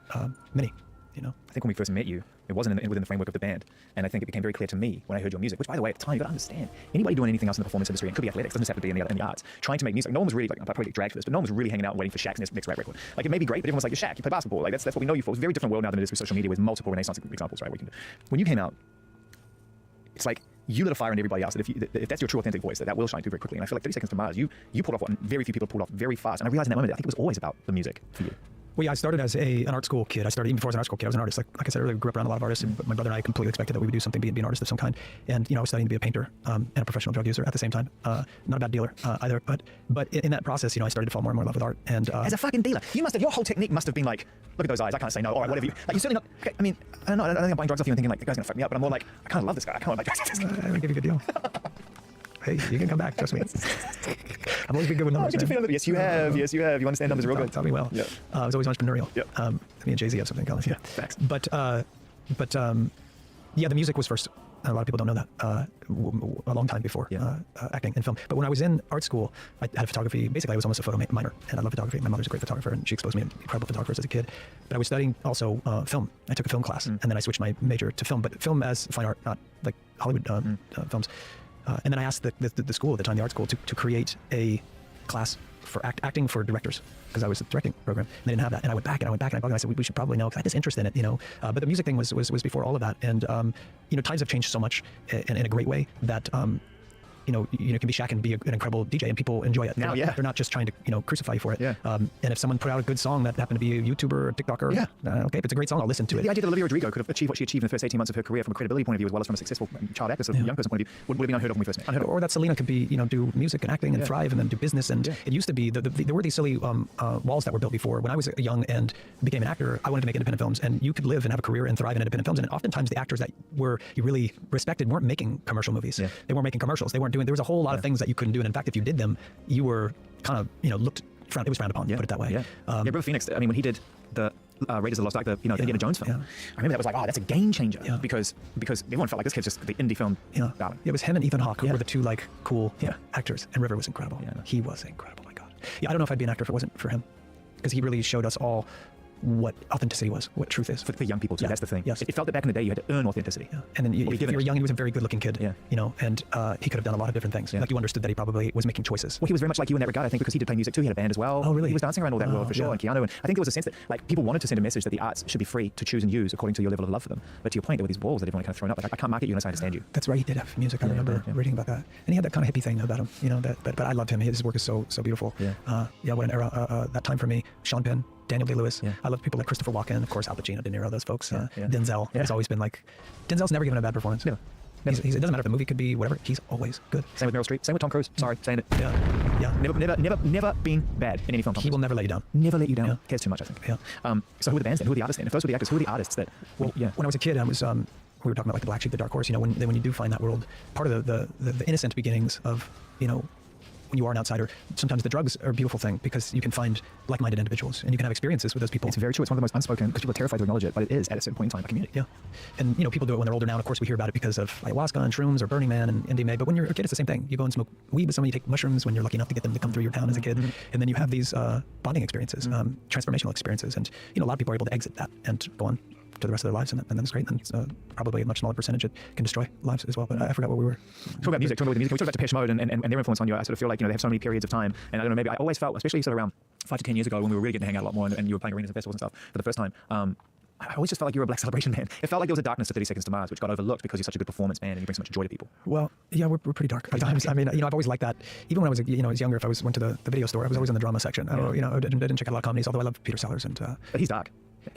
Many, you know. I think when we first met you, it wasn't within the framework of the band, and I think it became very clear to me when I heard your music, which, by the way, at the time, you got to understand, anybody doing anything else in the performance industry, and it could be athletics, doesn't just have to be in the arts, trying to make music, no one was really, like, I'll probably get dragged for this, but no one was really hanging out waiting for Shaq's next rap record. Like, it may be great, but everyone's like, you're Shaq, you play basketball, like, that's what we know you for. It's a very different world now than it is with social media, with multiple Renaissance examples, right? When you came out, it's like, you lit a fire in everybody else, that if that's your true authentic voice, that will shine through very quickly. And I feel like 30 Seconds to Mars, you pulled off what very few people pulled off very fast. And I realized in that moment, I think it was always about the music for you. Well, yeah, I started as an art school kid. I started even before I was an art school kid. I was an artist. Like I said earlier, we grew up around a lot of artists. But my brother and I completely expected that we would do something, be an artist of some kind. And, you know, I was studying to be a painter and a professional drug user at the same time. Not a bad dealer either. But in that process, you know, I started to fall more and more in love with art. And as a fucking dealer, your whole technique must have been like, look at those eyes, I can't say no, all right, whatever you, like, you're certainly not, okay, I mean, I don't know, I don't think I'm buying drugs off you and thinking like, the guy's gonna fuck me up, but I'm more like, I kind of love this guy, I kind of like drugs. I'm gonna give you a good deal. Hey, you can come back, trust me. I've always been good with numbers. Did you feel that? Yes, you have. Yes, you have. You understand numbers real good. Taught me well. Yeah. I was always entrepreneurial. Yep. Me and Jay-Z have something in common. Yeah, facts. But yeah, the music was first. A lot of people don't know that. A long time before acting and film. But when I was in art school, I had photography. Basically, I was almost a photo minor, and I love photography. My mother's a great photographer, and she exposed me to incredible photographers as a kid. But I was studying also film. I took a film class, and then I switched my major to film. But film as fine art, not like Hollywood films. And then I asked the school at the time, the art school, to create a class for acting for directors, because I was a directing program. And they didn't have that. And I went back and I bugged them. I said, we should probably know, because I had this interest in it, you know. But the music thing was before all of that. And, you know, times have changed so much in a great way that can be Shaq and be an incredible DJ, and people enjoy it. Now, they're not just trying to crucify you for it. And if someone put out a good song that happened to be a YouTuber or a TikToker, okay, if it's a great song, I'll listen to it. The idea that Olivia Rodrigo could have achieved what she achieved in the first 18 months of her career from a credibility point of view, as well as from a successful child actor, sort of young person point of view, would have been unheard of when we first met. Or that Selena could be, do music and acting and thrive, and then do business. And it used to be there were these silly walls that were built before. When I was young and became an actor, I wanted to make independent films, and you could live and have a career and thrive in independent films. And oftentimes the actors that you really respected weren't making commercial movies. They weren't making commercials. They weren't doing. There was a whole lot of things that you couldn't do. And in fact, if you did them, you were kind of it was frowned upon. Put it that way. River Phoenix. I mean, when he did the Raiders of the Lost Ark, the Indiana Jones film, I remember that was like, that's a game changer because everyone felt like this kid's just the indie film. It was him and Ethan Hawke who were the two cool actors, and River was incredible. He was incredible. My God. I don't know if I'd be an actor if it wasn't for him, because he really showed us all what authenticity was, what truth is. For young people too, that's the thing. It felt that back in the day you had to earn authenticity. And then if you were young, he was a very good looking kid, and he could have done a lot of different things. Like you understood that he probably was making choices. Well, he was very much like you in that regard, I think, because he did play music too. He had a band as well. Oh, really? He was dancing around all that world for sure, and Keanu. And I think there was a sense that people wanted to send a message that the arts should be free to choose and use according to your level of love for them. But to your point, there were these walls that everyone kind of thrown up. Like, I can't market you unless I understand you. That's right. He did have music. I remember reading about that, and he had that kind of hippie thing about him. But I loved him. His work is so beautiful. What an era that time for me. Sean Penn, Daniel Day-Lewis. I love people like Christopher Walken, of course, Al Pacino, De Niro, those folks. Denzel has always been Denzel's never given a bad performance. Never. It doesn't matter if the movie could be whatever. He's always good. Same with Meryl Streep. Same with Tom Cruise. Sorry, saying it. Never been bad in any film. He will never let you down. Never let you down. Cares too much, I think. So who are the bands then? Who are the artists then? If those were the actors, who are the artists that? When I was a kid, I was. We were talking about the black sheep, the dark horse. When you do find that world, part of the innocent beginnings of when you are an outsider, sometimes the drugs are a beautiful thing because you can find like-minded individuals and you can have experiences with those people. It's very true. It's one of the most unspoken, because people are terrified to acknowledge it, but it is at a certain point in time a community. And people do it when they're older now, and of course we hear about it because of ayahuasca and shrooms or Burning Man and MDMA. But when you're a kid, it's the same thing. You go and smoke weed with somebody, you take mushrooms when you're lucky enough to get them to come through your town as a kid, and then you have these bonding experiences, transformational experiences, and a lot of people are able to exit that and go on to the rest of their lives, and that's great. And probably a much smaller percentage it can destroy lives as well. But I forgot what we were talking about. Music. We talked about Depeche Mode and their influence on you. I sort of feel like they have so many periods of time, and I don't know, maybe I always felt, especially sort of around 5 to 10 years ago when we were really getting to hang out a lot more, and you were playing arenas and festivals and stuff for the first time. I always just felt like you were a Black Celebration band. It felt like there was a darkness to 30 Seconds to Mars, which got overlooked because you're such a good performance band and you bring so much joy to people. Well, we're pretty dark at times. I mean, I've always liked that. Even when I was, was younger, if I went to the video store, I was always in the drama section. I didn't check out a lot of comedies, although I love Peter Sellers and. But he's dark.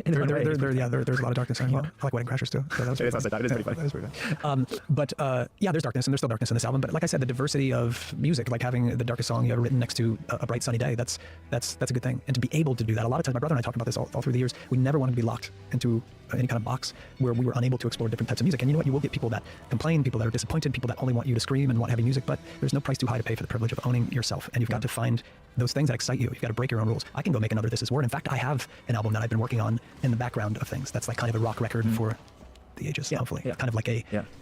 There's a lot of darkness. Well, I like Wedding Crashers too. So that was it is pretty funny. That was pretty fun. But there's darkness, and there's still darkness in this album. But like I said, the diversity of music, like having the darkest song you ever written next to a bright sunny day, that's a good thing. And to be able to do that, a lot of times, my brother and I talked about this all through the years. We never wanted to be locked into any kind of box where we were unable to explore different types of music. And you know what? You will get people that complain, people that are disappointed, people that only want you to scream and want heavy music. But there's no price too high to pay for the privilege of owning yourself. And you've got to find those things that excite you. You've got to break your own rules. I can go make another This Is War. In fact, I have an album that I've been working on in the background of things. That's like kind of a rock record for the ages, hopefully. Kind of like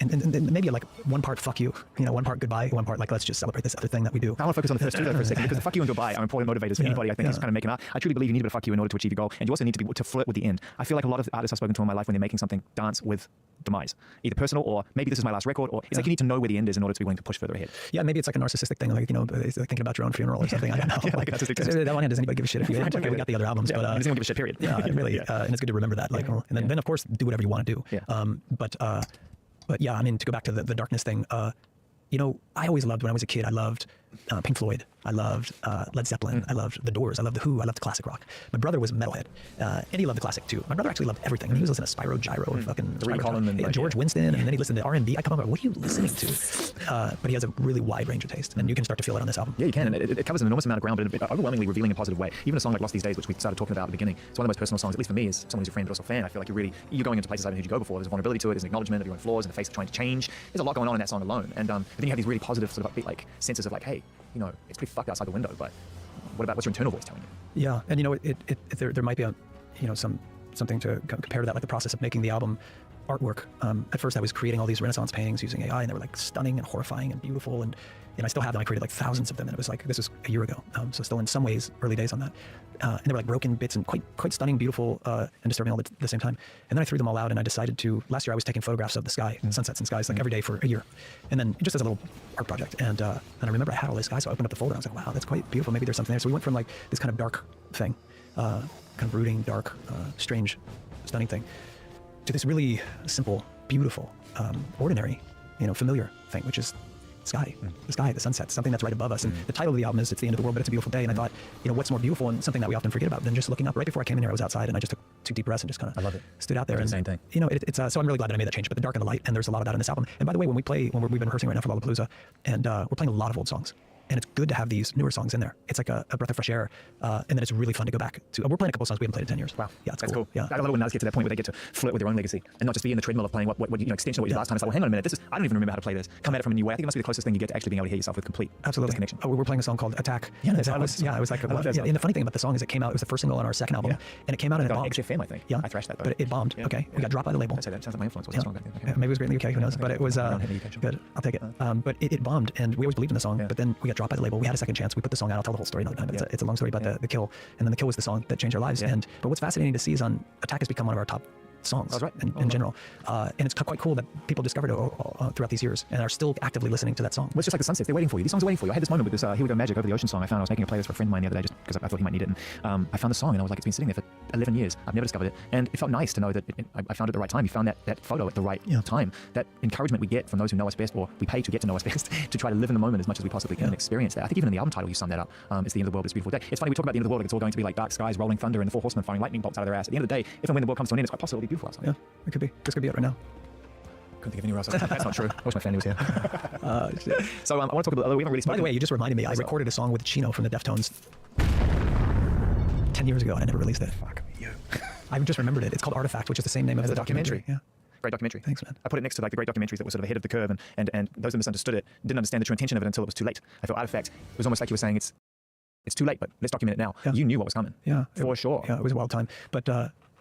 and maybe like one part fuck you, one part goodbye, one part like let's just celebrate this other thing that we do. I want to focus on the first two for a second, because the fuck you and goodbye are important motivators for anybody, I think, who's kind of making art. I truly believe you need a bit of fuck you in order to achieve your goal, and you also need to be to flirt with the end. I feel like a lot of artists I've spoken to in my life, when they're making something, dance with demise, either personal or maybe this is my last record, or it's like you need to know where the end is in order to be willing to push further ahead. Maybe it's like a narcissistic thing, like it's like thinking about your own funeral or something. I don't know. Like, that one hand, does anybody give a shit if you? Okay, we got the other albums, but doesn't give a shit. Period. Really, and it's good to remember that. Like, and then of course do whatever you want to do. But yeah, I mean, to go back to the darkness thing, I always loved, when I was a kid, I loved Pink Floyd, I loved Led Zeppelin, I loved The Doors, I loved The Who, I loved classic rock. My brother was a metalhead, and he loved the classic too. My brother actually loved everything. He was listening to Spyro Gyro and fucking George Winston, and then he listened to R&B. I come up with, what are you listening to? But he has a really wide range of taste, and you can start to feel it on this album. Yeah, you can, and it covers an enormous amount of ground, but in an overwhelmingly revealing and positive way. Even a song like Lost These Days, which we started talking about at the beginning, it's one of the most personal songs, at least for me, as someone who's a friend but also a fan. I feel like you're going into places I haven't heard you go before. There's a vulnerability to it, there's an acknowledgement of your own flaws and the face of trying to change. There's a lot going on in that song alone, and then you have these really positive sort of upbeat like senses of like, hey, it's pretty fucked outside the window, but what's your internal voice telling you? Yeah, and there might be a something to compare to that, like the process of making the album artwork. At first I was creating all these Renaissance paintings using AI, and they were like stunning and horrifying and beautiful, and I still have them. I created like thousands of them, and it was like, this was a year ago, so still in some ways early days on that. And they were like broken bits and quite stunning, beautiful, and disturbing all at the same time. And then I threw them all out, and I decided to, last year I was taking photographs of the sky, sunsets and skies, like every day for a year. And then just as a little art project. And I remember I had all this sky, so I opened up the folder, and I was like, wow, that's quite beautiful. Maybe there's something there. So we went from like this kind of dark thing, kind of brooding, dark, strange, stunning thing, to this really simple, beautiful, ordinary, familiar thing, which is sky, the sunset, something that's right above us. And the title of the album is It's the End of the World, but it's a beautiful day. And I thought, what's more beautiful and something that we often forget about than just looking up. Right before I came in here, I was outside and I just took 2 deep breaths and just kind of stood out there. The same thing. So I'm really glad that I made that change. But the dark and the light, and there's a lot of that in this album. And by the way, when we've been rehearsing right now for Lollapalooza, and we're playing a lot of old songs. And it's good to have these newer songs in there. It's like a breath of fresh air, and then it's really fun to go back to. We're playing a couple of songs we haven't played in 10 years. Wow, yeah, that's cool. Yeah, I love it when artists get to that point where they get to flirt with their own legacy and not just be in the treadmill of playing what extension of what you did last time. It's like, well, hang on a minute, I don't even remember how to play this. Come at it from a new way. I think it must be the closest thing you get to actually being able to hear yourself with complete disconnection. We were playing a song called Attack. Yeah, I was like, and the funny thing about the song is it came out. It was the first single on our second album, and it came out and it bombed. XFM, I think. Yeah, I thrashed that. But it bombed. Okay, we got dropped by the label. That sounds like my influence. What's wrong back then? Okay. Maybe it was great in the UK. Who knows? But it was good. I'll take it. But it bombed, and we always believed in the song. But then we got dropped by the label. We had a second chance. We put the song out. I'll tell the whole story another time. But it's a long story about the Kill, and then the Kill was the song that changed our lives. But what's fascinating to see is Attack has become one of our top songs in general, and it's quite cool that people discovered it throughout these years and are still actively listening to that song. Well, it's just like the sunsets, they're waiting for you. These songs are waiting for you. I had this moment with this Here We Go Magic Over the Ocean song I found. I was making a playlist for a friend of mine the other day just because I thought he might need it, and I found the song and I was like, it's been sitting there for 11 years. I've never discovered it, and it felt nice to know that I found it at the right time. You found that photo at the right time. That encouragement we get from those who know us best, or we pay to get to know us best, to try to live in the moment as much as we possibly can and experience that. I think even in the album title you sum that up. It's the end of the world, it's a beautiful day. It's funny, we talk about the end of the world like it's all going to be like dark skies, rolling thunder, and the 4 horsemen firing lightning bolts out of their ass. At the end of the day, if and when the world comes to an end, it's quite possible it'll be beautiful outside. Yeah, it could be. This could be it right now. Couldn't think of anywhere else. That's not true. I wish my family was here. So I want to talk about. We haven't really spoken. By the way, you just reminded me. I recorded a song with Chino from the Deftones 10 years ago, and I never released it. Fuck you. I just remembered it. It's called Artifact, which is the same name as the documentary. Yeah. Great documentary. Thanks, man. I put it next to like the great documentaries that were sort of ahead of the curve, and those that misunderstood it didn't understand the true intention of it until it was too late. I felt Artifact was almost like you were saying it's too late, but let's document it now. Yeah. You knew what was coming. Yeah, for sure. Yeah, it was a wild time, but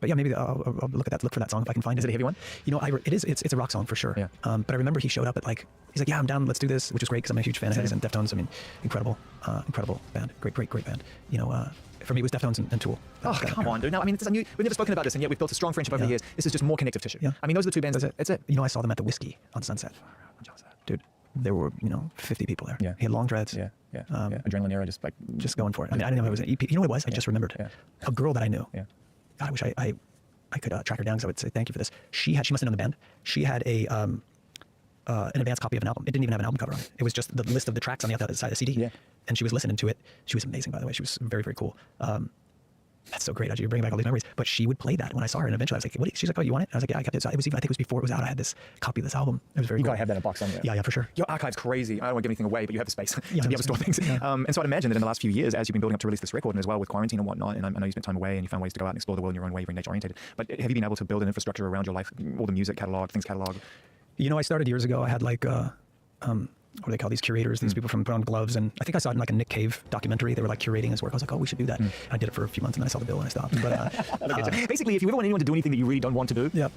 yeah, maybe I'll look for that song if I can find it. Is it a heavy one? It is. It's a rock song for sure. Yeah. But I remember he showed up at he's like, yeah, I'm down. Let's do this, which is great because I'm a huge fan of his and Deftones. I mean, incredible band. Great band. For me, it was Deftones and Tool. Oh, come on, dude. No, I mean, we've never spoken about this, and yet we've built a strong friendship over the years. This is just more connective tissue. Yeah. I mean, those are the 2 bands. That's it. I saw them at the Whiskey on Sunset. Dude, there were 50 people there. Yeah. He had long dreads. Yeah. Adrenaline era, just going for it. I mean, I didn't know it was an EP. You know what it was? I just remembered. Yeah. A girl that I knew. Yeah. God, I wish I could track her down because I would say thank you for this. She must have known the band. She had an advanced copy of an album. It didn't even have an album cover on it. It was just the list of the tracks on the other side of the CD. Yeah. And she was listening to it. She was amazing, by the way. She was very, very cool. That's so great. You're bringing back all these memories. But she would play that when I saw her, and eventually I was like, "What?" She's like, "Oh, you want it?" I was like, "Yeah, I kept it." So I think it was before it was out. I had this copy of this album. It was very. You cool. gotta have that in a box somewhere. Yeah, for sure. Your archive's crazy. I don't want to give anything away, but you have the space to be able to store things. Yeah. And so I'd imagine that in the last few years, as you've been building up to release this record, and as well with quarantine and whatnot, and I know you spent time away and you found ways to go out and explore the world in your own way, very nature oriented. But have you been able to build an infrastructure around your life, all the music catalog, things catalog? I started years ago. I had what do they call these curators? These people from Put On Gloves, and I think I saw it in a Nick Cave documentary. They were curating his work. I was like, oh, we should do that. I did it for a few months, and then I saw the bill and I stopped. But basically, if you ever want anyone to do anything that you really don't want to do, yeah,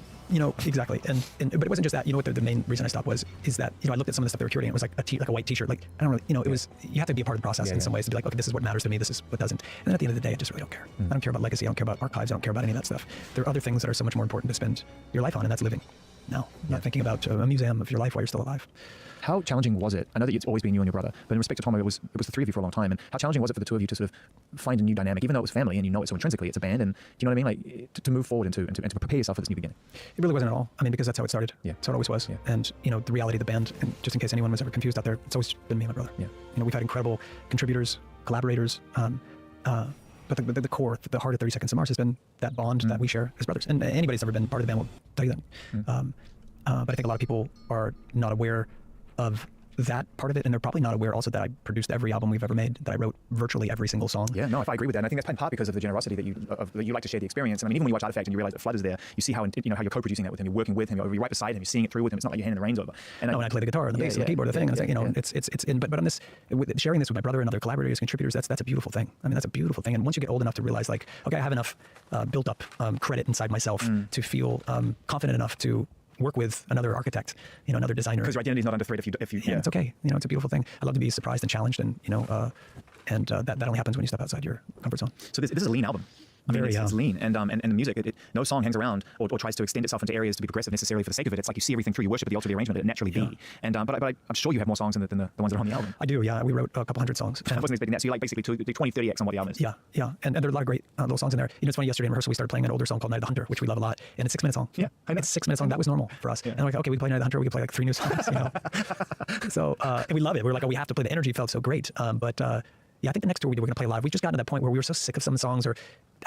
exactly. And but it wasn't just that. What the main reason I stopped is that I looked at some of the stuff they were curating. It was like a white T-shirt. Like I don't really, it was you have to be a part of the process in some ways to be like, okay, this is what matters to me. This is what doesn't. And then at the end of the day, I just really don't care. I don't care about legacy. I don't care about archives. I don't care about any of that stuff. There are other things that are so much more important to spend your life on, and that's living. Now, not thinking about a museum of your life while you're still alive. How challenging was it? I know that it's always been you and your brother, but in respect to Tom, it was the 3 of you for a long time. And how challenging was it for the 2 of you to sort of find a new dynamic, even though it was family and you know it so intrinsically, it's a band, and do you know what I mean? Like to move forward and to prepare yourself for this new beginning. It really wasn't at all. I mean, because that's how it started. Yeah. That's how it always was. Yeah. And the reality of the band, and just in case anyone was ever confused out there, it's always been me and my brother. Yeah. We've had incredible contributors, collaborators, but the core, the heart of 30 Seconds to Mars has been that bond that we share as brothers. And anybody that's ever been part of the band will tell you that. But I think a lot of people are not aware of that part of it, and they're probably not aware also that I produced every album we've ever made, that I wrote virtually every single song. Yeah, no, if I agree with that, and I think that's in part because of the generosity that you like to share the experience. I mean, even when you watch Artifact and you realize that Flood is there, you see how how you're co-producing that with him, you're working with him, you're right beside him, you're seeing it through with him. It's not like you're handing the reins over. And I play the guitar and the bass and the keyboard, the thing, and it's like, it's in. But on this, sharing this with my brother and other collaborators, contributors, that's a beautiful thing. I mean, that's a beautiful thing. And once you get old enough to realize, like, okay, I have enough built up credit inside myself to feel confident enough to work with another architect, another designer. Because your identity is not under threat if you. Yeah, it's okay. It's a beautiful thing. I love to be surprised and challenged, and that only happens when you step outside your comfort zone. So this is a lean album. I mean, Very, it's lean, and the music, no song hangs around or tries to extend itself into areas to be progressive necessarily for the sake of it. It's like you see everything through, you worship the altar of the arrangement that it naturally be. And but I'm sure you have more songs than the ones that are on the album. I do, yeah. We wrote a couple hundred songs. I wasn't expecting that. So you like basically 20, 30x on what the album is. Yeah. And there are a lot of great little songs in there. You know, it's funny, yesterday in rehearsal we started playing an older song called Night of the Hunter, which we love a lot, and it's a 6-minute song. Yeah. It's a 6-minute song. That was normal for us. And we're like, okay, we play Night of the Hunter, we could play like 3 new songs, you know. So, and we love it. We were like, oh, we have to play. The energy felt so great. Yeah, I think the next tour we're going to play live. We just got to that point where we were so sick of some songs, or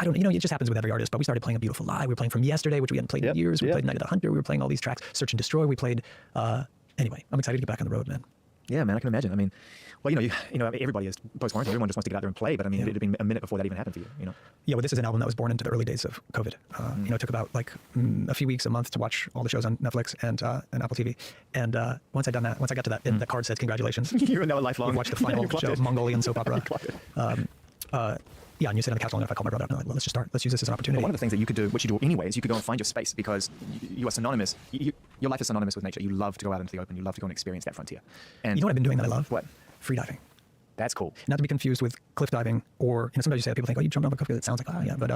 I don't, you know, it just happens with every artist. But we started playing A Beautiful Lie. We were playing From Yesterday, which we hadn't played in years. We played Night of the Hunter. We were playing all these tracks. Search and Destroy. We played. Anyway, I'm excited to get back on the road, man. Yeah, man, I can imagine. I mean, well, you know, everybody is post-quarantine. Everyone just wants to get out there and play. But I mean, it had been a minute before that even happened for you. You know. Yeah, well, this is an album that was born into the early days of COVID. You know, it took about like a few weeks, a month to watch all the shows on Netflix and Apple TV. And once I got to that bit, that card says congratulations. You're now lifelong. You watched the final show of Mongolian soap opera. Yeah, and you sit on the couch long enough. I called my brother up and I'm like, well, let's just start. Let's use this as an opportunity. But one of the things that you could do, which you do anyway, is you could go and find your space because you are synonymous. Your life is synonymous with nature. You love to go out into the open. You love to go and experience that frontier. And you know what I've been doing that I love? What? Freediving. That's cool. Not to be confused with cliff diving, or you know, sometimes you say that people think, oh, you jumped off a cliff. It sounds like, yeah, but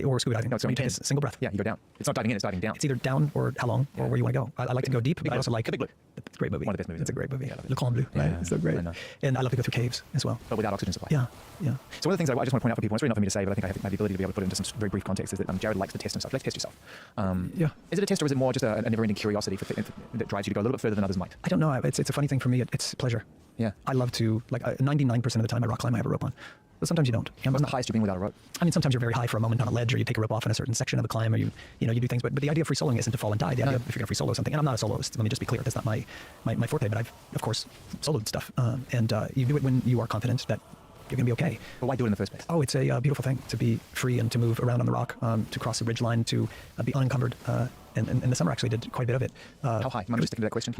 or scuba diving. No, it's you take a single breath. Yeah, you go down. It's not diving in; it's diving down. It's either down or how long or where you want to go. I like to go deep, but I also like Big Blue. It's a great movie. One of the best movies. It's a great movie. Le Grand Bleu, right? It's so great. And I love to go through caves as well. But without oxygen supply. Yeah. So one of the things I just want to point out for people, it's really not for me to say, but I think I have the ability to be able to put it into some very brief context, is that Jared likes to test himself. Let's test yourself. Is it a test, or is it more just a never-ending curiosity that drives you to go a little bit further than others might? I don't know. It's a funny thing for me. It's pleasure. Yeah. I love to, like, 99% of the time I rock climb, I have a rope on. But sometimes you don't. What's the highest you've been without a rope? I mean, sometimes you're very high for a moment on a ledge, or you take a rope off in a certain section of a climb, or you do things. But the idea of free soloing isn't to fall and die. The idea of if you're going to free solo something, and I'm not a soloist. Let me just be clear. That's not my forte. But I've of course soloed stuff, and you do it when you are confident that you're going to be okay. But why do it in the first place? Oh, it's a beautiful thing to be free and to move around on the rock, to cross the ridge line, to be unencumbered. And the summer actually did quite a bit of it. How high? I'm just sticking to that question.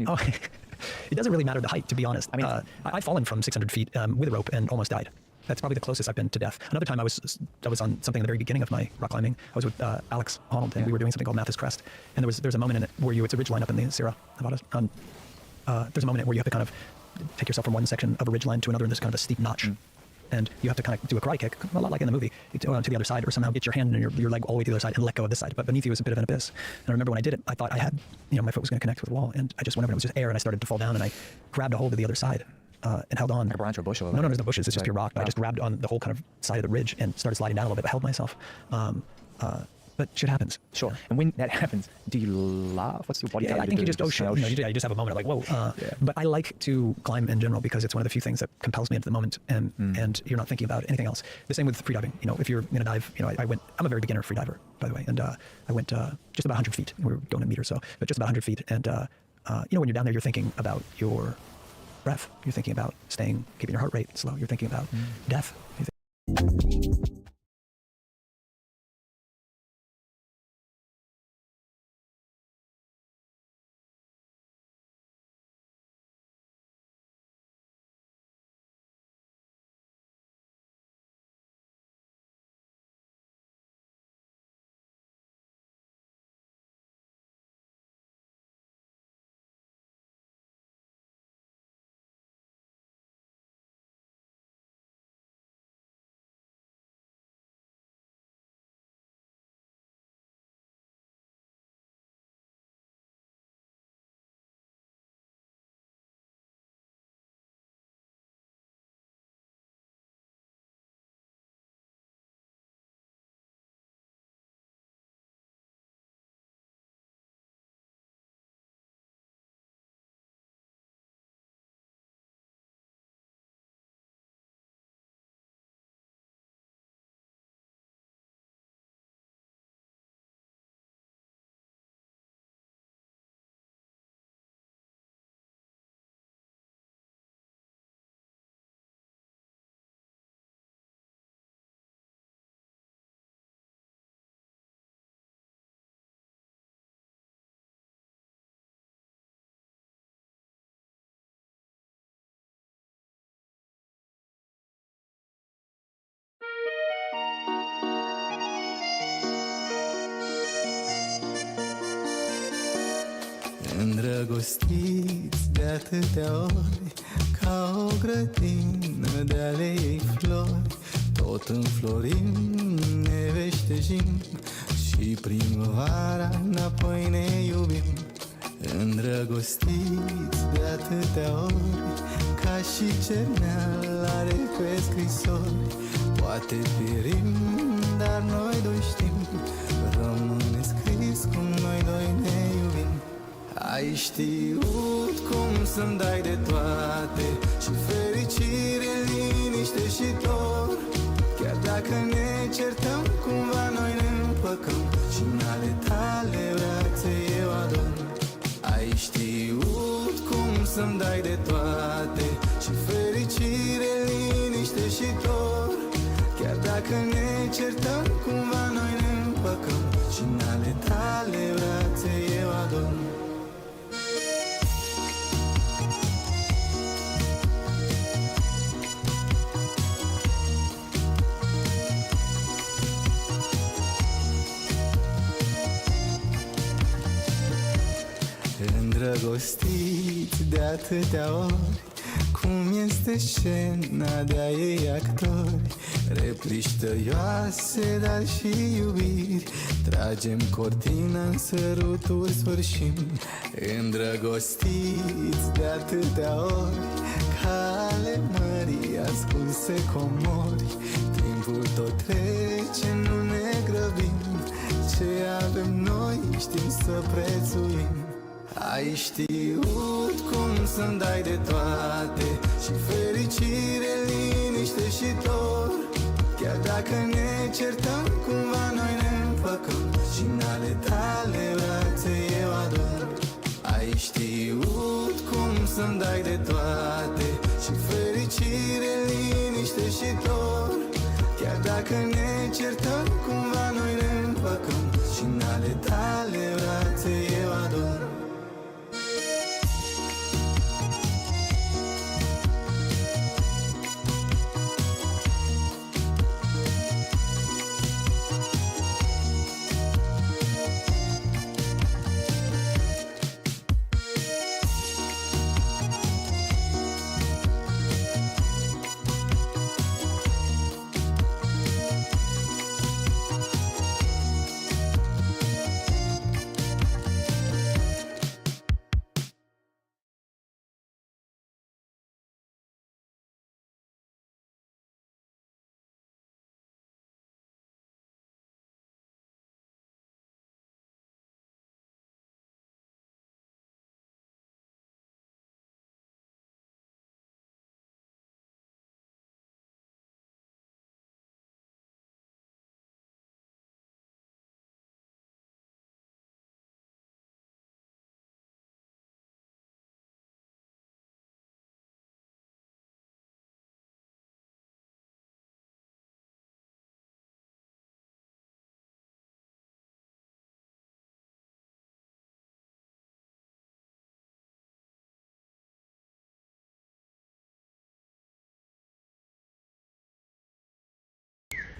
It doesn't really matter the height, to be honest. I mean, I've fallen from 600 feet with a rope and almost died. That's probably the closest I've been to death. Another time I was on something at the very beginning of my rock climbing. I was with Alex Honnold, and we were doing something called Mathis Crest. And there's a moment in it where it's a ridge line up in the Sierra Nevada. There's a moment in it where you have to kind of take yourself from one section of a ridge line to another, and there's kind of a steep notch. And you have to kind of do a karate kick, a lot like in the movie, to the other side, or somehow get your hand and your leg all the way to the other side and let go of this side. But beneath you is a bit of an abyss. And I remember when I did it, I thought I had, my foot was going to connect with the wall, and I just went over, and it was just air, and I started to fall down, and I grabbed a hold of the other side and held on. Like a branch or a bush? Or no, there's no bushes. It's just pure rock. But I just grabbed on the whole kind of side of the ridge and started sliding down a little bit. I held myself. But shit happens. Sure. And when that happens, do you laugh? What's your body tell you I think you just, oh shit, you just have a moment of like, whoa. But I like to climb in general because it's one of the few things that compels me at the moment, and you're not thinking about anything else. The same with freediving. If you're going to dive, I'm a very beginner freediver, by the way, and I went just about 100 feet. We were going a meter or so, but just about 100 feet. And when you're down there, you're thinking about your breath. You're thinking about keeping your heart rate slow. You're thinking about death. Îndrăgostiți de atâtea ori, ca o grădină de alei flori, tot înflorim, ne veștejim și primăvara înapoi ne iubim. Îndrăgostiți de atâtea ori, ca și cerneala pe scrisori. Poate pierim, dar noi doi știm, rămâne scris cum noi doi ne iubim. Ai știut cum să-mi dai de toate, și fericire, liniște și dor. Chiar dacă ne certăm, cumva noi ne împăcăm, și în ale tale brațe eu ador. Ai știut cum să-mi dai de toate, și fericire, liniște și dor. Chiar dacă ne certăm, cumva noi ne împăcăm, și în ale tale brațe eu ador. Îndrăgostiți de atâtea ori, cum este scena de-a ei actori. Replici tăioase, dar și iubiri, tragem cortina, în săruturi sfârșim. Îndrăgostiți de atâtea ori, ca ale mării ascunse comori. Timpul tot trece, nu ne grăbim, ce avem noi știm să prețuim. Ai știut cum să-mi dai de toate, și fericire, liniște și dor. Chiar dacă ne certăm, cumva noi ne împăcăm, și în ale tale brațe eu ador. Ai știut cum să-mi dai de toate, și fericire, liniște și dor. Chiar dacă ne certăm, cumva noi ne împăcăm, și în ale tale brațe eu ador.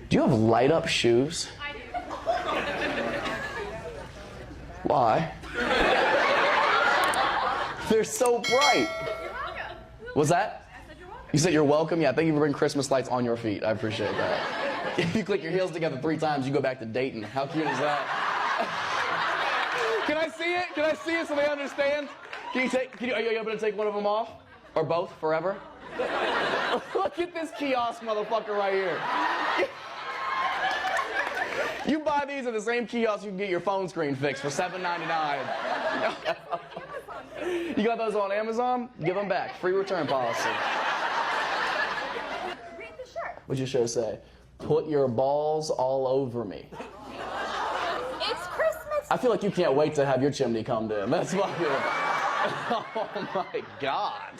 Do you have light up shoes? I do. Why? They're so bright. You're welcome. What's that? I said you're welcome. You said you're welcome? Yeah, thank you for bringing Christmas lights on your feet. I appreciate that. If you click your heels together 3 times, you go back to Dayton. How cute is that? Can I see it? Can I see it so they understand? Are you able to take one of them off? Or both, forever? Look at this kiosk motherfucker right here. You buy these at the same kiosk you can get your phone screen fixed for $7.99. You got those on Amazon? Give them back. Free return policy. Read the shirt. What's your show say? Put your balls all over me. It's Christmas. I feel like you can't wait to have your chimney come in. That's fucking... Oh my God.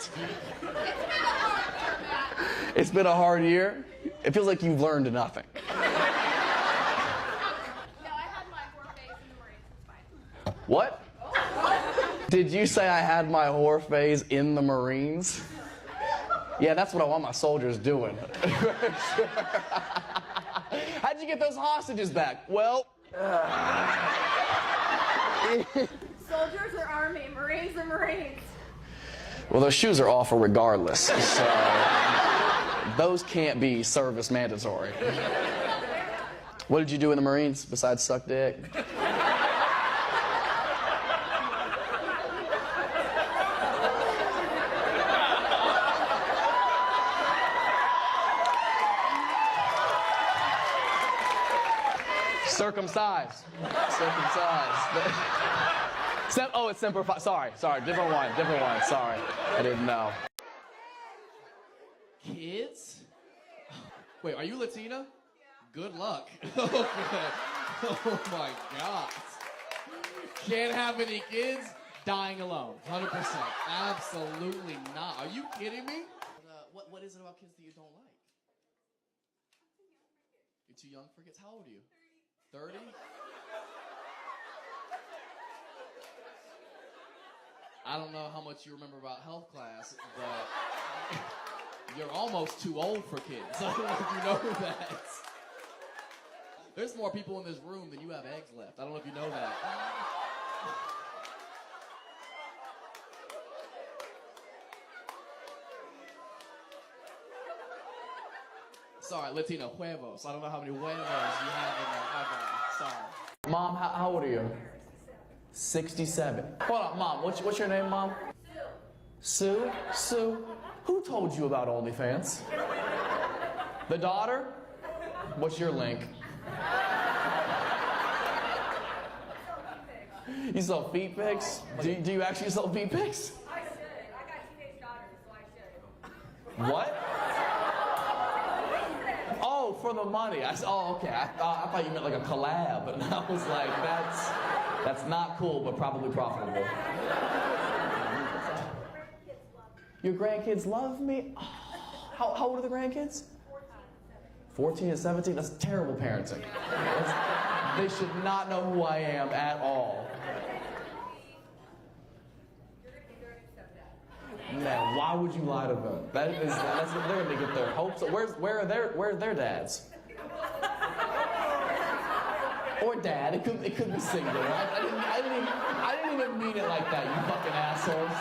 It's been a hard year. It feels like you've learned nothing. What? Did you say I had my whore phase in the Marines? Yeah, that's what I want my soldiers doing. How'd you get those hostages back? Well... Soldiers are Army, Marines are Marines. Well, those shoes are awful regardless, so... Those can't be service mandatory. What did you do in the Marines besides suck dick? Circumcised. Circumcised. Oh, it's Semper Fi. Sorry, different one, sorry. I didn't know. Kids? Wait, are you Latina? Good luck. Okay. Oh my God. Can't have any kids? Dying alone. 100%. Absolutely not. Are you kidding me? What is it about kids that you don't like? You're too young for kids? How old are you? 30? I don't know how much you remember about health class, but you're almost too old for kids. I don't know if you know that. There's more people in this room than you have eggs left. I don't know if you know that. Sorry, Latino, huevos. I don't know how many huevos you have in there. Sorry. Mom, how old are you? 67. Hold on, Mom. What's your name, Mom? Sue. Sue? Who told you about OnlyFans? The daughter? What's your link? You sell feet pics? Do you actually sell feet pics? I should. I got teenage daughters, so I should. What? Oh, for the money. Okay. I thought you meant like a collab, and I was like, that's not cool, but probably profitable. Your grandkids love me? Oh, how old are the grandkids? 14 and 17? That's terrible parenting. They should not know who I am at all. Man, why would you lie to them? They're gonna get their hopes. Where are their dads? Or dad? It could be singular. I didn't even mean it like that. You fucking assholes.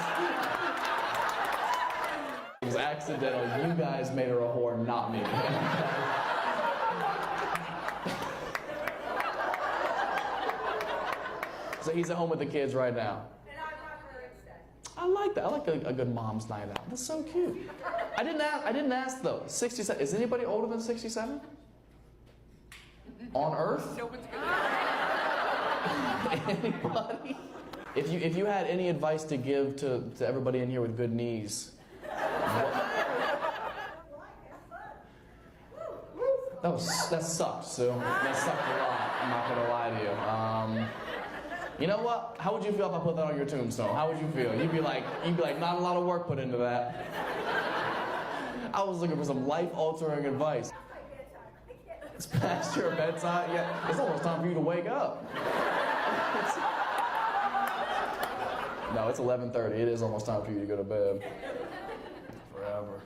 It was accidental. You guys made her a whore, not me. So he's at home with the kids right now. I like that. I like a good mom's night out. That's so cute. I didn't ask though. 67. Is anybody older than 67? On Earth? Anybody? If you had any advice to give to everybody in here with good knees, that sucked, Sue. That sucked a lot. I'm not gonna lie to you. You know what? How would you feel if I put that on your tombstone? How would you feel? You'd be like, not a lot of work put into that. I was looking for some life-altering advice. It's past your bedtime? Yeah, it's almost time for you to wake up. No, it's 11:30. It is almost time for you to go to bed. Forever.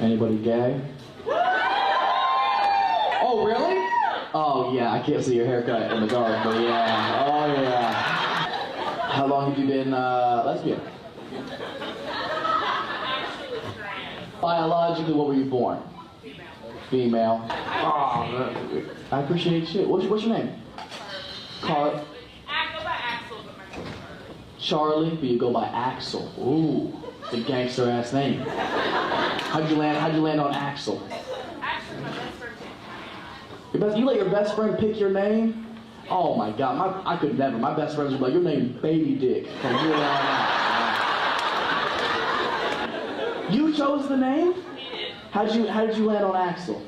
Anybody gay? Oh, really? Oh, yeah, I can't see your haircut in the dark, but yeah. Oh, yeah. How long have you been lesbian? Biologically, what were you born? Female. Oh, I appreciate you. What's your name? Carl. I go by Axel, but my name's Charlie, but you go by Axel. Ooh, it's a gangster ass name. How'd you land on Axel? actually my best friend. You let your best friend pick your name? Oh my God, I could never. My best friends would be like, your name Baby Dick from here on out. You chose the name? How did you land on Axel?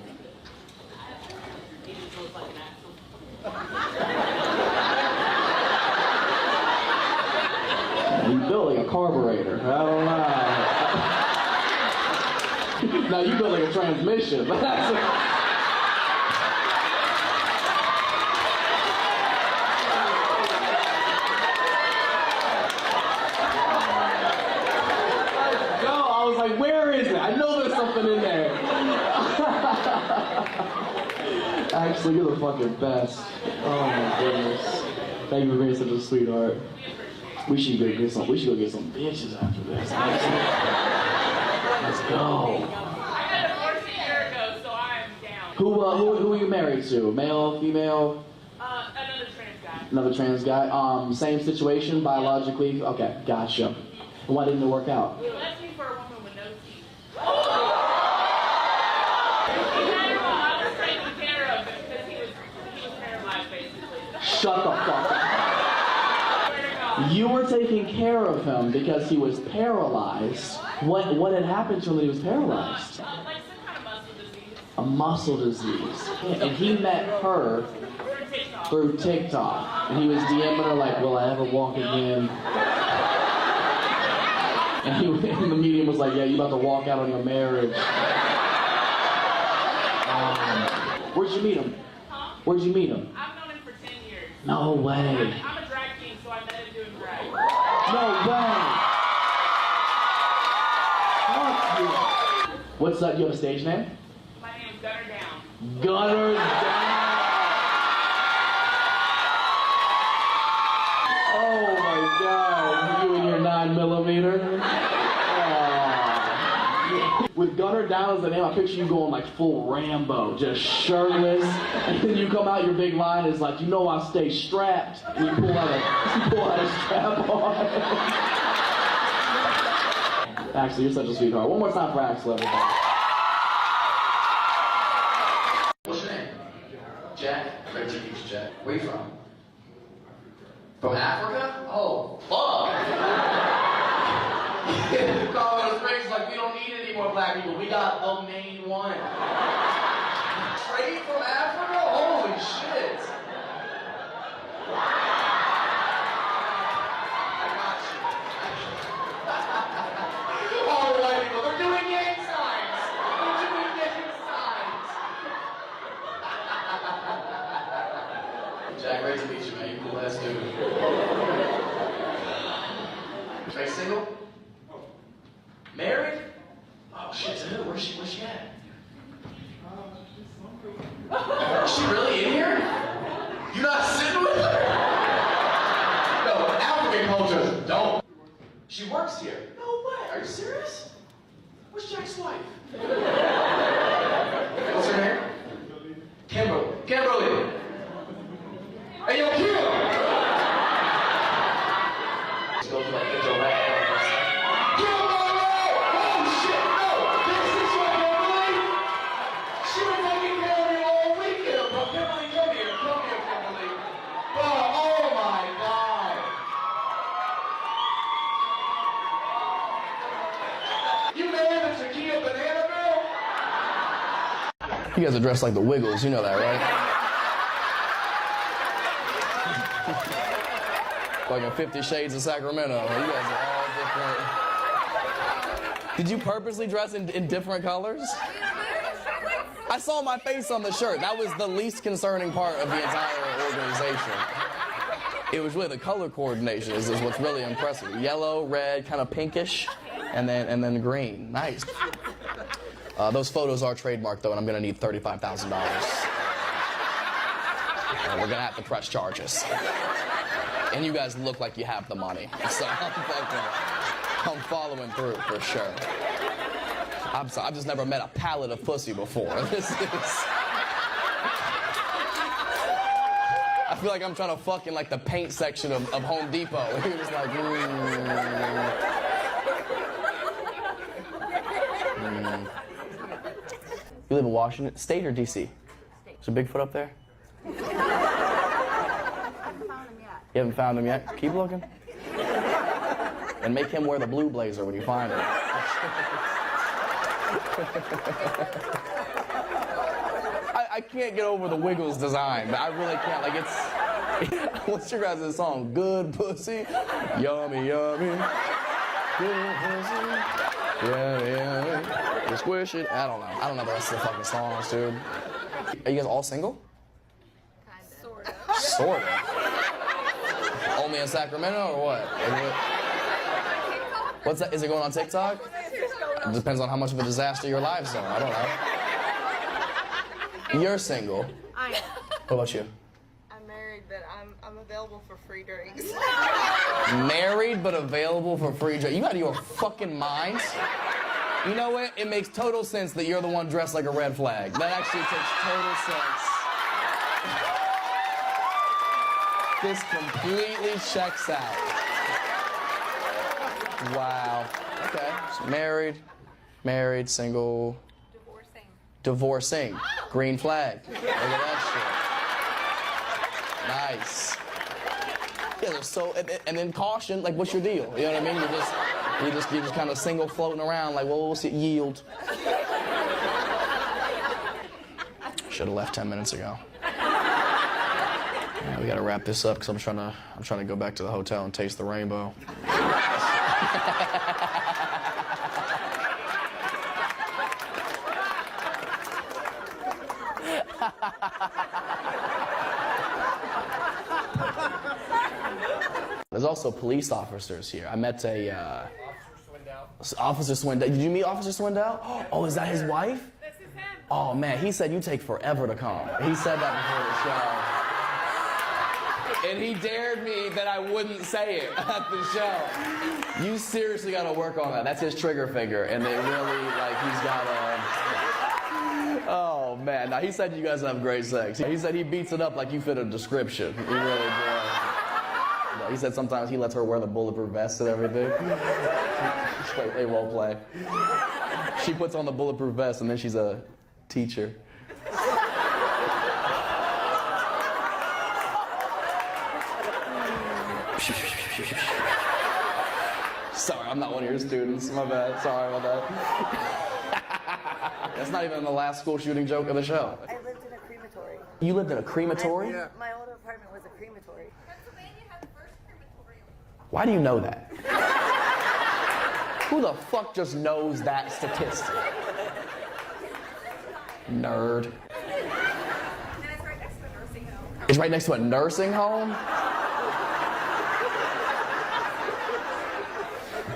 You built like a carburetor. I don't know. No, you built like a transmission. Where is it? I know there's something in there. Actually, you're the fucking best. Oh my goodness. Thank you for being such a sweetheart. We should go get some bitches after this. Let's go. I got divorced a year ago, so I'm down. Who are you married to? Male, female? Another trans guy. Another trans guy. Same situation biologically. Okay, gotcha. Why didn't it work out? He left me for a woman with no teeth. I was taking care of him because he was paralyzed, basically. Shut the fuck up. You were taking care of him because he was paralyzed. What had happened to him that he was paralyzed? Like some kind of muscle disease. A muscle disease. And he met her through TikTok. And he was DMing her like, will I ever walk again? And the medium was like, yeah, you about to walk out on your marriage. Where'd you meet him? Huh? Where'd you meet him? I've known him for 10 years. No way. I'm a drag king, so I met him doing drag. No way. Fuck you. What's that? You have a stage name? My name's Gunner Down. Gunner Down. Oh my God. You and your 9mm. With Gunner Down as the name, I picture you going like full Rambo, just shirtless, and then you come out, your big line is like, you know I stay strapped, and you pull out a strap on. Axel, you're such a sweetheart. One more time for Axel, everybody. What's your name? Jack? Great to meet you, Jack. Where you from? From Africa? Oh, fuck! Colorado Springs, like, we don't need any more black people. We got the main one. Straight from Africa? Holy shit. I got you. All right, people, they're doing gang signs. They're doing gang signs. Jack, great to meet you, man. You cool ass dude. Are you single? Married? Oh shit, to who? Where's she at? Is she really in here? You not sitting with her? No, African cultures don't. She works here. No way, are you serious? Where's Jack's wife? What's her name? Kimberly. Kimberly! Hey, yo, Kim! Let's go to like the direct. You guys are dressed like the Wiggles, you know that, right? Like in 50 Shades of Sacramento. You guys are all different. Did you purposely dress in different colors? I saw my face on the shirt. That was the least concerning part of the entire organization. It was really the color coordination is what's really impressive. Yellow, red, kind of pinkish, and then green. Nice. Those photos are trademarked though, and I'm gonna need $35,000. We're gonna have to press charges. And you guys look like you have the money, so I'm following through for sure. I'm sorry, I've just never met a pallet of pussy before. This is... I feel like I'm trying to fuck in like the paint section of Home Depot. He was like, You live in Washington State or DC? Is there Bigfoot up there? You haven't found him yet? Keep looking. And make him wear the blue blazer when you find him. I can't get over the Wiggles design, but I really can't. Like, it's... What's your guys' song? Good pussy, yummy, yummy. Good pussy, yummy, yummy. You squish it. I don't know. I don't know the rest of the fucking songs, dude. Are you guys all single? Kinda. Sort of. Only in Sacramento or what? What's that? Is it going on TikTok? It depends on how much of a disaster your lives are. I don't know. You're single. I am. What about you? I'm married, but I'm available for free drinks. Married but available for free drinks. You out of your fucking mind? You know what? It makes total sense that you're the one dressed like a red flag. That actually takes total sense. This completely checks out. Wow. Okay. So married, single. Divorcing. Green flag. Look at that shit. Nice. Yeah, so, and then caution, like, what's your deal? You know what I mean? You're just kind of single floating around, like, well, what's it yield? Should have left 10 minutes ago. Yeah, we gotta wrap this up because I'm trying to go back to the hotel and taste the rainbow. There's also police officers here. I met a Officer Swindell. Did you meet Officer Swindell? Oh, is that his wife? This is him. Oh man, he said you take forever to come. He said that before the show. And he dared me that I wouldn't say it at the show. You seriously gotta work on that. That's his trigger finger, and they really, like, he's got a... Oh man, now he said you guys have great sex. He said he beats it up like you fit a description. He really does. He said sometimes he lets her wear the bulletproof vest and everything. They role play. She puts on the bulletproof vest and then she's a teacher. Sorry, I'm not one of your students. My bad. Sorry about that. That's not even the last school shooting joke of the show. I lived in a crematory. You lived in a crematory? My old apartment was a crematory. Pennsylvania had the first crematorium. Why do you know that? Who the fuck just knows that statistic? Nerd. And it's right next to a nursing home. It's right next to a nursing home?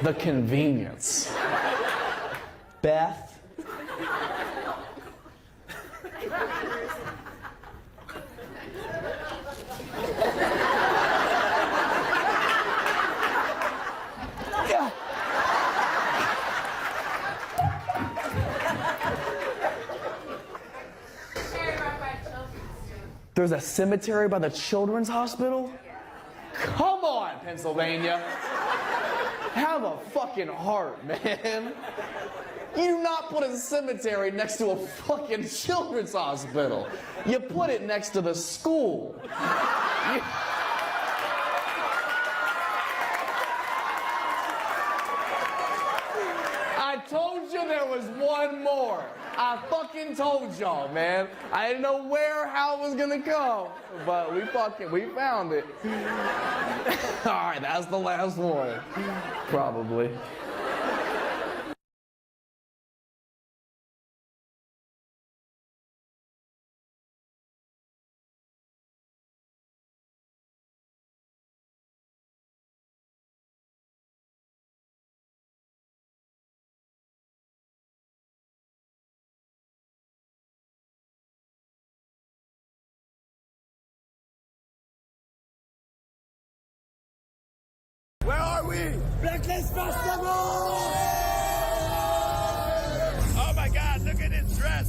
The convenience. Beth. There's a cemetery by the children's hospital? Come on, Pennsylvania. Have a fucking heart, man. You do not put a cemetery next to a fucking children's hospital. You put it next to the school. I told you there was one more. I fucking told y'all, man. I didn't know how it was gonna go, but we found it. All right, that's the last one. Probably. Blacklist Festival! Oh my God, look at his dress.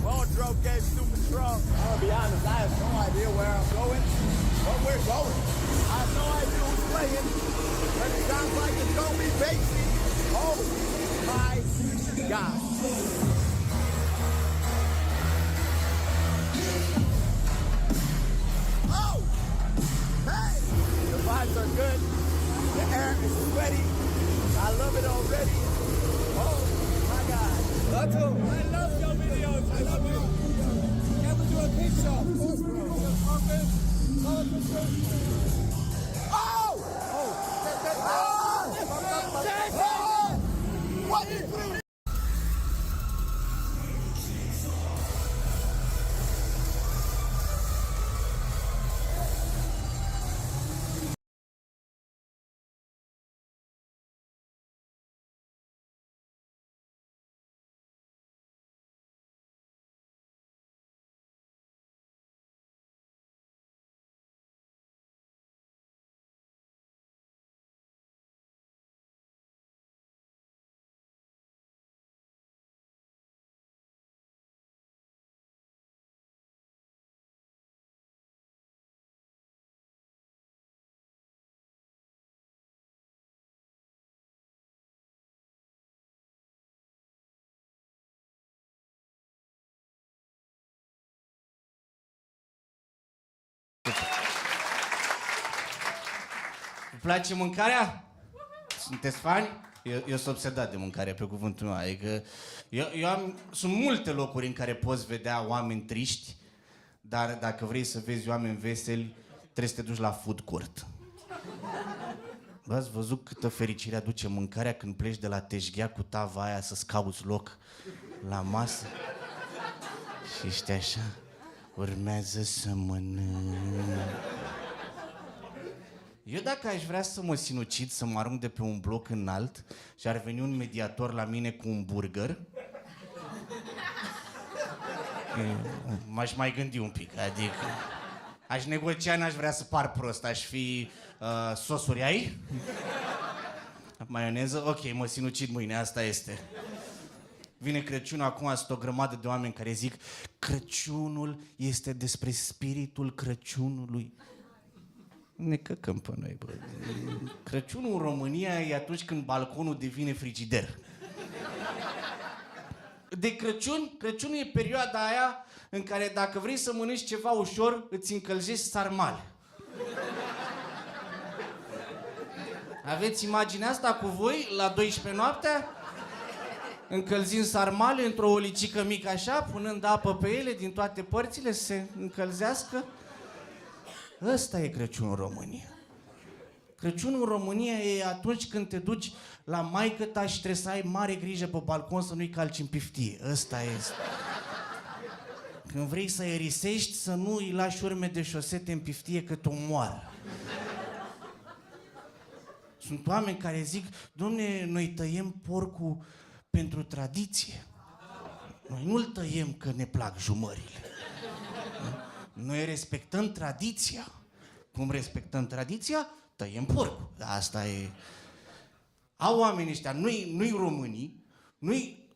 Wardrobe game super strong. I'll be honest, I have no idea where I'm going, but we're going. I have no idea who's playing, but it sounds like it's gonna be Basie. Oh my God. Oh! Hey! The vibes are good. The air is sweaty. I love it already. Oh my God. Latu, I love your videos. I love you. Can we do a picture? Oh! Oh! What is it? Vă place mâncarea? Sunteți fani? Eu sunt obsedat de mâncare, pe cuvântul meu. Adică sunt multe locuri în care poți vedea oameni triști, dar dacă vrei să vezi oameni veseli, trebuie să te duci la food court. Bă, ați văzut câtă fericire aduce mâncarea când pleci de la teșghea cu tava aia să-ți cauți loc la masă? Și ești așa, urmează să mănânc. Eu dacă aș vrea să mă sinucid, să mă arunc de pe un bloc înalt și ar veni un mediator la mine cu un burger, m-aș mai gândi un pic, adică aș negocia, n-aș vrea să par prost, aș fi sosuri ai? Maioneză? Ok, mă sinucid mâine, asta este. Vine Crăciunul, acum sunt o grămadă de oameni care zic Crăciunul este despre spiritul Crăciunului. Ne căcăm pe noi, bă. Crăciunul în România e atunci când balconul devine frigider. De Crăciunul e perioada aia în care dacă vrei să mănânci ceva ușor, îți încălzești sarmale. Aveți imaginea asta cu voi la 12 noaptea? Încălzind sarmale într-o olicică mică așa, punând apă pe ele din toate părțile să se încălzească? Ăsta e Crăciunul în România. Crăciunul în România e atunci când te duci la maică-ta și trebuie să ai mare grijă pe balcon să nu-i calci în piftie. Ăsta e. Când vrei să aerisești, să nu îi lași urme de șosete în piftie că te omoară. Sunt oameni care zic, Dom'le, noi tăiem porcul pentru tradiție. Noi nu-l tăiem că ne plac jumările. Noi respectăm tradiția. Cum respectăm tradiția? Tăiem porcul. Asta e. Au oamenii ăștia, noi românii, noi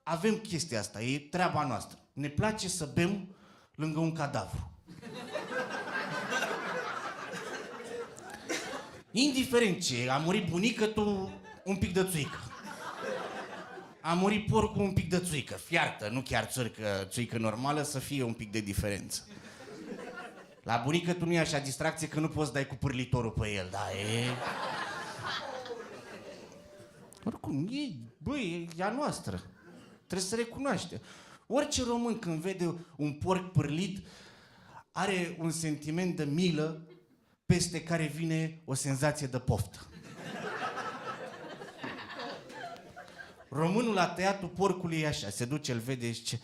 avem chestia asta, e treaba noastră. Ne place să bem lângă un cadavru. Indiferent ce, a murit bunica, tu un pic de țuică. A murit porcul, un pic de țuică, fiartă, nu chiar țuică normală, să fie un pic de diferență. La bunică tu nu e așa distracție că nu poți dai cu pârlitorul pe el, da, e... Oricum, e a noastră. Trebuie să recunoaște. Orice român când vede un porc pârlit are un sentiment de milă peste care vine o senzație de poftă. Românul la tăiatul porcului e așa, se duce, îl vede și zice,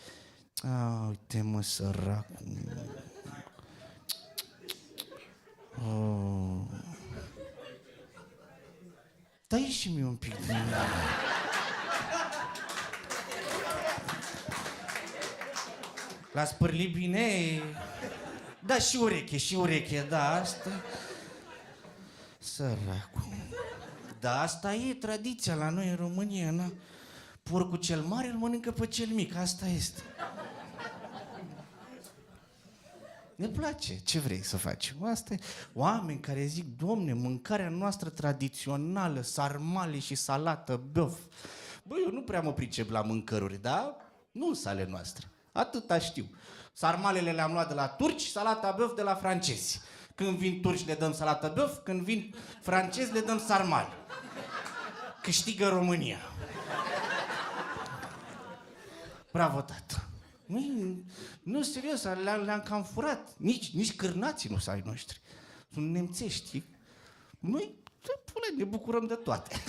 uite mă, săracul. Dai și mie un pic din... L-a spârlit bine? Da, și ureche, da, asta. Săracu. Da, asta e tradiția la noi în România, na? Porcul cel mare îl mănâncă pe cel mic, asta este. Ne place, ce vrei să facem? Asta e. Oameni care zic, Domne, mâncarea noastră tradițională, sarmale și salată, băf. Bă, eu nu prea mă pricep la mâncăruri, da? Nu sunt ale noastre. Atâta știu. Sarmalele le-am luat de la turci, salata băf de la francezi. Când vin turci le dăm salată băf, când vin francezi le dăm sarmale. Câștigă România. Bravo, tată. Nu, serios, le-am cam furat. Nici cârnații nu sunt ai noștri. Sunt nemțești. Noi, ne bucurăm de toate.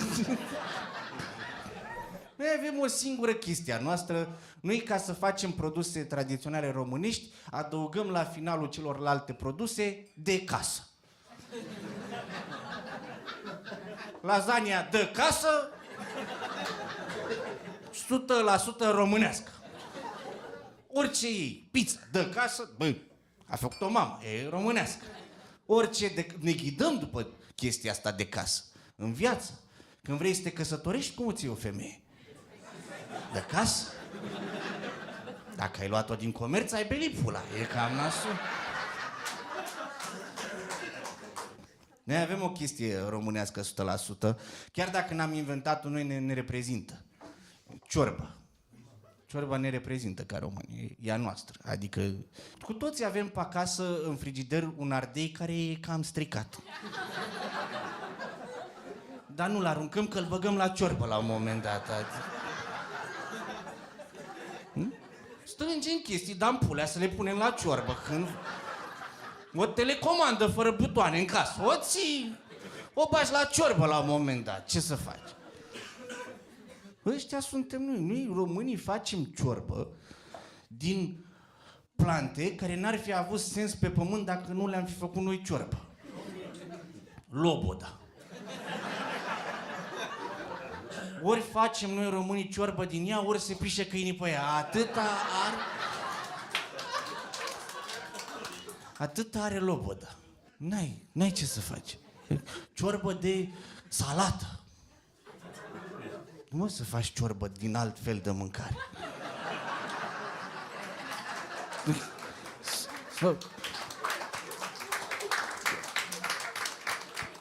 Noi avem o singură chestie a noastră. Noi, ca să facem produse tradiționale românești, adăugăm la finalul celorlalte produse de casă. Lasagna de casă, 100% românească. Orice iei, pizza de casă, bă, a făcut-o mama, e românească. Orice ne ghidăm după chestia asta de casă. În viață, când vrei să te căsătorești, cum îți iei o femeie? De casă? Dacă ai luat-o din comerț, ai belit pula. E cam nasul. Noi avem o chestie românească 100%, chiar dacă n-am inventat-o, noi ne reprezintă. Ciorba. Ciorba ne reprezintă ca români, e a noastră. Adică cu toții avem pe acasă, în frigider, un ardei care e cam stricat. Dar nu-l aruncăm, că-l băgăm la ciorbă la un moment dat. Strângem chestii, dăm pulea să le punem la ciorbă. Când o telecomandă fără butoane în casă, o ții, o bagi la ciorbă la un moment dat. Ce să faci? Ăștia suntem noi. Noi, românii, facem ciorbă din plante care n-ar fi avut sens pe pământ dacă nu le-am fi făcut noi ciorbă. Loboda. Ori facem noi românii ciorbă din ea, ori se pișe câinii pe ea. Atâta are loboda. N-ai ce să faci. Ciorbă de salată. Nu mă să faci ciorbă din alt fel de mâncare.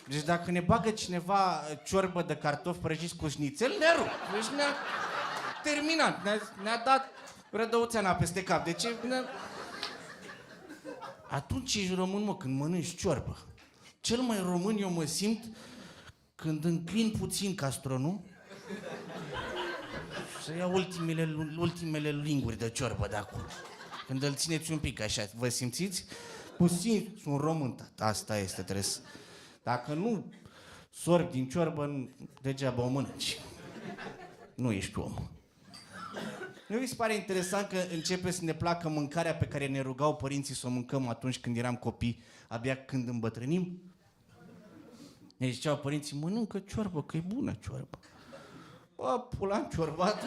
Deci dacă ne bagă cineva ciorbă de cartofi prăjiți cu șnițel, ne-a rupt. Deci ne-a terminat. Ne-a dat rădăuțeana peste cap. De ce? Atunci ești român, mă, când mănânci ciorbă. Cel mai român eu mă simt când înclin puțin castronul să ia ultimele linguri de ciorbă de acolo. Când îl țineți un pic așa, vă simțiți? Puțin, sunt român, tata. Asta este, trebuie să... Dacă nu sorbi din ciorbă, degeaba o mănânci. Nu ești om. Nu vi se pare interesant că începe să ne placă mâncarea pe care ne rugau părinții să o mâncăm atunci când eram copii, abia când îmbătrânim? Ne ziceau părinții, mănâncă ciorbă, că e bună ciorbă. Bă, pula-n ciorbat.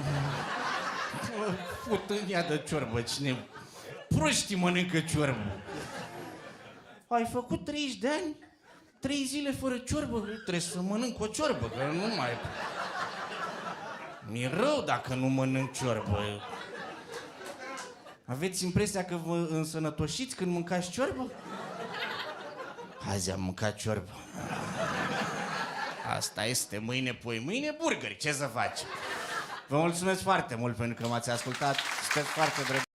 Fut în ea de ciorbă, cine... Proștii mănâncă ciorbă. Ai făcut 30 de ani, 3 zile fără ciorbă, trebuie să mănânc o ciorbă, că nu mai... Mi-e rău dacă nu mănânc ciorbă. Aveți impresia că vă însănătoșiți când mâncați ciorbă? Azi am mâncat ciorbă. Asta este, mâine, poi mâine, burgeri, ce să faci? Vă mulțumesc foarte mult pentru că m-ați ascultat, sunteți foarte drăguți.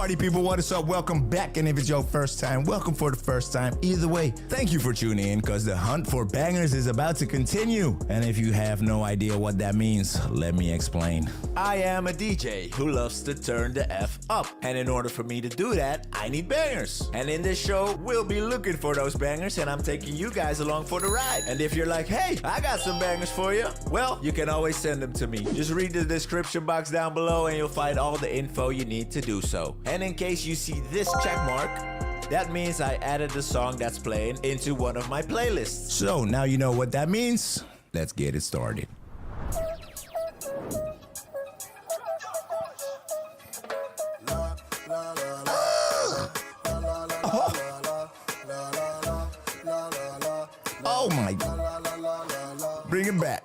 party people, what is up? Welcome back, and if it's your first time, welcome for the first time. Either way, thank you for tuning in, because the hunt for bangers is about to continue. And if you have no idea what that means, let me explain. I am a DJ who loves to turn the F up, and in order for me to do that, I need bangers. And in this show, we'll be looking for those bangers, and I'm taking you guys along for the ride. And if you're like, hey, I got some bangers for you, well, you can always send them to me. Just read the description box down below and you'll find all the info you need to do so. And in case you see this check mark, that means I added the song that's playing into one of my playlists. So now you know what that means. Let's get it started. Oh my God. Bring it back.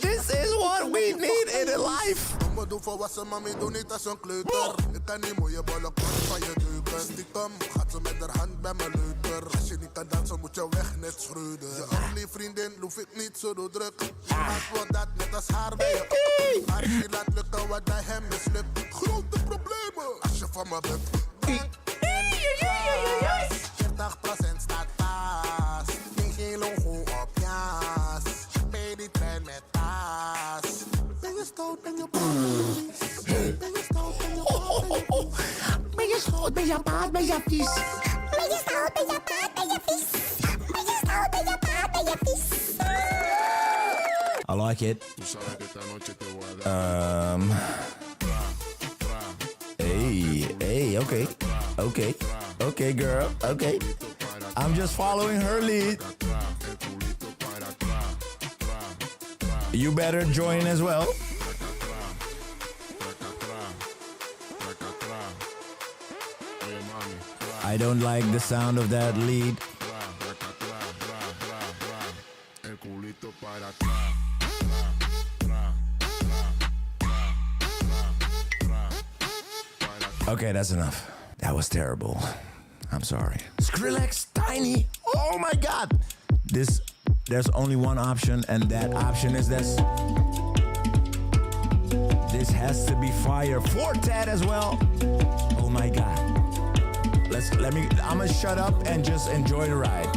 This is what we need in life. Doe volwassen, maar mee doe niet als een kleuter. Ik kan niet mooie ballen kort van je deuken. Stiekem gaat ze met haar hand bij mijn leuter. Als je niet kan dansen, moet je weg net schreuder. Je only vriendin hoef ik niet zo doordruk. Maak wordt dat net als haar bij je. Maar je laat lukken wat bij hem mislukt. Grote problemen als je van me bent. 40% staat vast. Geen logo op jas. Bij die trein met taas. Ben je stout, ben je paard, ben je stout, ben je paard, ben je schoot, ben je paard, ben je vies. Ben je stout, ben je paard, ben je vies. Ben je stout, ben je paard, ben je vies. I like it. Hey, okay, girl, okay. I'm just following her lead. You better join as well. I don't like the sound of that lead. Okay, that's enough. That was terrible. I'm sorry. Skrillex Tiny. Oh my God. There's only one option, and that option is this. This has to be fire for Ted as well. Oh my God. I'm gonna shut up and just enjoy the ride.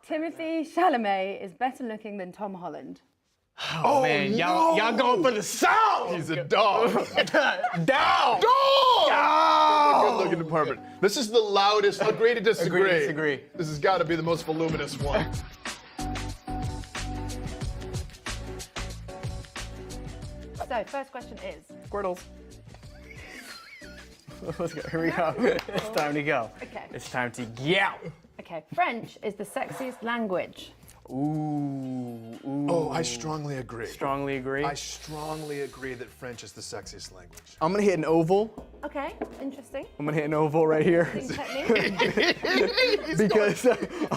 Timothy Chalamet is better looking than Tom Holland. Oh man, y'all going for the South! He's a dog. Down! Dog! Good looking department. This is the loudest. Agree to disagree. Agree to disagree. This has got to be the most voluminous one. So, first question is. Squirtles. Let's go. Here we go. It's time to go. Okay. It's time to go. Okay, French is the sexiest language. Ooh. Oh, I strongly agree. Strongly agree? I strongly agree that French is the sexiest language. I'm gonna hit an oval. Okay, interesting. I'm gonna hit an oval right here. Because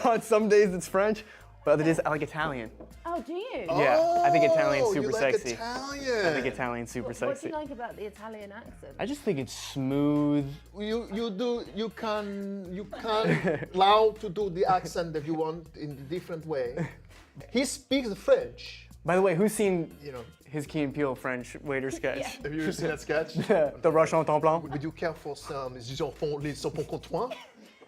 on some days it's French, but other days I like Italian. Oh, do you? Yeah, I think Italian's super you like sexy. Italian. I think Italian's super What do sexy. you like about the Italian accent? I just think it's smooth. You can allow to do the accent that you want in a different way. He speaks French. By the way, who's seen his Key and Peele French waiter sketch? Have you ever seen that sketch? The Rush on Temps Blanc? Would you care for some les enfants comptoir?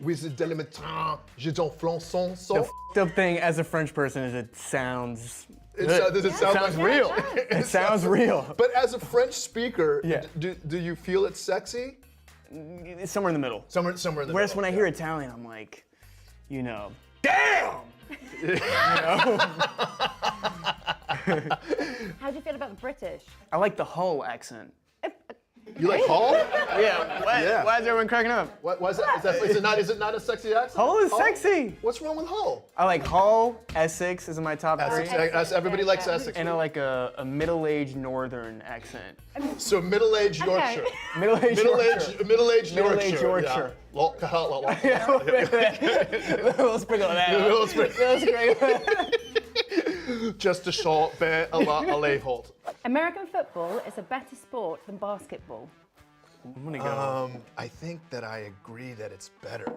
With the delimitants, je donflons son. The f***ed up thing as a French person is it sounds. Does it sound sounds like real? It sounds real. But as a French speaker, do you feel it's sexy? It's somewhere in the middle. Somewhere in the middle. Whereas when I hear Italian, I'm like, damn! How do you feel about the British? I like the Hull accent. You like Hull? Yeah. Why is everyone cracking up? Why is that? Is it not a sexy accent? Hull is sexy. What's wrong with Hull? I like Hull. Essex is in my top three. Everybody likes Essex. And I like a middle-aged northern accent. So middle-aged Yorkshire. Middle-aged Yorkshire. Middle-aged Middle-aged Yorkshire. Yeah. Little sprinkle of that. Little sprinkle. That's great. Just a short bit, a lay hold. American football is a better sport than basketball. I'm gonna go. I think that I agree that it's better.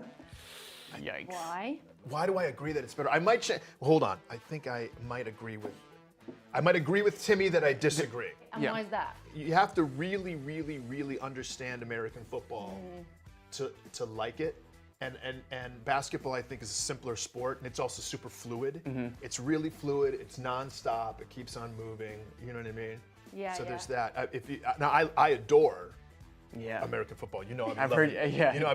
Yikes. Why? Why do I agree that it's better? I might hold on. I think I might agree with Timmy that I disagree. And why is that? You have to really, really, really understand American football to like it. And basketball, I think, is a simpler sport, and it's also super fluid. It's really fluid. It's nonstop. It keeps on moving. You know what I mean? Yeah. So there's that. I adore American football. You know, I've heard. Yeah. You know,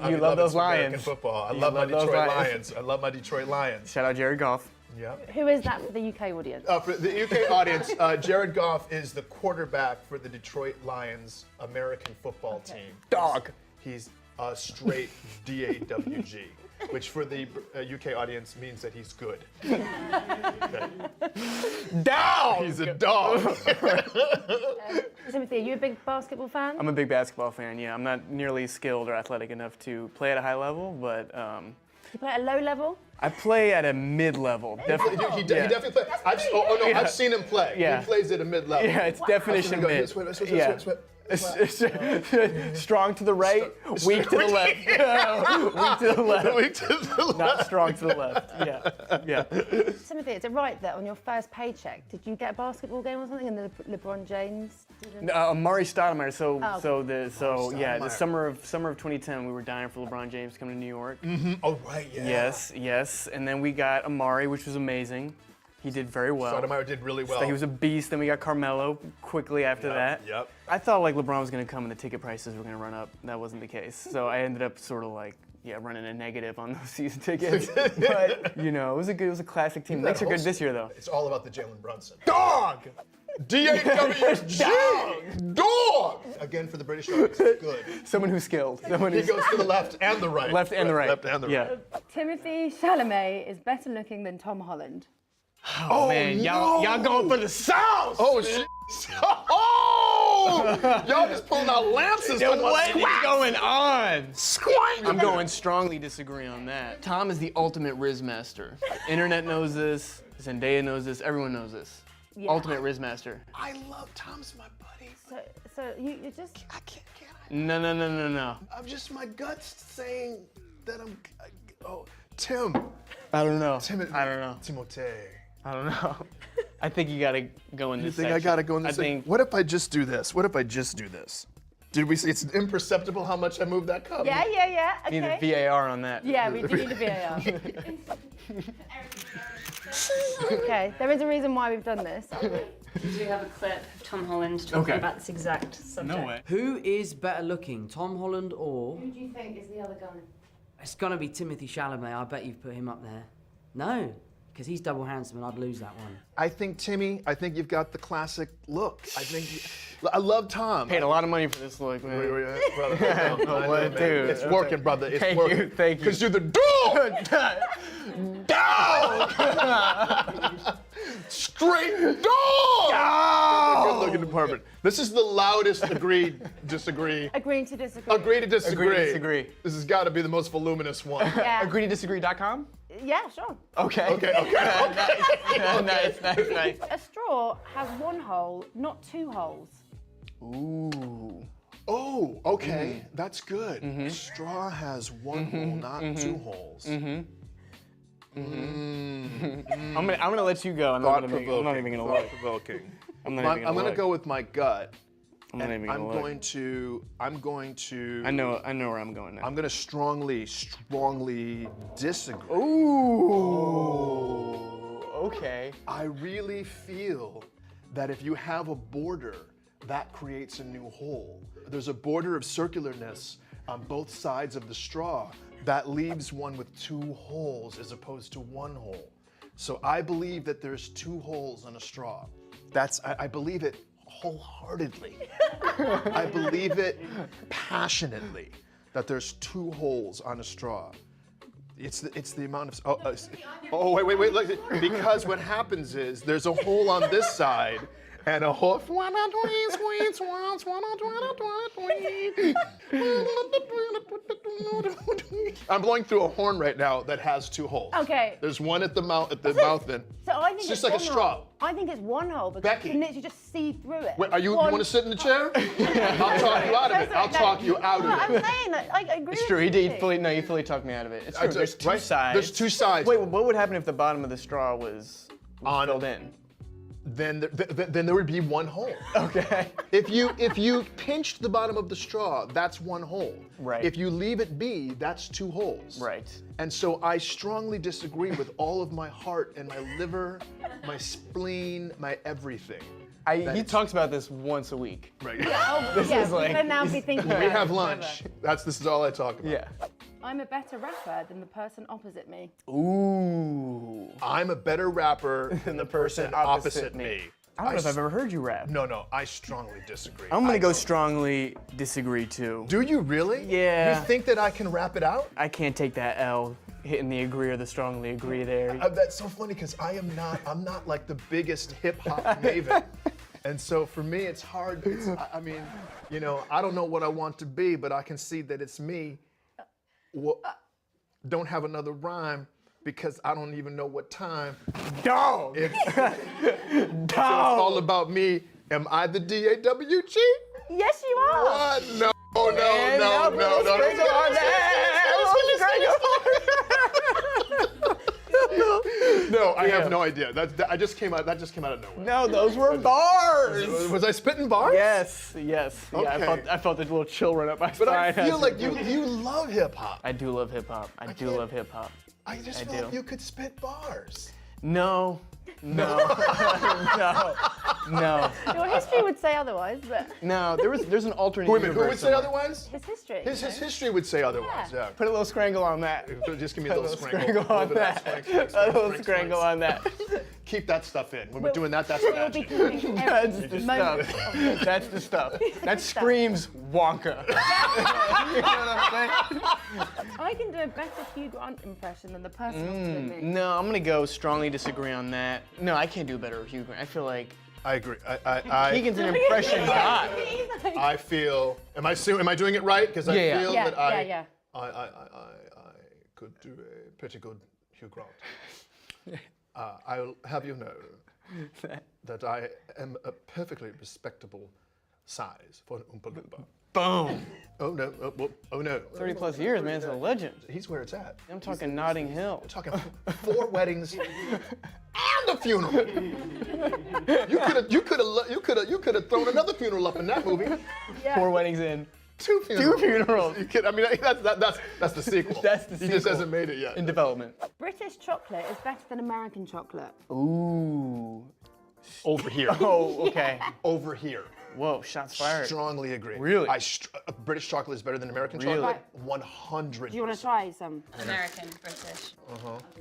You love those Lions. American football. I You love my love those Detroit Lions. Lions. I love my Detroit Lions. Shout out Jared Goff. Yeah. Who is that for the UK audience? For the UK audience, Jared Goff is the quarterback for the Detroit Lions American football team. Dog. He's a straight DAWG, which for the UK audience means that he's good. Dog! He's a dog. Timothy, are you a big basketball fan? I'm a big basketball fan, yeah. I'm not nearly skilled or athletic enough to play at a high level, but You play at a low level? I play at a mid-level. He definitely plays. I've seen him play. Yeah. He plays at a mid-level. Yeah, it's definition mid. Strong to the right, weak to the left. Weak to the left. Weak to the left. Not strong to the left. Yeah. Timothy, is it right that on your first paycheck, did you get a basketball game or something and the LeBron James didn't? Murray Stoudemire. Stoudemire. The summer of 2010, we were dying for LeBron James to come to New York. Oh, right, yeah. Yes. And then we got Amari, which was amazing. He did very well. Stoudemire did really well. So he was a beast. Then we got Carmelo quickly after that. Yep. I thought like LeBron was going to come and the ticket prices were going to run up. That wasn't the case. So I ended up sort of like running a negative on those season tickets. But it was a classic team. Knicks are good this year though. It's all about the Jalen Brunson. Dog. DAWG! Dog! Again for the British audience. Good. Someone who's skilled. He goes to the left and the right. Left and the right. Left and the right. Timothy Chalamet is better looking than Tom Holland. Oh man, y'all going for the sauce! Oh shit! Oh! Y'all just pulling out lances. What is going on? Squank! I'm going strongly disagree on that. Tom is the ultimate Riz master. Internet knows this. Zendaya knows this. Everyone knows this. Yeah. Ultimate Riz master. I love Tom's my buddy. So you just. I can't. No. I'm just my guts saying that I'm. Tim. I don't know. I don't know. Timothée. I don't know. I think you gotta go in this section. You think I gotta go in this section? What if I just do this? Did we see it's imperceptible how much I moved that cup? Yeah. Okay. Need a VAR on that. Yeah, we do need a VAR. Okay, there is a reason why we've done this. We do have a clip of Tom Holland talking about this exact subject. No way. Who is better looking, Tom Holland or? Who do you think is the other guy? It's gonna be Timothy Chalamet. I bet you've put him up there. No, because he's double handsome and I'd lose that one. I think, Timmy, you've got the classic look. I love Tom. Paid a lot of money for this look, man. Brother, Dude, it's working, brother. It's working. Thank you. Because you're the dog! Dog! Straight dog! Good looking department. This is the loudest disagree. Agreeing to disagree. Agree to disagree. Agree to disagree. This has got to be the most voluminous one. Yeah. Agreetodisagree.com? Yeah, sure. Okay. Okay. Nice. A straw has one hole, not two holes. Ooh. Oh, okay. That's good. Straw has one hole, not two holes. I'm gonna let you go. I'm not even gonna look. Thought-provoking. I'm gonna go with my gut. I'm not even gonna look. I'm going to. I know where I'm going now. I'm gonna strongly disagree. Ooh. Okay. I really feel that if you have a border, that creates a new hole. There's a border of circularness on both sides of the straw that leaves one with two holes as opposed to one hole. So I believe that there's two holes in a straw. I believe it wholeheartedly. I believe it passionately that there's two holes on a straw. It's the amount of wait, look, because what happens is there's a hole on this side and a hole. I'm blowing through a horn right now that has two holes. Okay. There's one at the mouth end. So I think It's just like a straw. Hole. I think it's one hole because Becky. you can literally just see through it. Wait, you want to sit in the chair? I'll talk you out of it. I'll talk you out of I'm it. saying that I agree It's with true. you. You fully talked me out of it. It's true. There's two right? sides. There's two sides. Wait, what would happen if the bottom of the straw was filled in? Then there would be one hole. Okay. If you pinched the bottom of the straw, that's one hole. Right. If you leave it be, that's two holes. Right. And so I strongly disagree with all of my heart and my liver, my spleen, my everything. He talks about this once a week. Right. This is like. You can now be thinking When we about have it lunch, forever. this is all I talk about. Yeah. I'm a better rapper than the person opposite me. Ooh. I'm a better rapper than the person opposite me. I don't know if I've ever heard you rap. No, I strongly disagree. I'm gonna go strongly disagree too. Do you really? Yeah. You think that I can rap it out? I can't take that L, hitting the agree or the strongly agree there. That's so funny because I'm not like the biggest hip hop maven. And so for me, it's hard. I mean, I don't know what I want to be, but I can see that it's me. Don't have another rhyme because I don't even know what time. Dog! So it's all about me. Am I the DAWG? Yes, you are. What? No. No, I have no idea. That just came out of nowhere. No, those were bars. Was I spitting bars? Yes. Okay. Yeah, I felt a little chill run up my spine. But I feel like you love hip hop. I do love hip hop. I do love hip hop. I just feel like you could spit bars. No. Your history would say otherwise, but. No, there's an alternate Wait a minute, who would universe say somewhere. otherwise? His history. His history would say otherwise, yeah. Put a little scrangle on that. Just give me Put a little scrangle. on that. A little scrangle on that. Keep that stuff in. When we're doing that, that's We'll be magic. keeping That's every the moment stuff. of it. That's the stuff. That screams Wonka. You know what I'm saying? I can do a better Hugh Grant impression than the person opposite me. No, I'm gonna go strongly disagree on that. No, I can't do a better Hugh Grant. I feel like I agree. Keegan's an impression god. I feel. Am I doing it right? Because I feel that I could do a pretty good Hugh Grant. I'll have you know that I am a perfectly respectable size for an Oompa Loompa. Boom. Oh no! Oh no! 30 plus years, man. It's a legend. He's where it's at. I'm talking Notting Hill. I'm talking 4 weddings and a funeral. You could have thrown another funeral up in that movie. Yeah. 4 weddings in. 2 funerals. 2 funerals. You kid? I mean, that's the sequel. That's the He sequel. just hasn't made it yet. In development. British chocolate is better than American chocolate. Ooh. Over here. Oh, okay. Over here. Whoa, shots fired. Strongly agree. Really? British chocolate is better than American Really? chocolate. 100%. Do you want to try some? American, British.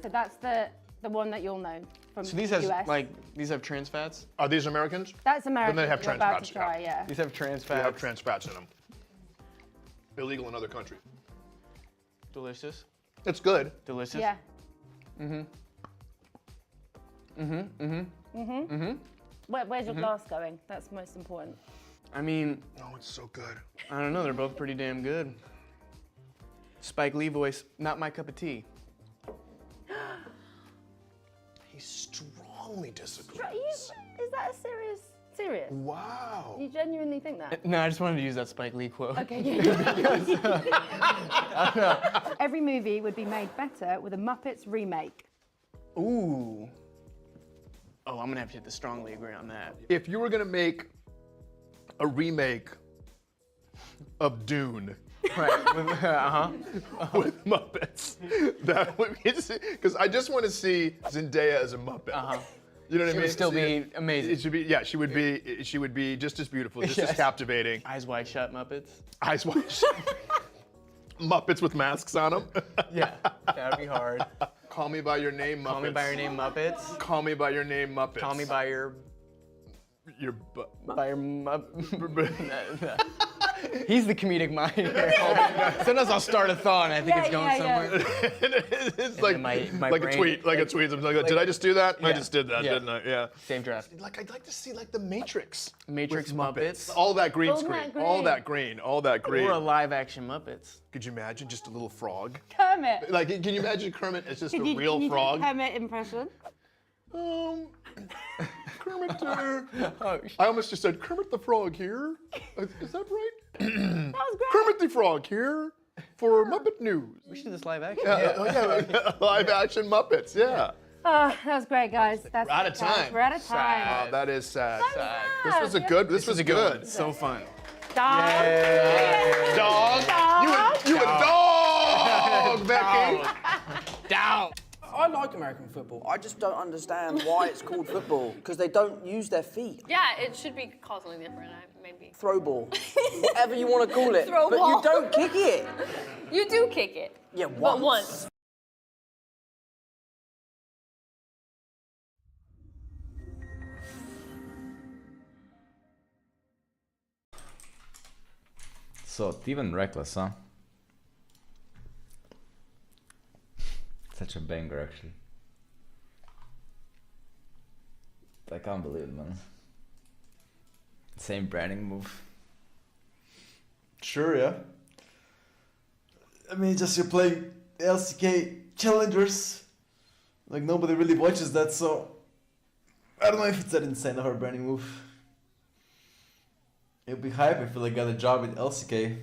So that's the The one that you'll know from So these the have US. these have trans fats. Are these Americans? That's American. Then they have you're trans about fats, to try, yeah. These have trans They have fats. trans fats in them. Illegal in other countries. Delicious. It's good. Delicious. Yeah. Where's your glass going? That's most important. I mean, Oh, it's so good. I don't know. They're both pretty damn good. Spike Lee voice, not my cup of tea. He strongly disagrees. Is that a serious? Wow. You genuinely think that? No, I just wanted to use that Spike Lee quote. Okay, yeah. Every movie would be made better with a Muppets remake. Ooh. Oh, I'm gonna have to strongly agree on that. If you were gonna make a remake of Dune Right. with Muppets, that would be because I just want to see Zendaya as a Muppet. You know what I She mean? would still be amazing. It should be, yeah. She would be just as beautiful, just as Yes. captivating. Eyes wide shut, Muppets. Eyes wide shut. Muppets with masks on them. Yeah, that'd be hard. Call me by your name, Muppets. Call me by your name, Muppets. Call me by your name, Muppets. Call me by your by your He's the comedic mind here. Sometimes I'll start a thought and I think it's going somewhere. It's like my like brain, a tweet, like a tweet. I'm like, did I just do that? I Yeah. just did that, Yeah. didn't I? Yeah. Same draft. Like I'd like to see like the Matrix. Matrix with Muppets. All that green All screen. that green. All that green. All that green. Or a live action Muppets. Could you imagine just a little frog? Kermit. Like, can you imagine Kermit as just Can a you real do frog? Kermit impression? Kermit. I almost just said Kermit the Frog here. Is that right? That was great. Kermit the Frog here for Muppet News. We should do this live action. Yeah, live action Muppets. Yeah. Oh, that was great, guys. That's We're out of it, guys. time. We're out of time. Oh, that is sad. Sad. This was a good. This was a good good. one. So fun. Dog. Dog. You a dog, Becky. Down. I like American football. I just don't understand why it's called football, because they don't use their feet. Yeah, it should be called something different, maybe. Throw ball. Whatever you want to call it. Throw but ball. you don't kick it. You do kick it. Yeah, But once. So, even reckless, huh? Such a banger, actually. I can't believe it, man. Same branding move. Sure, yeah. I mean, just you're playing LCK challengers. Like, nobody really watches that, so I don't know if it's that insane of a branding move. It'd be hype if I got a job in LCK.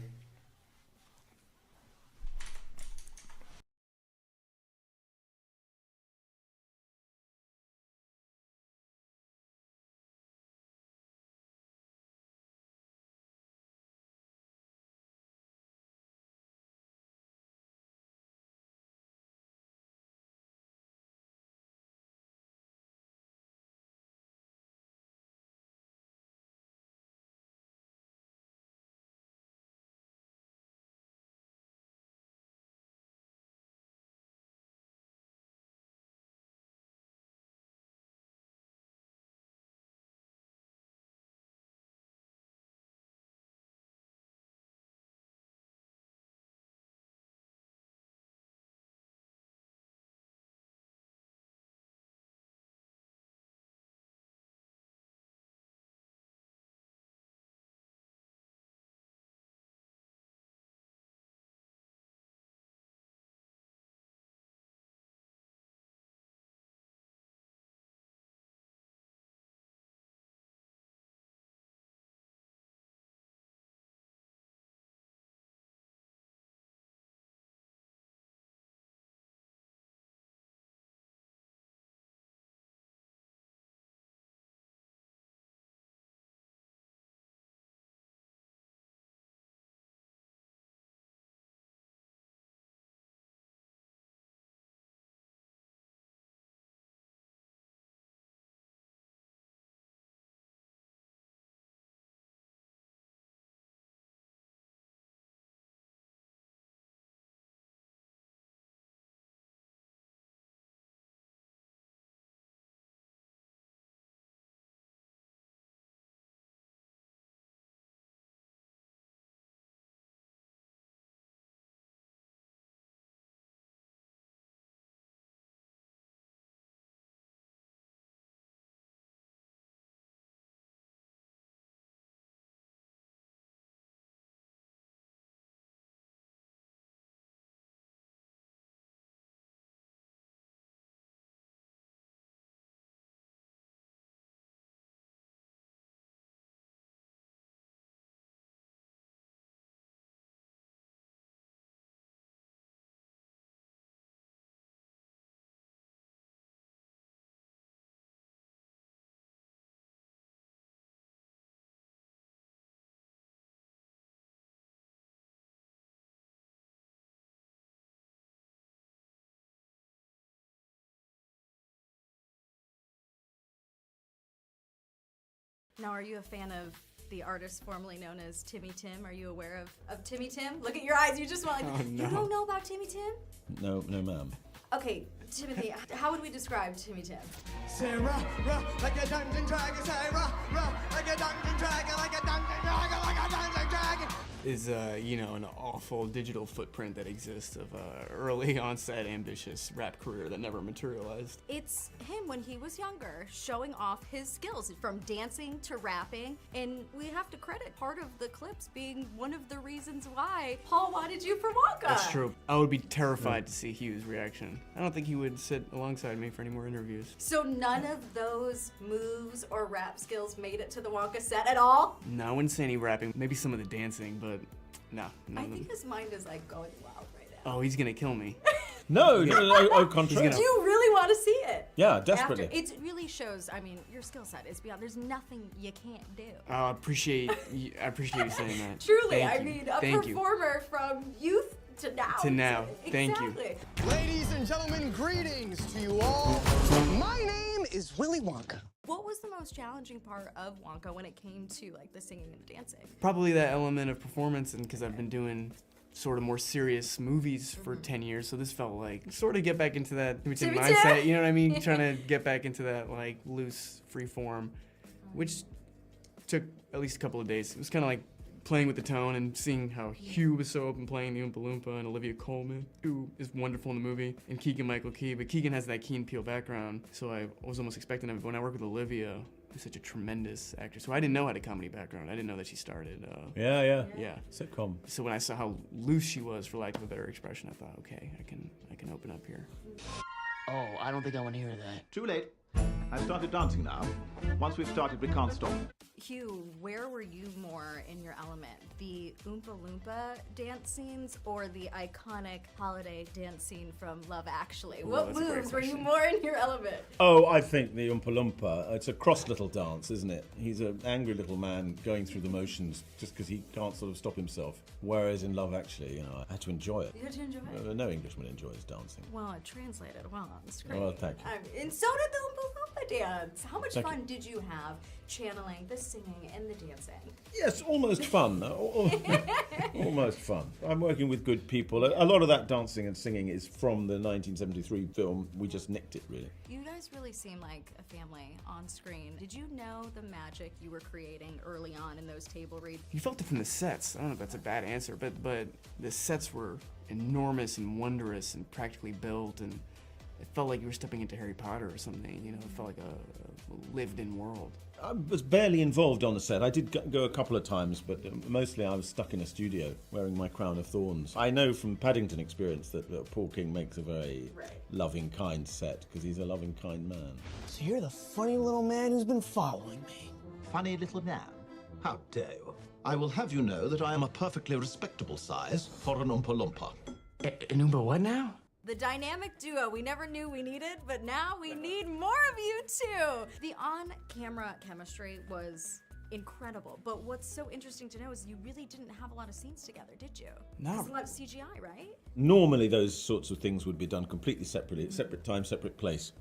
Now, are you a fan of the artist formerly known as Timmy Tim? Are you aware of Timmy Tim? Look at your eyes, you just want like, you don't know about Timmy Tim? No, ma'am. Okay, Timothy, how would we describe Timmy Tim? Say rah, rah, like a dungeon dragon. Say rah, rah, like a dungeon dragon, like a dungeon dragon, like a dungeon dragon. Is you know, an awful digital footprint that exists of early onset ambitious rap career that never materialized. It's him when he was younger, showing off his skills from dancing to rapping, and we have to credit part of the clips being one of the reasons why Paul wanted you for Wonka. That's true. I would be terrified to see Hugh's reaction. I don't think he would sit alongside me for any more interviews. So none of those moves or rap skills made it to the Wonka set at all? No, I wouldn't say any rapping. Maybe some of the dancing, but no. I think his mind is like going wild right now. Oh, he's gonna kill me. No, au contraire. Do you really want to see it? Yeah, desperately. It really shows, I mean, your skill set is beyond, there's nothing you can't do. I appreciate you saying that. Truly, Thank I you. mean, a Thank you. performer from youth to now. To now. Thank you. Exactly. Ladies and gentlemen, greetings to you all. My name is Willy Wonka. What was the most challenging part of Wonka when it came to like the singing and dancing? Probably that element of performance, and because I've been doing sort of more serious movies for 10 years, so this felt like sort of get back into that mindset, you know what I mean? Trying to get back into that like loose, free form, which took at least a couple of days. It was kind of like playing with the tone and seeing how Hugh was so open playing the Oompa Loompa, and Olivia Colman, who is wonderful in the movie, and Keegan-Michael Key, but Keegan has that Key and Peele background, so I was almost expecting of it. But when I worked with Olivia, who's such a tremendous actress, so I didn't know had a comedy background. I didn't know that she started. Yeah. Yeah. Sitcom. So when I saw how loose she was, for lack of a better expression, I thought, okay, I can open up here. Oh, I don't think I want to hear that. Too late. I've started dancing now. Once we've started, we can't stop. Hugh, where were you more in your element? The Oompa Loompa dance scenes or the iconic holiday dance scene from Love Actually? Ooh, What that's a great moves were you question. more in your element? Oh, I think the Oompa Loompa, it's a cross little dance, isn't it? He's an angry little man going through the motions just because he can't sort of stop himself. Whereas in Love Actually, you know, I had to enjoy it. You had to enjoy it? No Englishman enjoys dancing. Well, it translated well on the screen. Well, thank you. And so did the Oompa Loompa dance. How much Thank fun did you have channeling the singing and the dancing? Yes, almost fun. Almost fun. I'm working with good people. A lot of that dancing and singing is from the 1973 film. We just nicked it, really. You guys really seem like a family on screen. Did you know the magic you were creating early on in those table reads? You felt it from the sets. I don't know if that's a bad answer, but the sets were enormous and wondrous and practically built, and it felt like you were stepping into Harry Potter or something. You know, it felt like a lived-in world. I was barely involved on the set. I did go a couple of times, but mostly I was stuck in a studio wearing my crown of thorns. I know from Paddington experience that Paul King makes a very loving, kind set, because he's a loving, kind man. So you're the funny little man who's been following me. Funny little man? How dare you? I will have you know that I am a perfectly respectable size for an Oompa Loompa. An Oompa what now? The dynamic duo we never knew we needed, but now we need more of you too. The on-camera chemistry was incredible, but what's so interesting to know is you really didn't have a lot of scenes together, did you? No. It's a lot of CGI, right? Normally those sorts of things would be done completely separately, separate time, separate place.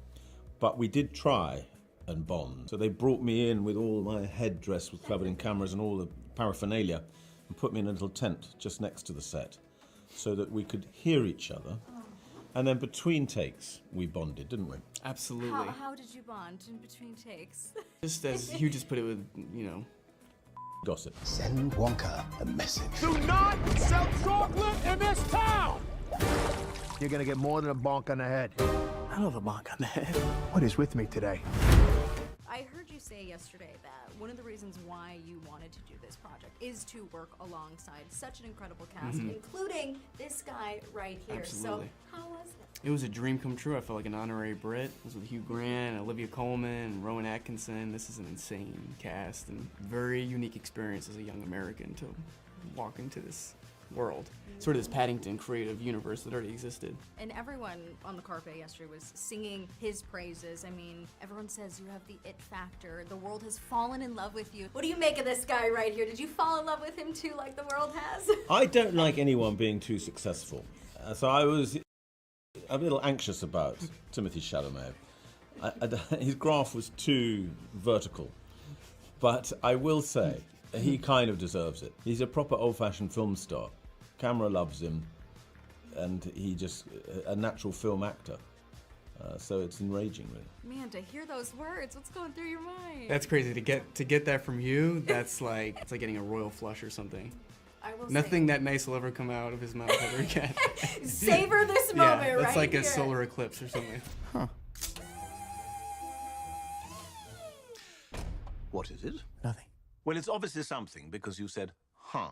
But we did try and bond. So they brought me in with all my headdress was covered in cameras and all the paraphernalia and put me in a little tent just next to the set so that we could hear each other. And then between takes, we bonded, didn't we? Absolutely. How did you bond in between takes? Just as Hugh just put it with, you know, gossip. Send Wonka a message. Do not sell chocolate in this town! You're gonna get more than a bonk on the head. I love a bonk on the head. What is with me today? I heard you say yesterday that one of the reasons why you wanted to do this project is to work alongside such an incredible cast, including this guy right here. Absolutely. So how was it? It was a dream come true. I felt like an honorary Brit. It was with Hugh Grant, Olivia Colman, and Rowan Atkinson. This is an insane cast and very unique experience as a young American to walk into this world. Sort of this Paddington creative universe that already existed. And everyone on the carpet yesterday was singing his praises. I mean, everyone says you have the it factor. The world has fallen in love with you. What do you make of this guy right here? Did you fall in love with him too, like the world has? I don't like anyone being too successful. So I was a little anxious about Timothée Chalamet. His graph was too vertical. But I will say, he kind of deserves it. He's a proper old-fashioned film star. Camera loves him, and he just a natural film actor. So it's enraging, really. Man, to hear those words, what's going through your mind? That's crazy to get that from you. That's like it's like getting a royal flush or something. I will Nothing that nice will ever come out of his mouth ever again. Savor this moment, yeah, that's right like here. a solar eclipse or something. Huh. What is it? Nothing. Well, it's obviously something because you said, huh.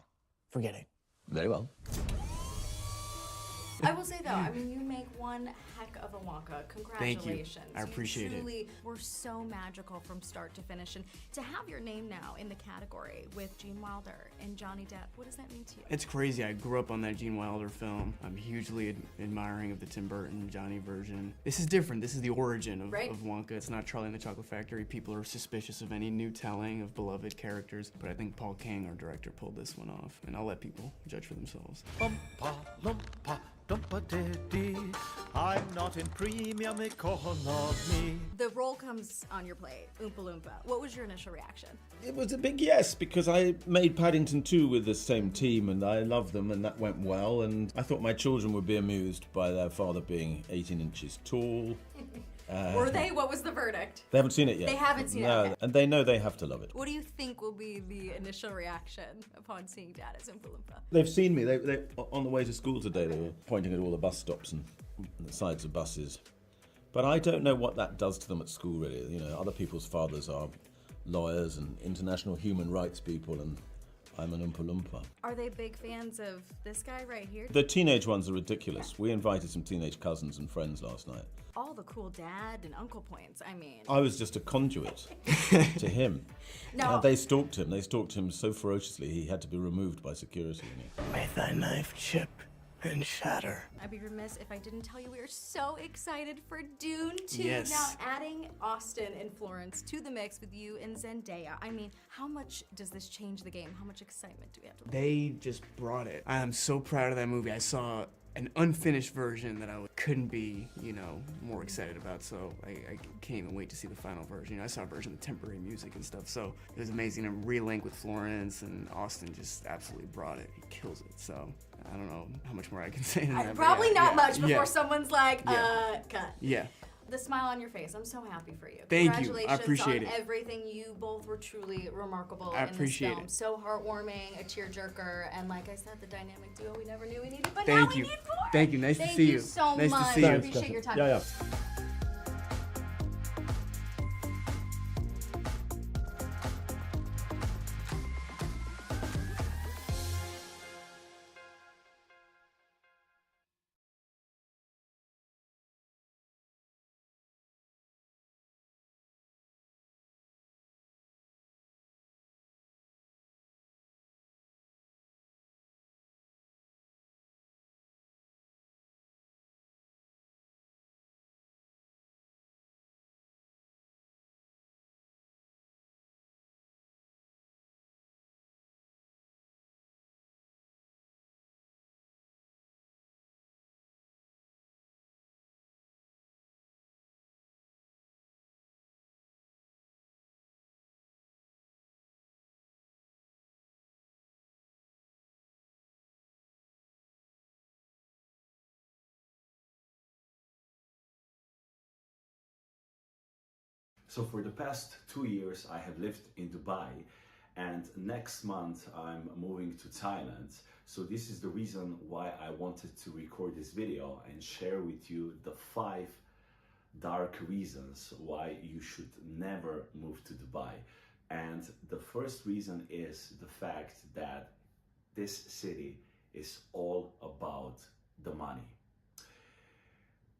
Forget it. Very well. I will say though, I mean, you make one heck of a Wonka. Congratulations. Thank you. I appreciate you it. truly were so magical from start to finish, and to have your name now in the category with Gene Wilder and Johnny Depp, what does that mean to you? It's crazy. I grew up on that Gene Wilder film. I'm hugely admiring of the Tim Burton Johnny version. This is different. This is the origin of Wonka. It's not Charlie and the Chocolate Factory. People are suspicious of any new telling of beloved characters, but I think Paul King, our director, pulled this one off, and I'll let people judge for themselves. Lumpa, lumpa, dumpa-diddy. I'm not in premium economy. The role comes on your plate, Oompa Loompa. What was your initial reaction? It was a big yes, because I made Paddington 2 with the same team, and I love them, and that went well, and I thought my children would be amused by their father being 18 inches tall. Were they? What was the verdict? They haven't seen it yet. They haven't seen it. No, Okay. and they know they have to love it. What do you think will be the initial reaction upon seeing Dad as Oompa Loompa? They've seen me. They on the way to school today, they were pointing at all the bus stops and the sides of buses. But I don't know what that does to them at school, really. You know, other people's fathers are lawyers and international human rights people, and I'm an Oompa Loompa. Are they big fans of this guy right here? The teenage ones are ridiculous. We invited some teenage cousins and friends last night. All the cool dad and uncle points, I mean. I was just a conduit to him. No. They stalked him. They stalked him so ferociously he had to be removed by security. May thy knife chip and shatter. I'd be remiss if I didn't tell you we are so excited for Dune 2. Yes. Now, adding Austin and Florence to the mix with you and Zendaya, I mean, how much does this change the game? How much excitement do we have to They just brought it. I am so proud of that movie. I saw an unfinished version that I couldn't be, you know, more excited about, so I can't even wait to see the final version. You know, I saw a version with temporary music and stuff, so it was amazing to relink with Florence, and Austin just absolutely brought it. He kills it, so I don't know how much more I can say than that. but Probably yeah, not yeah, much before yeah. someone's like, cut. Yeah. The smile on your face, I'm so happy for you. Thank you. Congratulations I appreciate on it. everything. You both were truly remarkable I in this appreciate film. it. So heartwarming, a tearjerker, and like I said, the dynamic duo we never knew we needed, but Thank now you. we need more. Thank you. Nice to see you. Thank you so Nice much. to see you. I appreciate your time. Yeah. So for the past 2 years I have lived in Dubai, and next month I'm moving to Thailand. So this is the reason why I wanted to record this video and share with you the 5 dark reasons why you should never move to Dubai. And the first reason is the fact that this city is all about the money.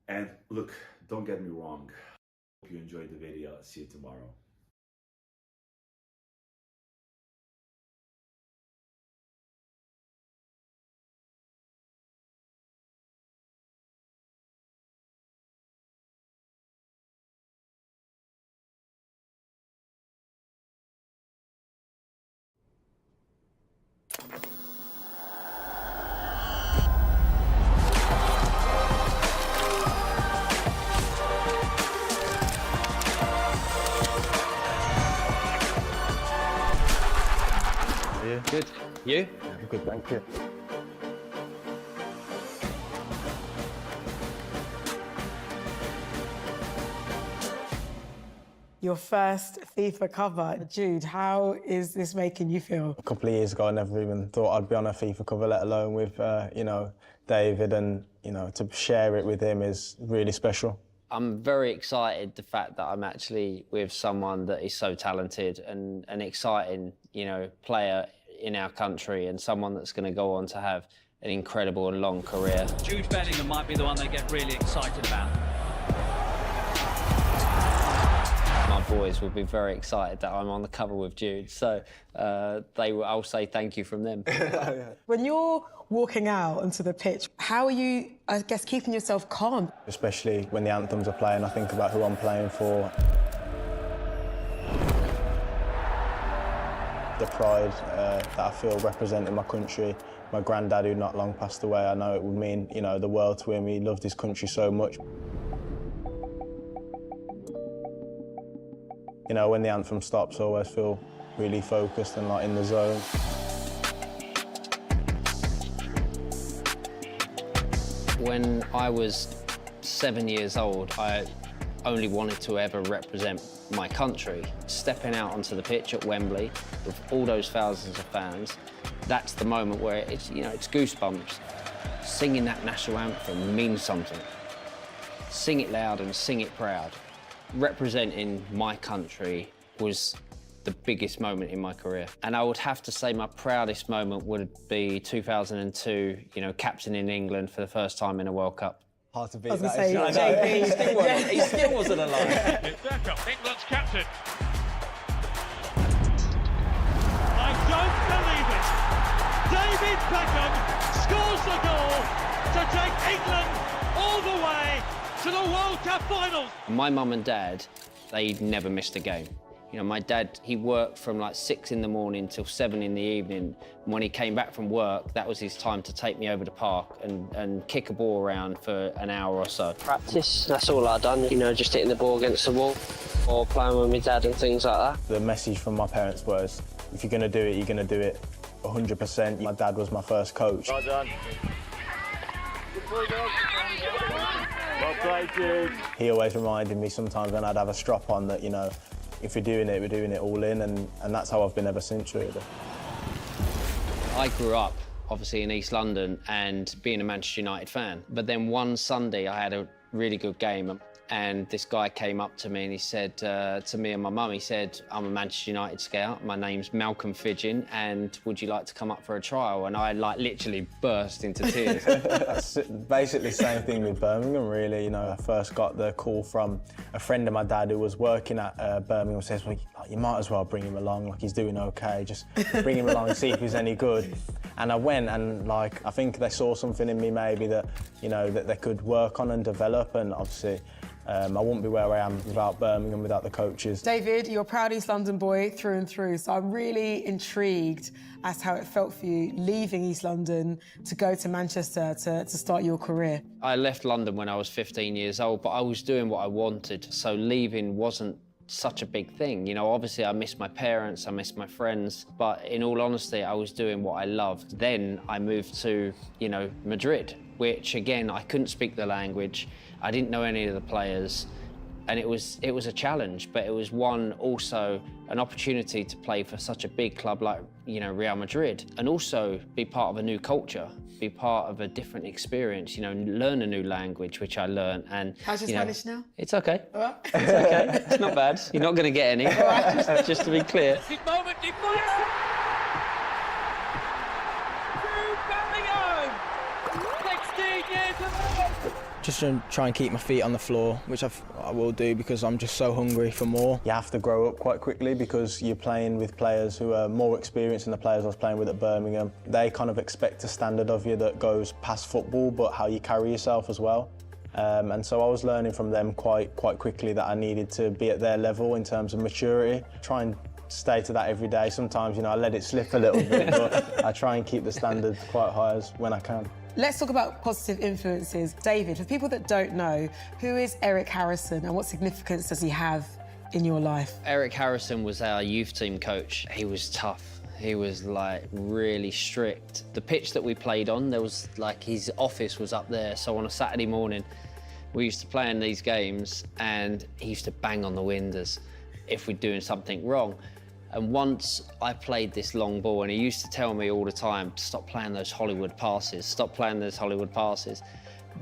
And look, don't get me wrong. Hope you enjoyed the video. See you tomorrow. Good. You? Good, thank you. Your first FIFA cover. Jude, how is this making you feel? A couple of years ago, I never even thought I'd be on a FIFA cover, let alone with, you know, David, and, you know, to share it with him is really special. I'm very excited the fact that I'm actually with someone that is so talented and an exciting, you know, player in our country, and someone that's going to go on to have an incredible and long career. Jude Bellingham might be the one they get really excited about. My boys will be very excited that I'm on the cover with Jude, so I'll say thank you from them. When you're walking out onto the pitch, how are you, I guess, keeping yourself calm? Especially when the anthems are playing, I think about who I'm playing for. The pride that I feel representing my country. My granddad, who not long passed away, I know it would mean, you know, the world to him. He loved his country so much. You know, when the anthem stops, I always feel really focused and like in the zone. When I was 7 years old, I only wanted to ever represent my country. Stepping out onto the pitch at Wembley with all those thousands of fans, that's the moment where it's, you know, it's goosebumps. Singing that national anthem means something. Sing it loud and sing it proud. Representing my country was the biggest moment in my career. And I would have to say my proudest moment would be 2002, you know, captaining England for the first time in a World Cup. Hard to beat. I was going to say, JP. He still wasn't alive. England's captain. I don't believe it. David Beckham scores the goal to take England all the way to the World Cup finals. My mum and dad, they never missed a game. You know, my dad, he worked from like 6 in the morning till 7 in the evening. And when he came back from work, that was his time to take me over the park and kick a ball around for an hour or so. Practice, that's all I've done, you know, just hitting the ball against the wall or playing with my dad and things like that. The message from my parents was, if you're going to do it, you're going to do it 100%. My dad was my first coach. Well done. Well played, Jude. He always reminded me sometimes when I'd have a strop on that, you know, if we're doing it all in, and that's how I've been ever since, really. I grew up, obviously, in East London and being a Manchester United fan. But then one Sunday, I had a really good game, and this guy came up to me and he said to me and my mum, he said, I'm a Manchester United scout, my name's Malcolm Fidgen, and would you like to come up for a trial? And I like literally burst into tears. That's basically the same thing with Birmingham, really. You know, I first got the call from a friend of my dad who was working at Birmingham, says, well, you might as well bring him along, like he's doing okay, just bring him along and see if he's any good. And I went, and like, I think they saw something in me maybe that, you know, that they could work on and develop, and obviously I wouldn't be where I am without Birmingham, without the coaches. David, you're a proud East London boy through and through, so I'm really intrigued as to how it felt for you leaving East London to go to Manchester to start your career. I left London when I was 15 years old, but I was doing what I wanted, so leaving wasn't such a big thing. You know, obviously I miss my parents, I miss my friends, but in all honesty, I was doing what I loved. Then I moved to, you know, Madrid, which again, I couldn't speak the language. I didn't know any of the players, and it was a challenge, but it was also an opportunity to play for such a big club like, you know, Real Madrid, and also be part of a new culture, be part of a different experience, you know, learn a new language, which I learned. And how's your Spanish now? It's okay. All right. It's okay. It's not bad. You're not going to get any. Just to be clear. This moment defines. Jude Bellingham, 16 years of age. Just try and keep my feet on the floor, which I will do because I'm just so hungry for more. You have to grow up quite quickly because you're playing with players who are more experienced than the players I was playing with at Birmingham. They kind of expect a standard of you that goes past football, but how you carry yourself as well. And so I was learning from them quite quickly that I needed to be at their level in terms of maturity. Try and stay to that every day. Sometimes, you know, I let it slip a little bit, but I try and keep the standard quite high when I can. Let's talk about positive influences. David, for people that don't know, who is Eric Harrison and what significance does he have in your life? Eric Harrison was our youth team coach. He was tough. He was like really strict. The pitch that we played on, there was like his office was up there. So on a Saturday morning, we used to play in these games and he used to bang on the windows if we're doing something wrong. And once I played this long ball and he used to tell me all the time to stop playing those Hollywood passes, stop playing those Hollywood passes.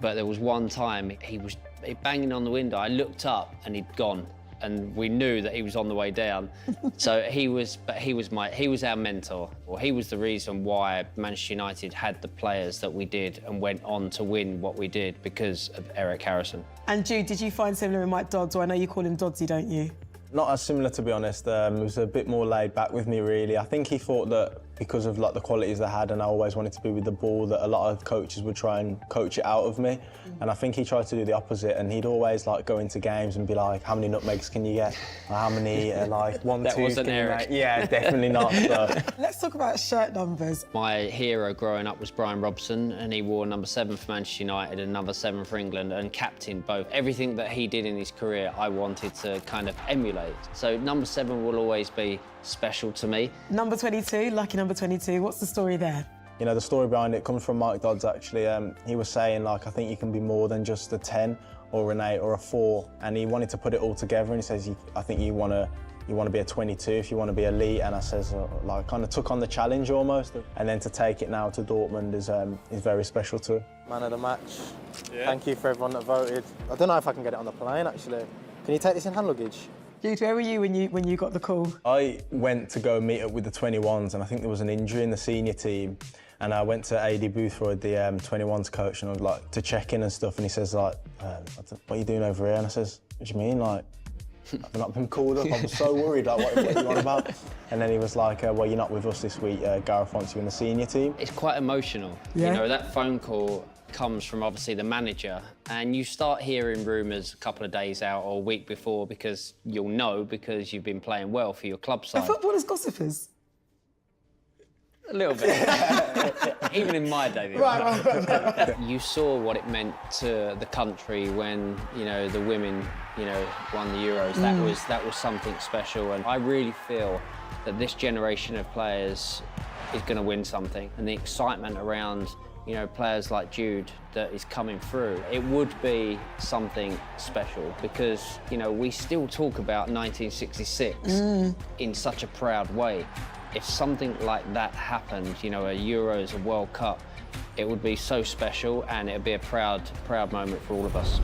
But there was one time he was banging on the window. I looked up and he'd gone. And we knew that he was on the way down. So he was our mentor. Well, he was the reason why Manchester United had the players that we did and went on to win what we did because of Eric Harrison. And Jude, did you find similar with Mike Dodds? Or I know you call him Doddsy, don't you? Not as similar, to be honest. He was a bit more laid back with me, really. I think he thought that because of like the qualities I had and I always wanted to be with the ball, that a lot of coaches would try and coach it out of me. And I think he tried to do the opposite, and he'd always like go into games and be like, how many nutmegs can you get? Or how many, like 1, 2 wasn't can you Eric. make? Yeah, definitely not. So. Let's talk about shirt numbers. My hero growing up was Brian Robson, and he wore number 7 for Manchester United and number 7 for England, and captained both. Everything that he did in his career, I wanted to kind of emulate. So number 7 will always be special to me. Number 22, lucky number 22, what's the story there? You know, the story behind it comes from Mike Dodds, actually. He was saying, like, I think you can be more than just a 10 or an 8 or a 4, and he wanted to put it all together, and he says, I think you want to be a 22 if you want to be elite. And I says, like, kind of took on the challenge almost, and then to take it now to Dortmund is very special too. Man of the match. Yeah. Thank you for everyone that voted. I don't know if I can get it on the plane, actually. Can you take this in hand luggage? Jude, where were you when you got the call? I went to go meet up with the 21s, and I think there was an injury in the senior team, and I went to AD Boothroyd, the 21s coach, and I was like to check in and stuff, and he says like, what are you doing over here? And I says, what do you mean, like, I've not been called up, I'm so worried, like, what are you on about? And then he was like, well, you're not with us this week, Gareth wants you in the senior team. It's quite emotional. Yeah. You know, that phone call comes from obviously the manager, and you start hearing rumours a couple of days out or a week before because you'll know because you've been playing well for your club side. Are footballers gossipers? A little bit. Even in my day. Right. You saw what it meant to the country when, you know, the women, you know, won the Euros. That was something special, and I really feel that this generation of players is going to win something, and the excitement around, you know, players like Jude that is coming through, it would be something special because, you know, we still talk about 1966 in such a proud way. If something like that happened, you know, a Euros, a World Cup, it would be so special, and it would be a proud moment for all of us.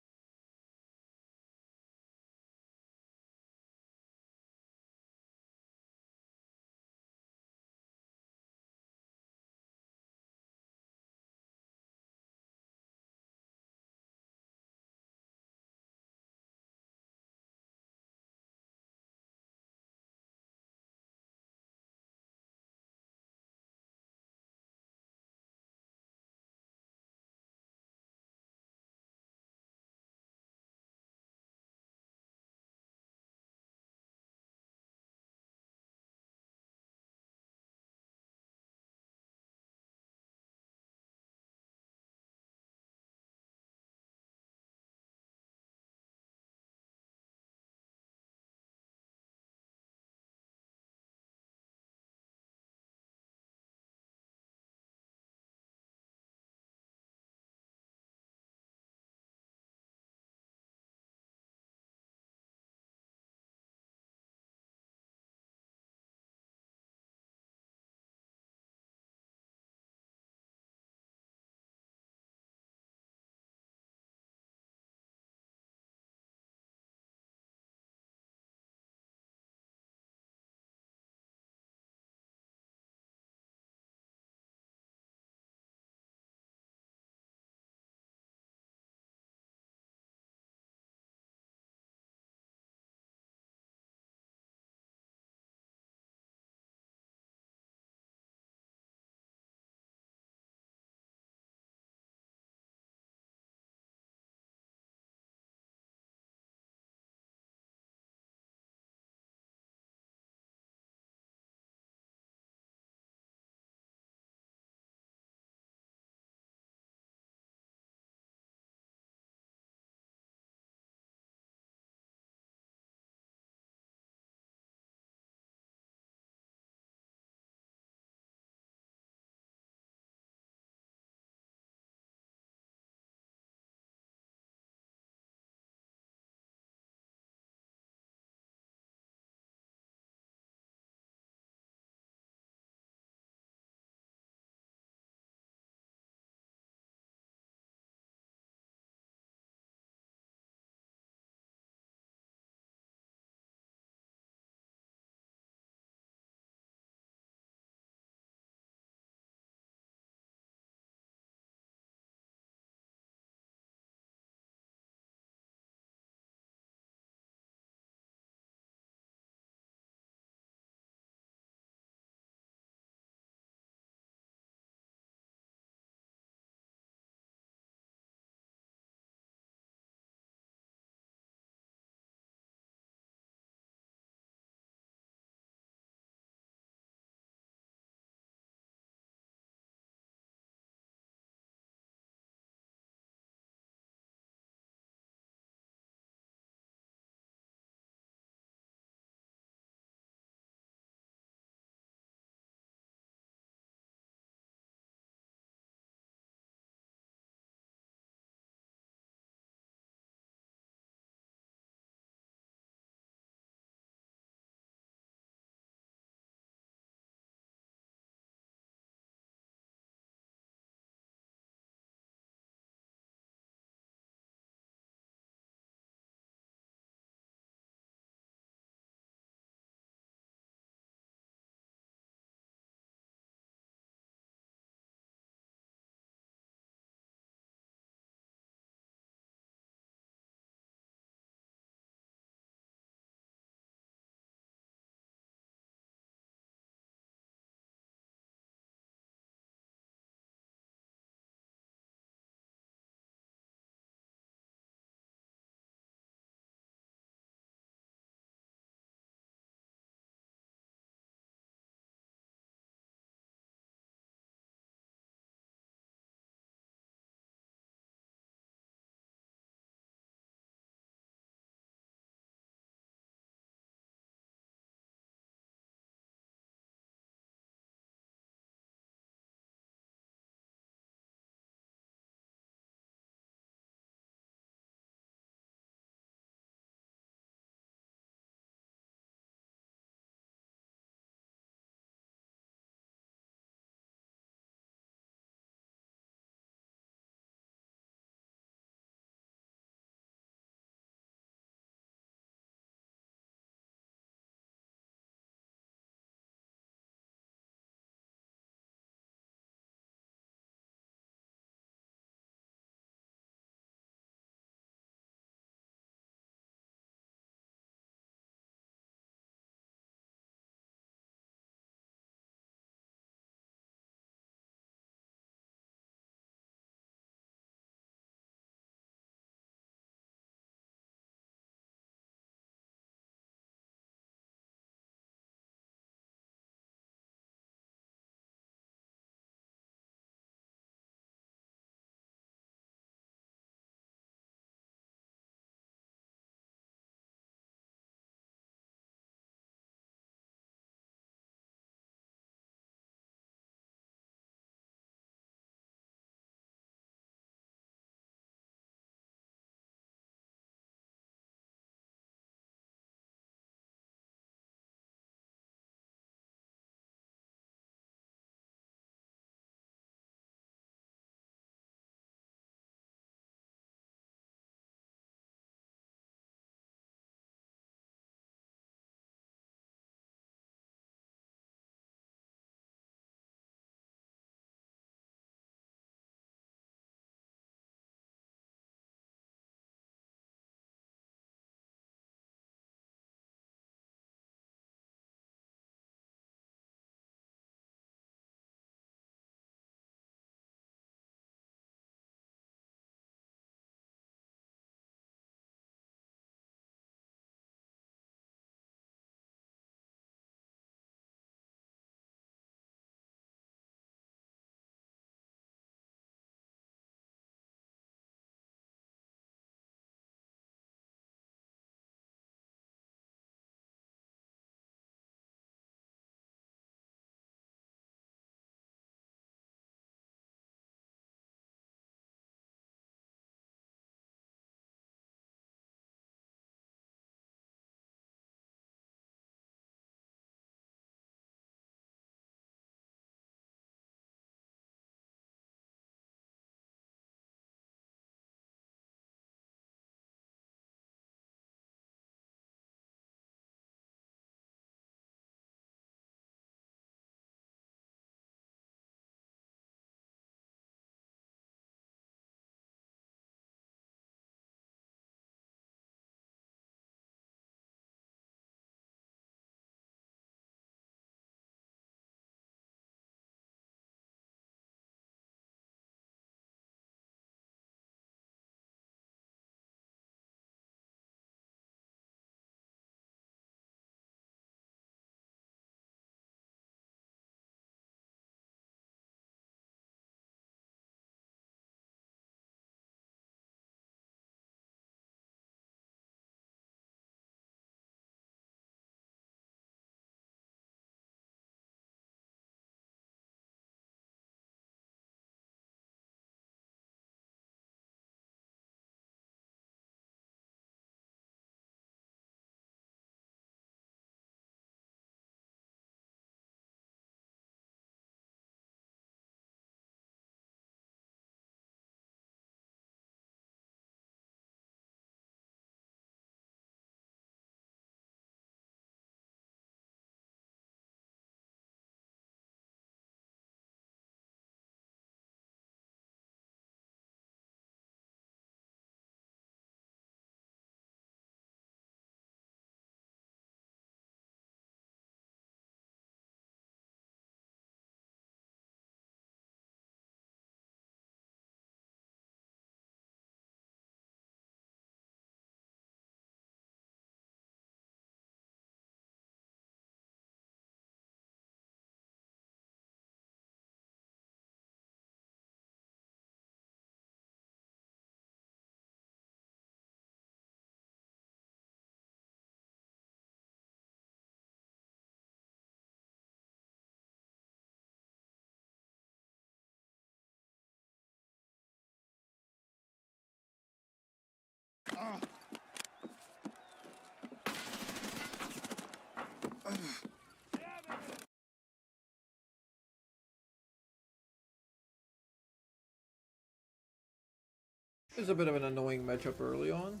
It's a bit of an annoying matchup early on.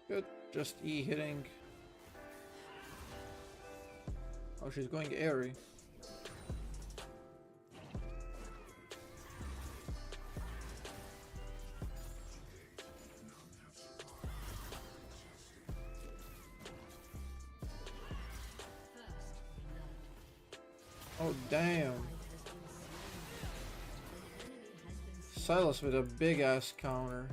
Good, just E hitting. Oh, she's going airy. Oh, damn. Silas with a big ass counter.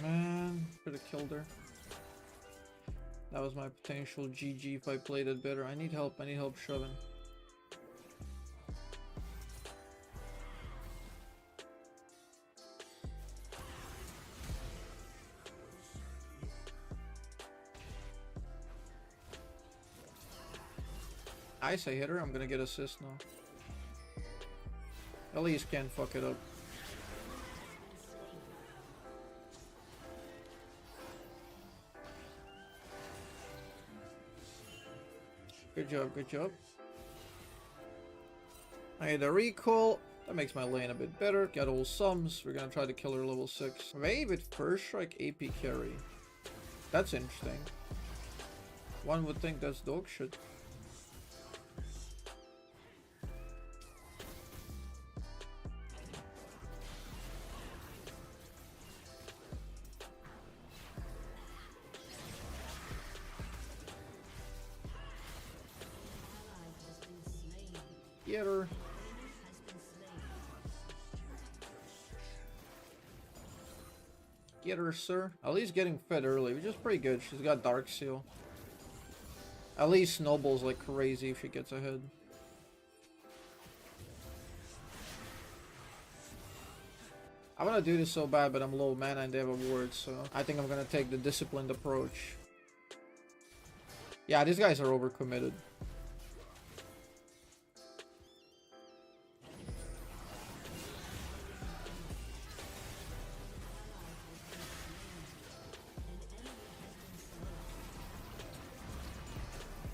Man, could have killed her. That was my potential GG if I played it better. I need help shoving. Nice, I hit her. I'm gonna get assist now. At least can't fuck it up. Good job, good job. I had a recall. That makes my lane a bit better. Got all sums. We're gonna try to kill her level 6. Maybe with first strike AP carry. That's interesting. One would think that's dog shit. Get her. Get her, sir. At least getting fed early, which is pretty good. She's got Dark Seal. At least snowballs like crazy if she gets ahead. I want to do this so bad, but I'm low mana and they have a ward, so I think I'm gonna take the disciplined approach. Yeah, these guys are overcommitted.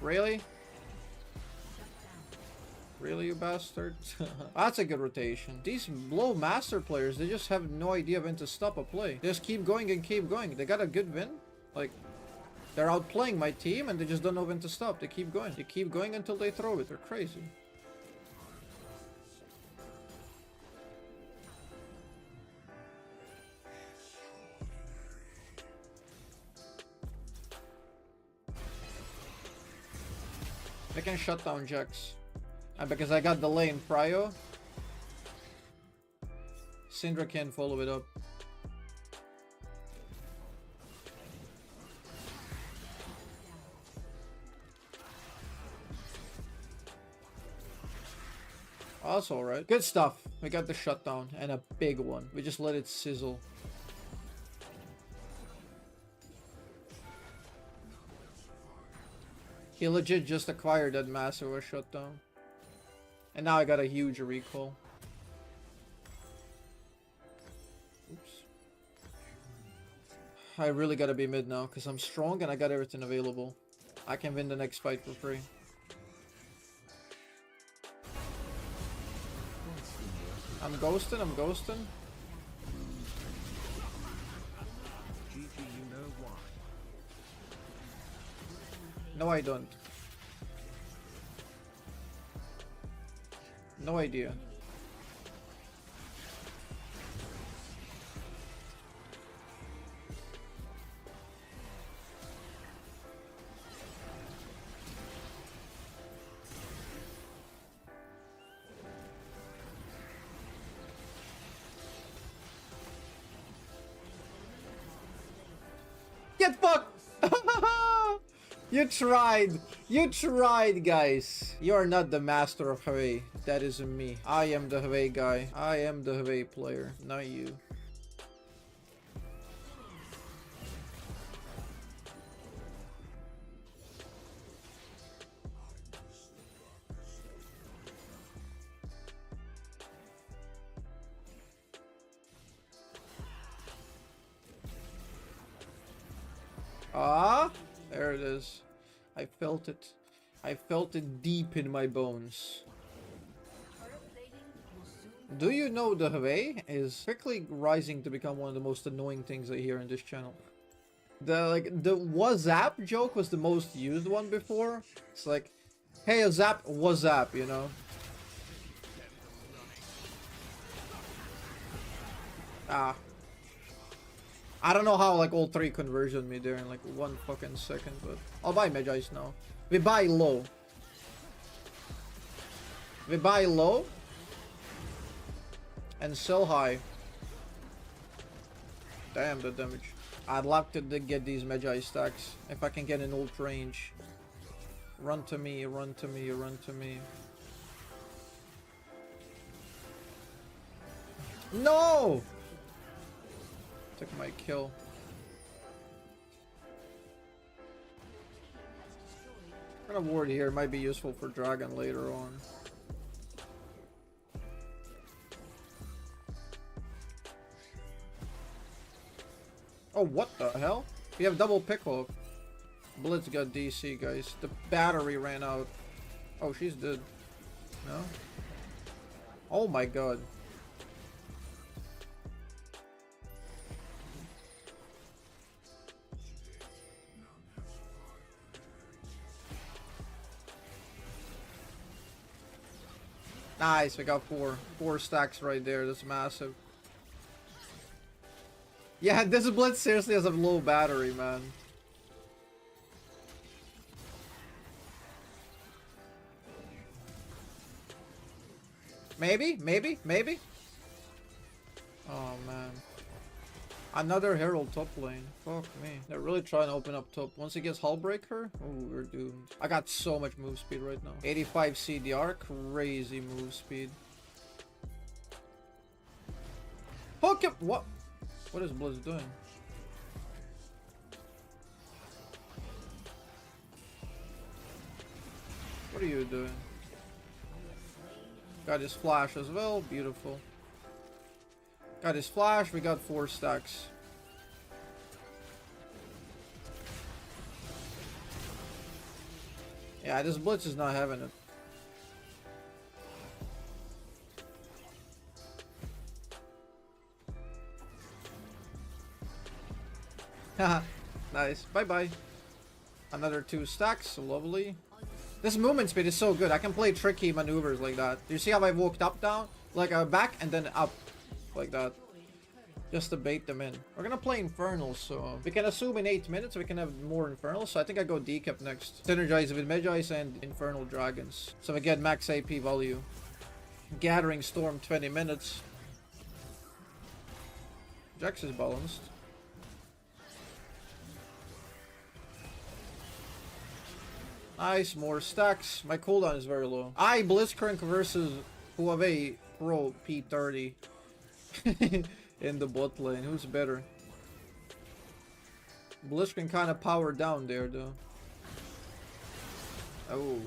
Really? Really, you bastard? That's a good rotation. These low master players, they just have no idea when to stop a play. They just keep going and keep going. They got a good win. Like, they're outplaying my team and they just don't know when to stop. They keep going. They keep going until they throw it. They're crazy. I can shut down Jax. And because I got the lane prio, Syndra can't follow it up. Oh, that's alright. Good stuff. We got the shutdown and a big one. We just let it sizzle. He legit just acquired that massive shutdown. And now I got a huge recall. Oops. I really gotta be mid now because I'm strong and I got everything available. I can win the next fight for free. I'm ghosting, I'm ghosting. No, I don't. No idea. Get fucked! You tried! You tried, guys! You are not the master of Hawaii. That is me. I am the Hawaii guy. I am the Hawaii player, not you. Ah, there it is. I felt it. I felt it deep in my bones. Do you know the Hawaii is quickly rising to become one of the most annoying things I hear in this channel? The WhatsApp joke was the most used one before. It's like, hey, a zap, WhatsApp, you know? Ah. I don't know how like all three conversion me there in like 1 fucking second, but I'll buy Magi's now. We buy low. We buy low and sell high. Damn the damage. I'd love to get these Magi stacks if I can get an ult range. Run to me, run to me, run to me. No! Took my kill. I'm gonna ward here, might be useful for Dragon later on. Oh, what the hell? We have double pickle. Blitz got DC, guys. The battery ran out. Oh, she's dead. No? Oh my god. Nice, we got four stacks right there. That's massive. Yeah, this Blitz seriously has a low battery, man. Maybe. Oh man. Another Herald top lane. Fuck me. They're really trying to open up top. Once it gets Hullbreaker, oh, we're doomed. I got so much move speed right now. 85 CDR, crazy move speed. Hook him! What? What is Blizz doing? What are you doing? Got his flash as well. Beautiful. Got his flash. We got 4 stacks. Yeah, this Blitz is not having it. Haha. Nice. Bye-bye. Another 2 stacks. Lovely. This movement speed is so good. I can play tricky maneuvers like that. Do you see how I walked up, down? Like back and then up. Like that. Just to bait them in. We're gonna play Infernals, so we can assume in 8 minutes we can have more Infernals. So I think I go decap next. Synergize with Magi's and Infernal Dragons. So we get max AP value. Gathering Storm 20 minutes. Jax is balanced. Nice, more stacks. My cooldown is very low. Blitzcrank versus Huawei Pro P30 in the bot lane. Who's better? Blitzcrank kind of powered down there, though. Oh.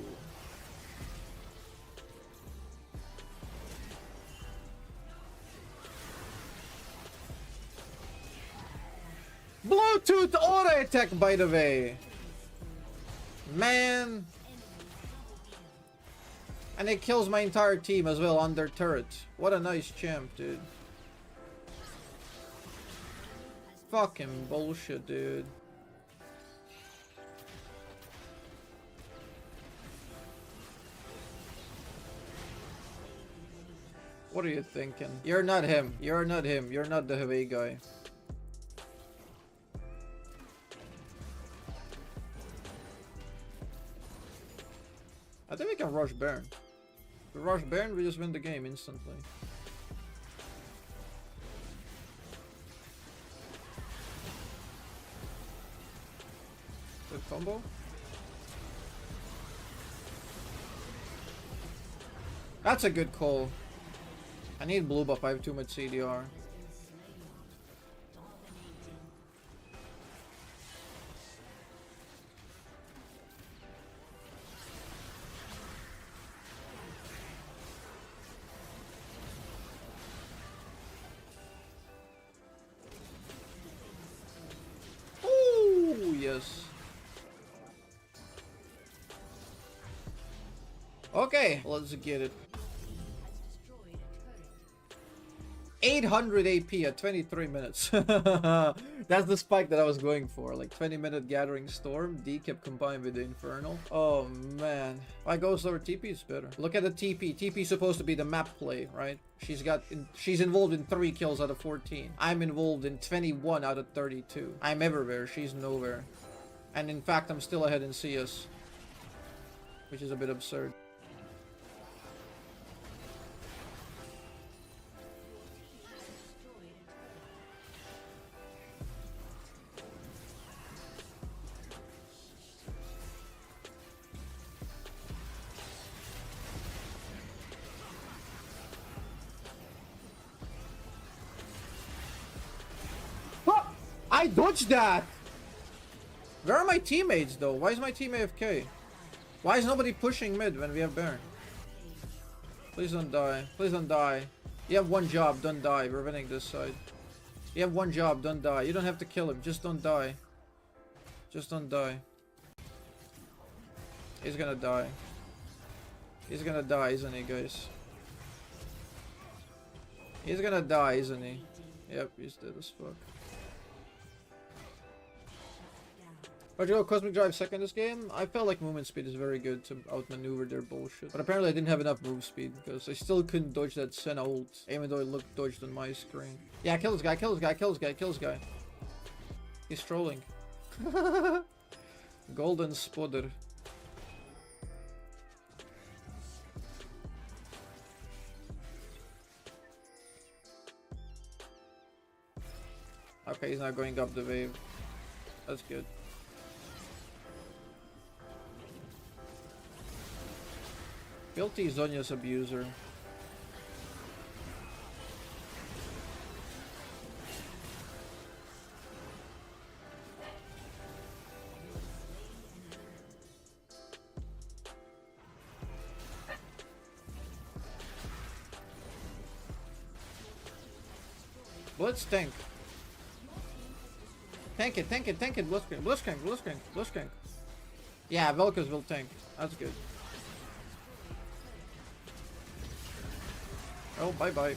Bluetooth auto attack, by the way. Man. And it kills my entire team as well on their turret. What a nice champ, dude. Fucking bullshit, dude. What are you thinking? You're not him. You're not him. You're not the Hawaii guy. I think we can rush Baron. If we rush Baron, we just win the game instantly. Good combo. That's a good call. I need blue buff, I have too much CDR. Ooh, yes. Okay, let's get it. 800 AP at 23 minutes. That's the spike that I was going for. Like 20-minute Gathering Storm. D kept combined with the Infernal. Oh man. Why go slower? TP is better. Look at the TP. TP is supposed to be the map play, right? She's involved in 3 kills out of 14. I'm involved in 21 out of 32. I'm everywhere. She's nowhere. And in fact, I'm still ahead in CS. Which is a bit absurd. I dodged that! Where are my teammates though? Why is my team AFK? Why is nobody pushing mid when we have Baron? Please don't die. Please don't die. You have one job, don't die. We're winning this side. You have one job, don't die. You don't have to kill him, just don't die. Just don't die. He's gonna die. He's gonna die, isn't he, guys? He's gonna die, isn't he? Yep, he's dead as fuck. Why'd you go Cosmic Drive second this game? I felt like movement speed is very good to outmaneuver their bullshit. But apparently I didn't have enough move speed because I still couldn't dodge that Senna ult, even though it looked dodged on my screen. Yeah, kill this guy, kill this guy, kill this guy, kill this guy. He's trolling. Golden Spodder. Okay, he's not going up the wave. That's good. Guilty Zonya's abuser. Blitz tank. Tank it, tank it, tank it, Blitzcrank, Blitzcrank, Blitzcrank, Blitzcrank. Yeah, Velkas will tank. That's good. Oh, bye-bye.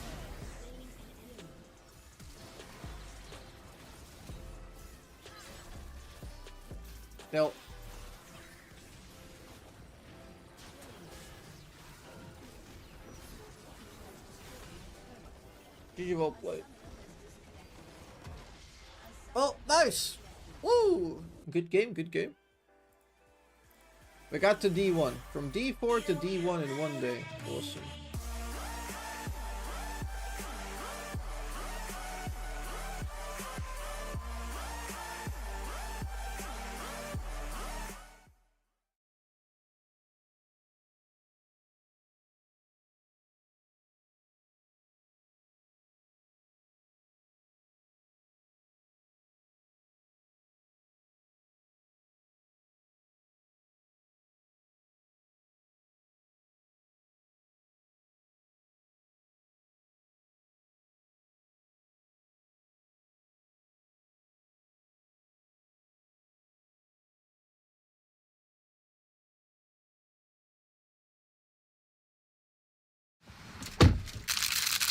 Still. GG, well played. Oh, nice! Woo! Good game, good game. We got to D1. From D4 to D1 in one day. Awesome.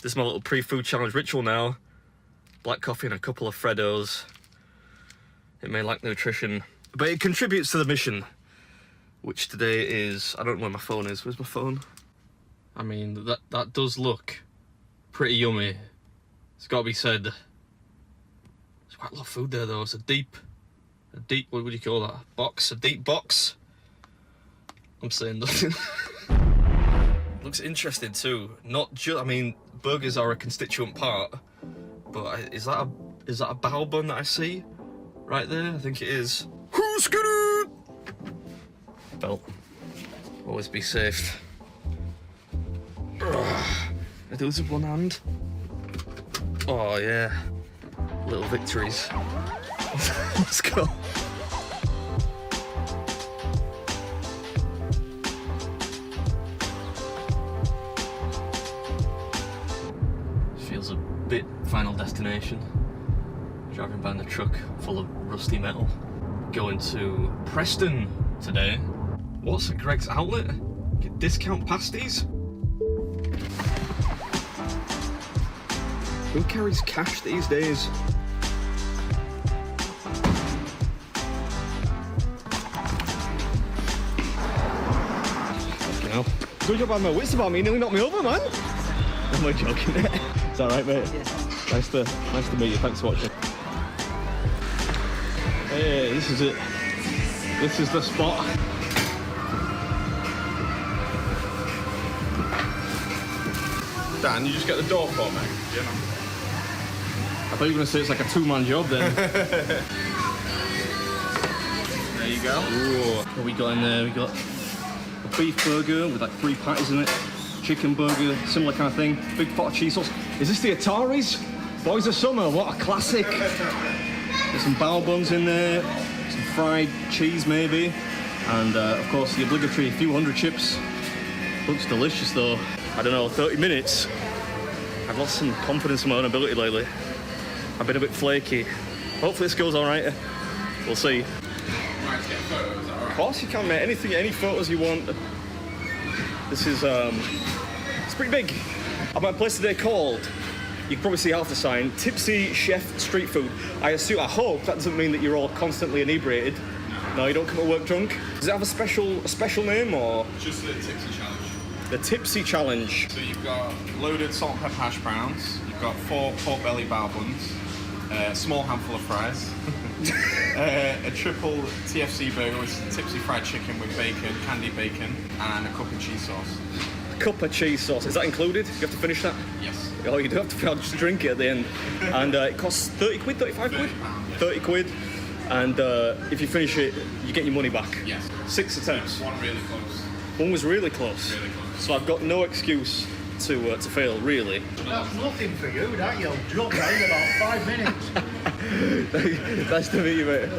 This is my little pre-food challenge ritual now. Black coffee and a couple of Freddos. It may lack nutrition, but it contributes to the mission, which today is... I don't know where my phone is. Where's my phone? I mean, that does look pretty yummy. It's got to be said. There's quite a lot of food there, though. It's a deep, what would you call that? Box? A deep box? I'm saying nothing. Looks interesting too. Not just, I mean, burgers are a constituent part, but is that a bao bun that I see right there? I think it is. Well, always be safe. do this with one hand. Oh yeah, little victories. Let's go. Feels a bit Final Destination. Driving behind a truck full of rusty metal. Going to Preston today. What's at Greg's Outlet? Get discount pasties? Who carries cash these days? Fucking hell. Good job I had my wits about me, nearly knocked me over, man. Am I joking? Is that right, mate? Yeah. Nice to meet you. Thanks for watching. Hey, this is it. This is the spot. Dan, you just get the door for me? Yeah, man. I thought you were going to say it's like a two-man job then. There you go. Ooh. What we got in there? We got a beef burger with like 3 patties in it. Chicken burger, similar kind of thing. Big pot of cheese sauce. Is this the Ataris? Boys of Summer, what a classic. There's some bao buns in there, some fried cheese maybe, and of course the obligatory few hundred chips. Looks delicious though. I don't know, 30 minutes. I've lost some confidence in my own ability lately. I've been a bit flaky. Hopefully this goes all right. We'll see. Of course you can, mate. Anything, any photos you want. This is, it's pretty big. I'm at a place today called, you can probably see half the sign, Tipsy Chef Street Food. I hope that doesn't mean that you're all constantly inebriated. No, you don't come to work drunk. Does it have a special name or? Just the Tipsy Challenge. The Tipsy Challenge. So you've got loaded salt and pepper hash browns, you've got 4 pork belly bao buns, a small handful of fries, a triple TFC burger with tipsy fried chicken with bacon, candied bacon, and a cup of cheese sauce. A cup of cheese sauce, is that included? You have to finish that? Yes. Oh, you do have to just drink it at the end. And it costs 30 quid, 35 quid? 30 quid. And if you finish it, you get your money back. Yes. 6 attempts. One really close. One was really close. Really close. So I've got no excuse to fail, really. That's nothing for you, that you'll drop down in about 5 minutes. Nice to meet you, mate.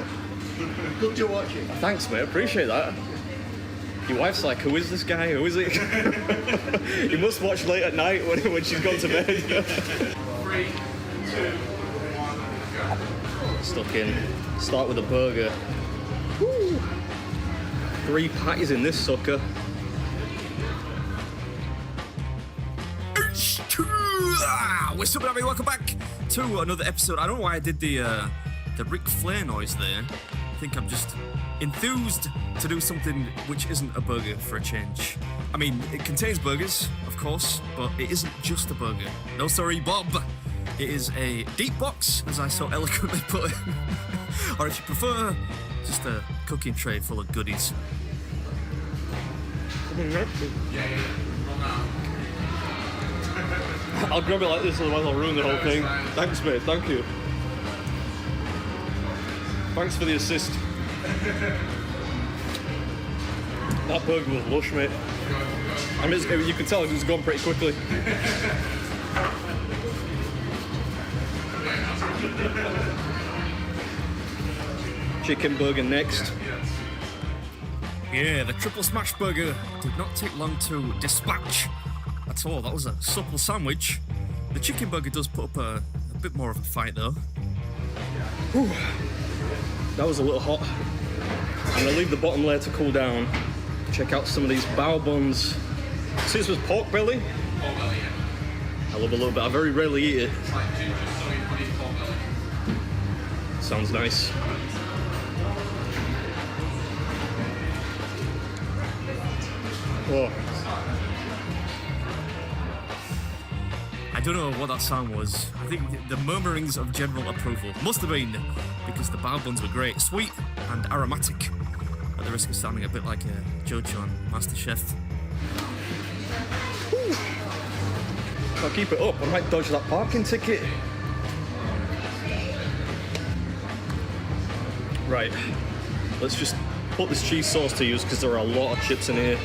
Good to watch it. Thanks, mate. Appreciate that. Your wife's like, who is this guy? Who is it? You must watch late at night when she's gone to bed. 3, 2, 1, go. Stuck in. Start with a burger. Woo. 3 patties in this sucker. What's up, everybody? Welcome back to another episode. I don't know why I did the Ric Flair noise there. I think I'm just enthused to do something which isn't a burger for a change. I mean, it contains burgers, of course, but it isn't just a burger. No, sorry, Bob. It is a deep box, as I so eloquently put it. Or if you prefer, just a cooking tray full of goodies. I'll grab it like this, otherwise I'll ruin the whole thing. Thanks, mate. Thank you. Thanks for the assist. That burger was lush, mate. I mean, you can tell it's gone pretty quickly. Chicken burger next. Yeah, the triple smash burger did not take long to dispatch at all. That was a supple sandwich. The chicken burger does put up a bit more of a fight though. Whew. That was a little hot. I'm gonna leave the bottom layer to cool down. Check out some of these bao buns. See, this was pork belly? Pork belly, yeah. I love a little bit. I very rarely eat it. It's like ginger, soy, honey, pork belly. Sounds nice. Oh. I don't know what that sound was. I think the murmurings of general approval must have been because the bao buns were great, sweet and aromatic, at the risk of sounding a bit like a Jojo on MasterChef. Whew. If I keep it up, I might dodge that parking ticket. Right, let's just put this cheese sauce to use because there are a lot of chips in here.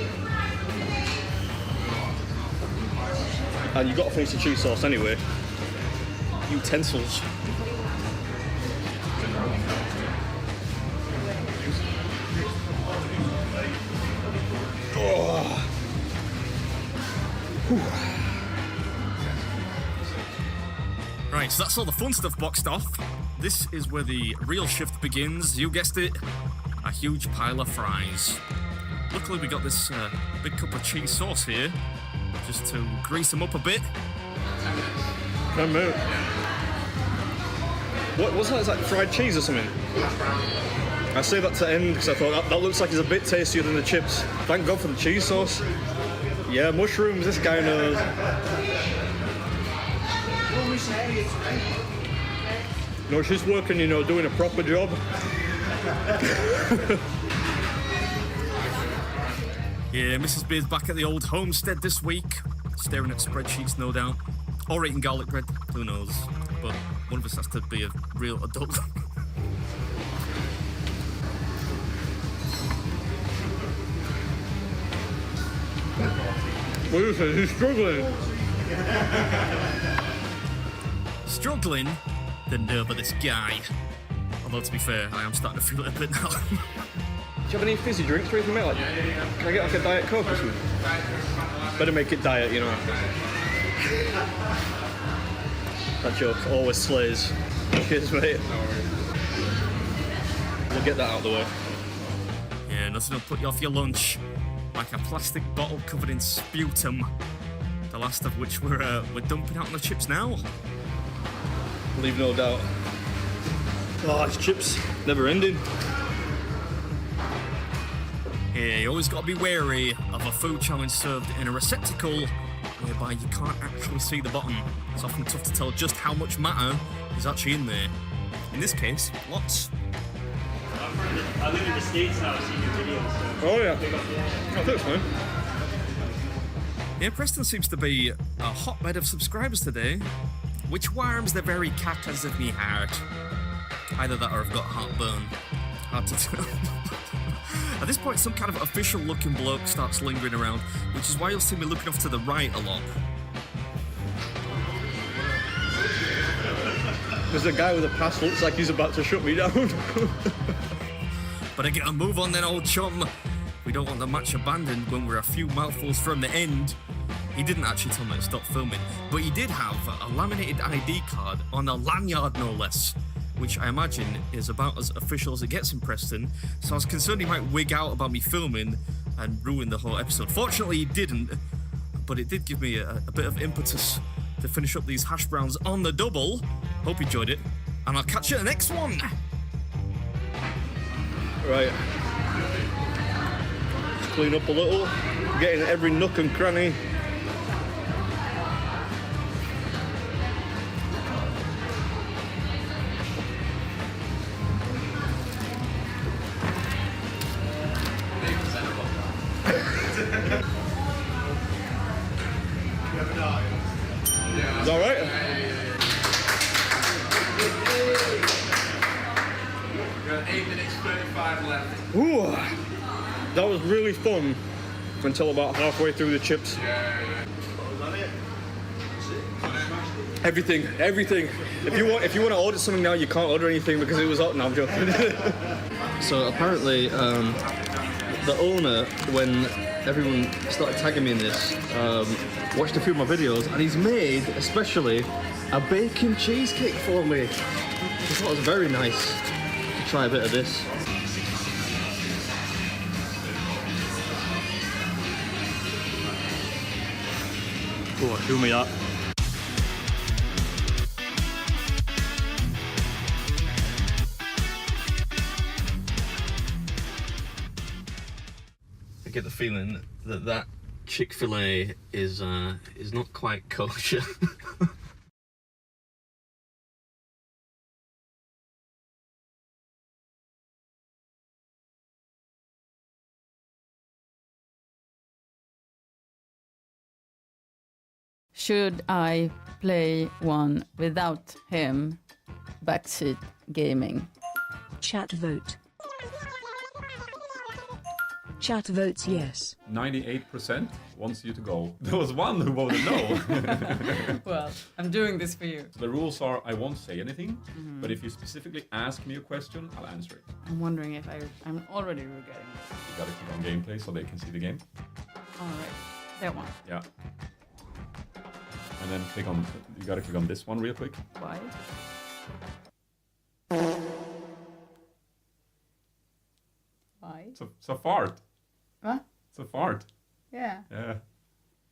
And you got to finish the cheese sauce anyway. Utensils. Oh. Right, so that's all the fun stuff boxed off. This is where the real shift begins. You guessed it, a huge pile of fries. Luckily we got this big cup of cheese sauce here, just to grease them up a bit. Come out. What's that? Is that fried cheese or something? I say that to end because I thought that looks like it's a bit tastier than the chips. Thank God for the cheese sauce. Yeah, mushrooms, this guy knows. No, she's working, you know, doing a proper job. Yeah, Mrs. Beard's back at the old homestead this week, staring at spreadsheets, no doubt. Or eating garlic bread, who knows. But one of us has to be a real adult. What is it? He's struggling. Struggling? The nerve of this guy. Although, to be fair, I am starting to feel it a bit now. Do you have any fizzy drinks or anything, mate? Like, can I get like a Diet Coke or something? Better make it diet, you know. That joke always slays. Cheers, mate. We'll get that out of the way. Yeah, nothing will put you off your lunch. Like a plastic bottle covered in sputum. The last of which we're dumping out on the chips now. Leave no doubt. Oh, it's chips. Never ending. Yeah, you always got to be wary of a food challenge served in a receptacle whereby you can't actually see the bottom. It's often tough to tell just how much matter is actually in there. In this case, lots. I live in the States now, I've seen your videos. So Oh yeah. I think it's fine. Yeah, Preston seems to be a hotbed of subscribers today, which warms the very cackles of me heart. Either that or I've got heartburn. Hard to tell. At this point, some kind of official-looking bloke starts lingering around, which is why you'll see me looking off to the right a lot. There's a guy with a pass looks like he's about to shut me down. But I get a move on then, old chum. We don't want the match abandoned when we're a few mouthfuls from the end. He didn't actually tell me to stop filming, but he did have a laminated ID card on a lanyard, no less, which I imagine is about as official as it gets in Preston, so I was concerned he might wig out about me filming and ruin the whole episode. Fortunately, he didn't, but it did give me a bit of impetus to finish up these hash browns on the double. Hope you enjoyed it, and I'll catch you in the next one. Right. Let's clean up a little, get in every nook and cranny. Is that right? We've got 8 minutes 35 left. Ooh, that was really fun until about halfway through the chips. Everything. If you want to order something now, you can't order anything because it was hot. No, I'm joking. So apparently, the owner, when everyone started tagging me in this, watched a few of my videos, and he's made, especially, a bacon cheesecake for me. I thought it was very nice to try a bit of this. Oh, do me that. I get the feeling that that Chick-fil-A is not quite kosher. Should I play one without him? Backseat gaming. Chat vote. Chat votes yes. 98% wants you to go. There was one who voted no. Well, I'm doing this for you. The rules are I won't say anything, but if you specifically ask me a question, I'll answer it. I'm wondering if I'm already regretting this. You gotta click on gameplay so they can see the game. Alright, that one. Yeah. And then click on, you gotta click on this one real quick. Why? Why? It's a fart. What? It's a fart. Yeah. Yeah.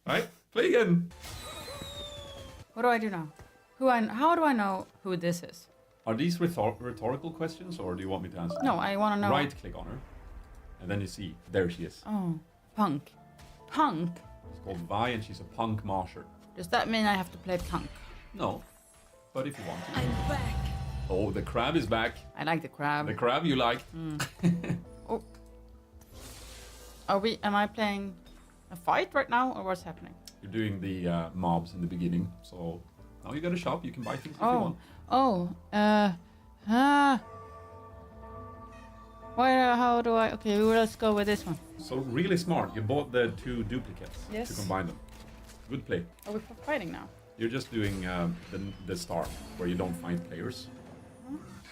Right? Play again. What do I do now? How do I know who this is? Are these rhetorical questions or do you want me to answer? No, I want to know. Right click on her. And then you see, there she is. Oh, punk. Punk? It's called Vi and she's a punk marsher. Does that mean I have to play punk? No. But if you want to. I'm back. Oh, the crab is back. I like the crab. The crab you like. Oh. Am I playing a fight right now or what's happening? You're doing the mobs in the beginning. So now you got a shop, you can buy things if you want. How do I? Okay, let's go with this one. So really smart. You bought the 2 duplicates to combine them. Good play. Are we fighting now? You're just doing the start where you don't find players.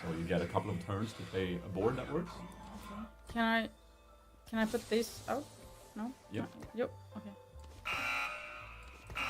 So you get a couple of turns to play a board that works. Can I put this out? No? Yep. Yep. Okay.